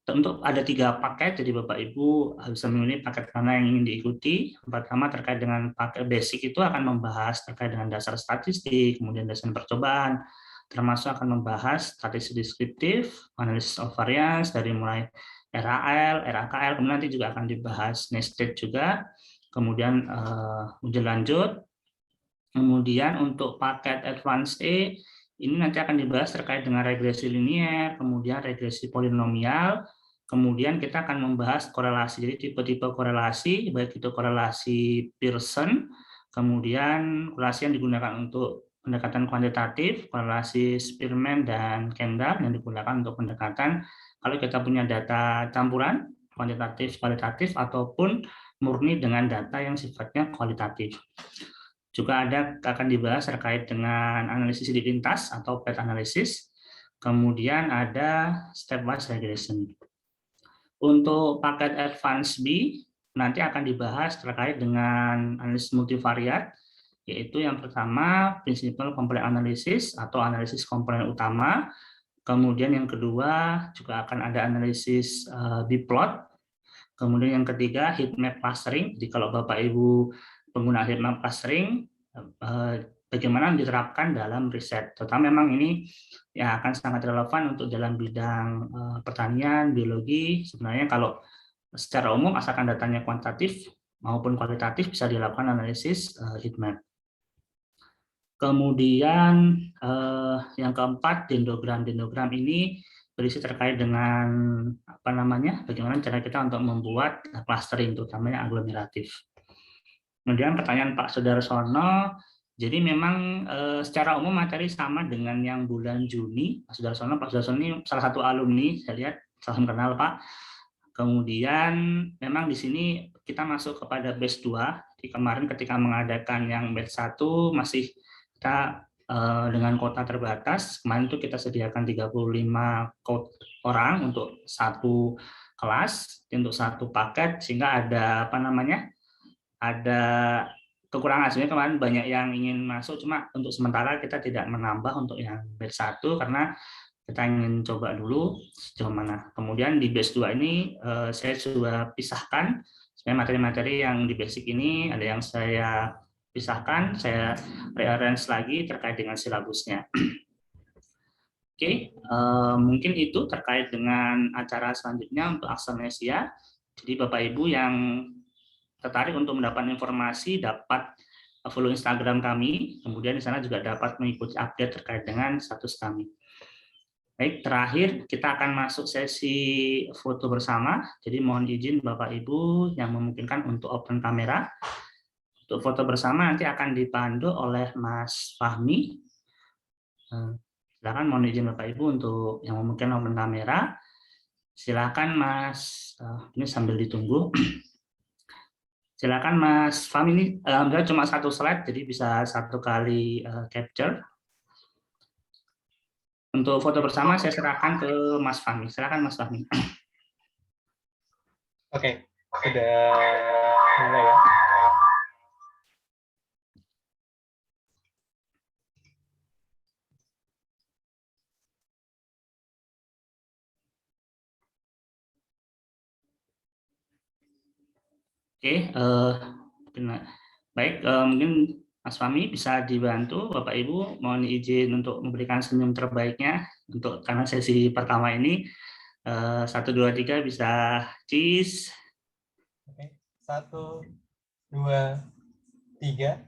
untuk ada 3 paket, jadi Bapak Ibu bisa memilih paket mana yang ingin diikuti. Pertama terkait dengan paket basic itu akan membahas terkait dengan dasar statistik, kemudian dasar percobaan, termasuk akan membahas statistik deskriptif, analisis of variance dari mulai RAL, RAKL, kemudian nanti juga akan dibahas nested juga, kemudian uji lanjut. Kemudian untuk paket Advance E, ini nanti akan dibahas terkait dengan regresi linier, kemudian regresi polinomial, kemudian kita akan membahas korelasi, jadi tipe-tipe korelasi, baik itu korelasi Pearson, kemudian korelasi yang digunakan untuk pendekatan kuantitatif, korelasi Spearman dan Kendall yang digunakan untuk pendekatan kalau kita punya data campuran, kuantitatif, kualitatif, ataupun murni dengan data yang sifatnya kualitatif. Juga akan dibahas terkait dengan analisis di lintas atau path analysis. Kemudian ada stepwise regression. Untuk paket Advance B nanti akan dibahas terkait dengan analisis multivariat, yaitu yang pertama principal component analysis atau analisis komponen utama. Kemudian yang kedua juga akan ada analisis biplot. Kemudian yang ketiga heat map clustering. Jadi kalau Bapak Ibu pengguna heat map clustering, bagaimana diterapkan dalam riset. Terutama memang ini ya akan sangat relevan untuk dalam bidang pertanian, biologi. Sebenarnya kalau secara umum asalkan datanya kuantitatif maupun kualitatif bisa dilakukan analisis heat map. Kemudian yang keempat dendrogram. Dendrogram ini berisi terkait dengan bagaimana cara kita untuk membuat clustering, terutamanya aglomeratif. Kemudian pertanyaan Pak Sudarsono, jadi memang secara umum materi sama dengan yang bulan Juni. Pak Sudarsono ini salah satu alumni, saya lihat, salam kenal Pak. Kemudian memang di sini kita masuk kepada batch 2. Di kemarin ketika mengadakan yang batch 1 masih kita dengan kuota terbatas. Kemarin itu kita sediakan 35 orang untuk satu kelas, untuk satu paket, sehingga ada ada kekurangan. Sebenarnya kemarin banyak yang ingin masuk, cuma untuk sementara kita tidak menambah untuk yang batch 1 karena kita ingin coba dulu sejauh mana. Kemudian di batch 2 ini saya sudah pisahkan sebenarnya materi-materi yang di basic ini ada yang saya pisahkan, saya rearrange lagi terkait dengan silabusnya. Oke, mungkin itu terkait dengan acara selanjutnya untuk Aksamnesia. Jadi Bapak Ibu yang tertarik untuk mendapat informasi dapat follow Instagram kami, kemudian di sana juga dapat mengikuti update terkait dengan status kami. Baik, terakhir kita akan masuk sesi foto bersama. Jadi mohon izin Bapak Ibu yang memungkinkan untuk open kamera. Untuk foto bersama nanti akan dipandu oleh Mas Fahmi. Silakan mohon izin Bapak Ibu untuk yang memungkinkan open kamera. Silakan Mas, ini sambil ditunggu. Silakan Mas Fahmi, ini alhamdulillah cuma satu slide, jadi bisa satu kali capture. Untuk foto bersama saya serahkan ke Mas Fahmi. Silakan Mas Fahmi. Oke, sudah mulai ya. Oke, baik, mungkin Mas Fahmi bisa dibantu, Bapak Ibu, mohon izin untuk memberikan senyum terbaiknya untuk karena sesi pertama ini. 1, 2, 3 bisa cheese. Oke, 1, 2, 3.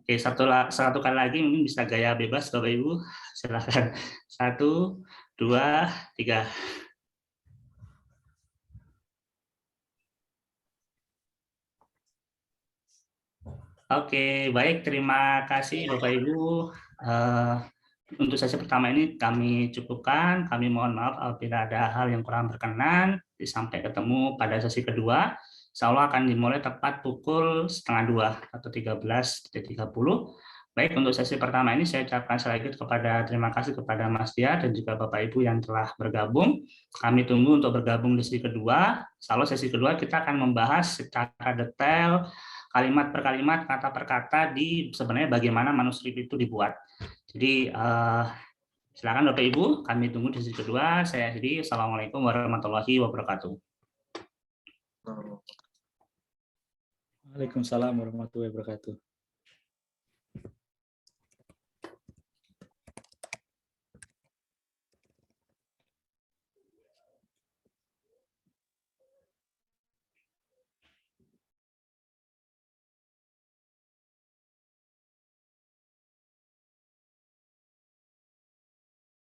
Oke, satu kali lagi mungkin bisa gaya bebas Bapak Ibu. Silakan. 1, 2, 3. Oke, baik. Terima kasih Bapak Ibu. Untuk sesi pertama ini kami cukupkan. Kami mohon maaf apabila ada hal yang kurang berkenan. Sampai ketemu pada sesi kedua. Insya Allah akan dimulai tepat pukul 1:30 atau 13:30. Baik, untuk sesi pertama ini saya ucapkan sekali lagi terima kasih kepada Mas Dia dan juga Bapak Ibu yang telah bergabung. Kami tunggu untuk bergabung di sesi kedua. Insya Allah sesi kedua kita akan membahas secara detail kalimat per kalimat, kata per kata di sebenarnya bagaimana manuskrip itu dibuat. Jadi silakan Bapak Ibu, kami tunggu di sesi kedua. Saya akhiri. Assalamualaikum warahmatullahi wabarakatuh. Waalaikumsalam warahmatullahi wabarakatuh.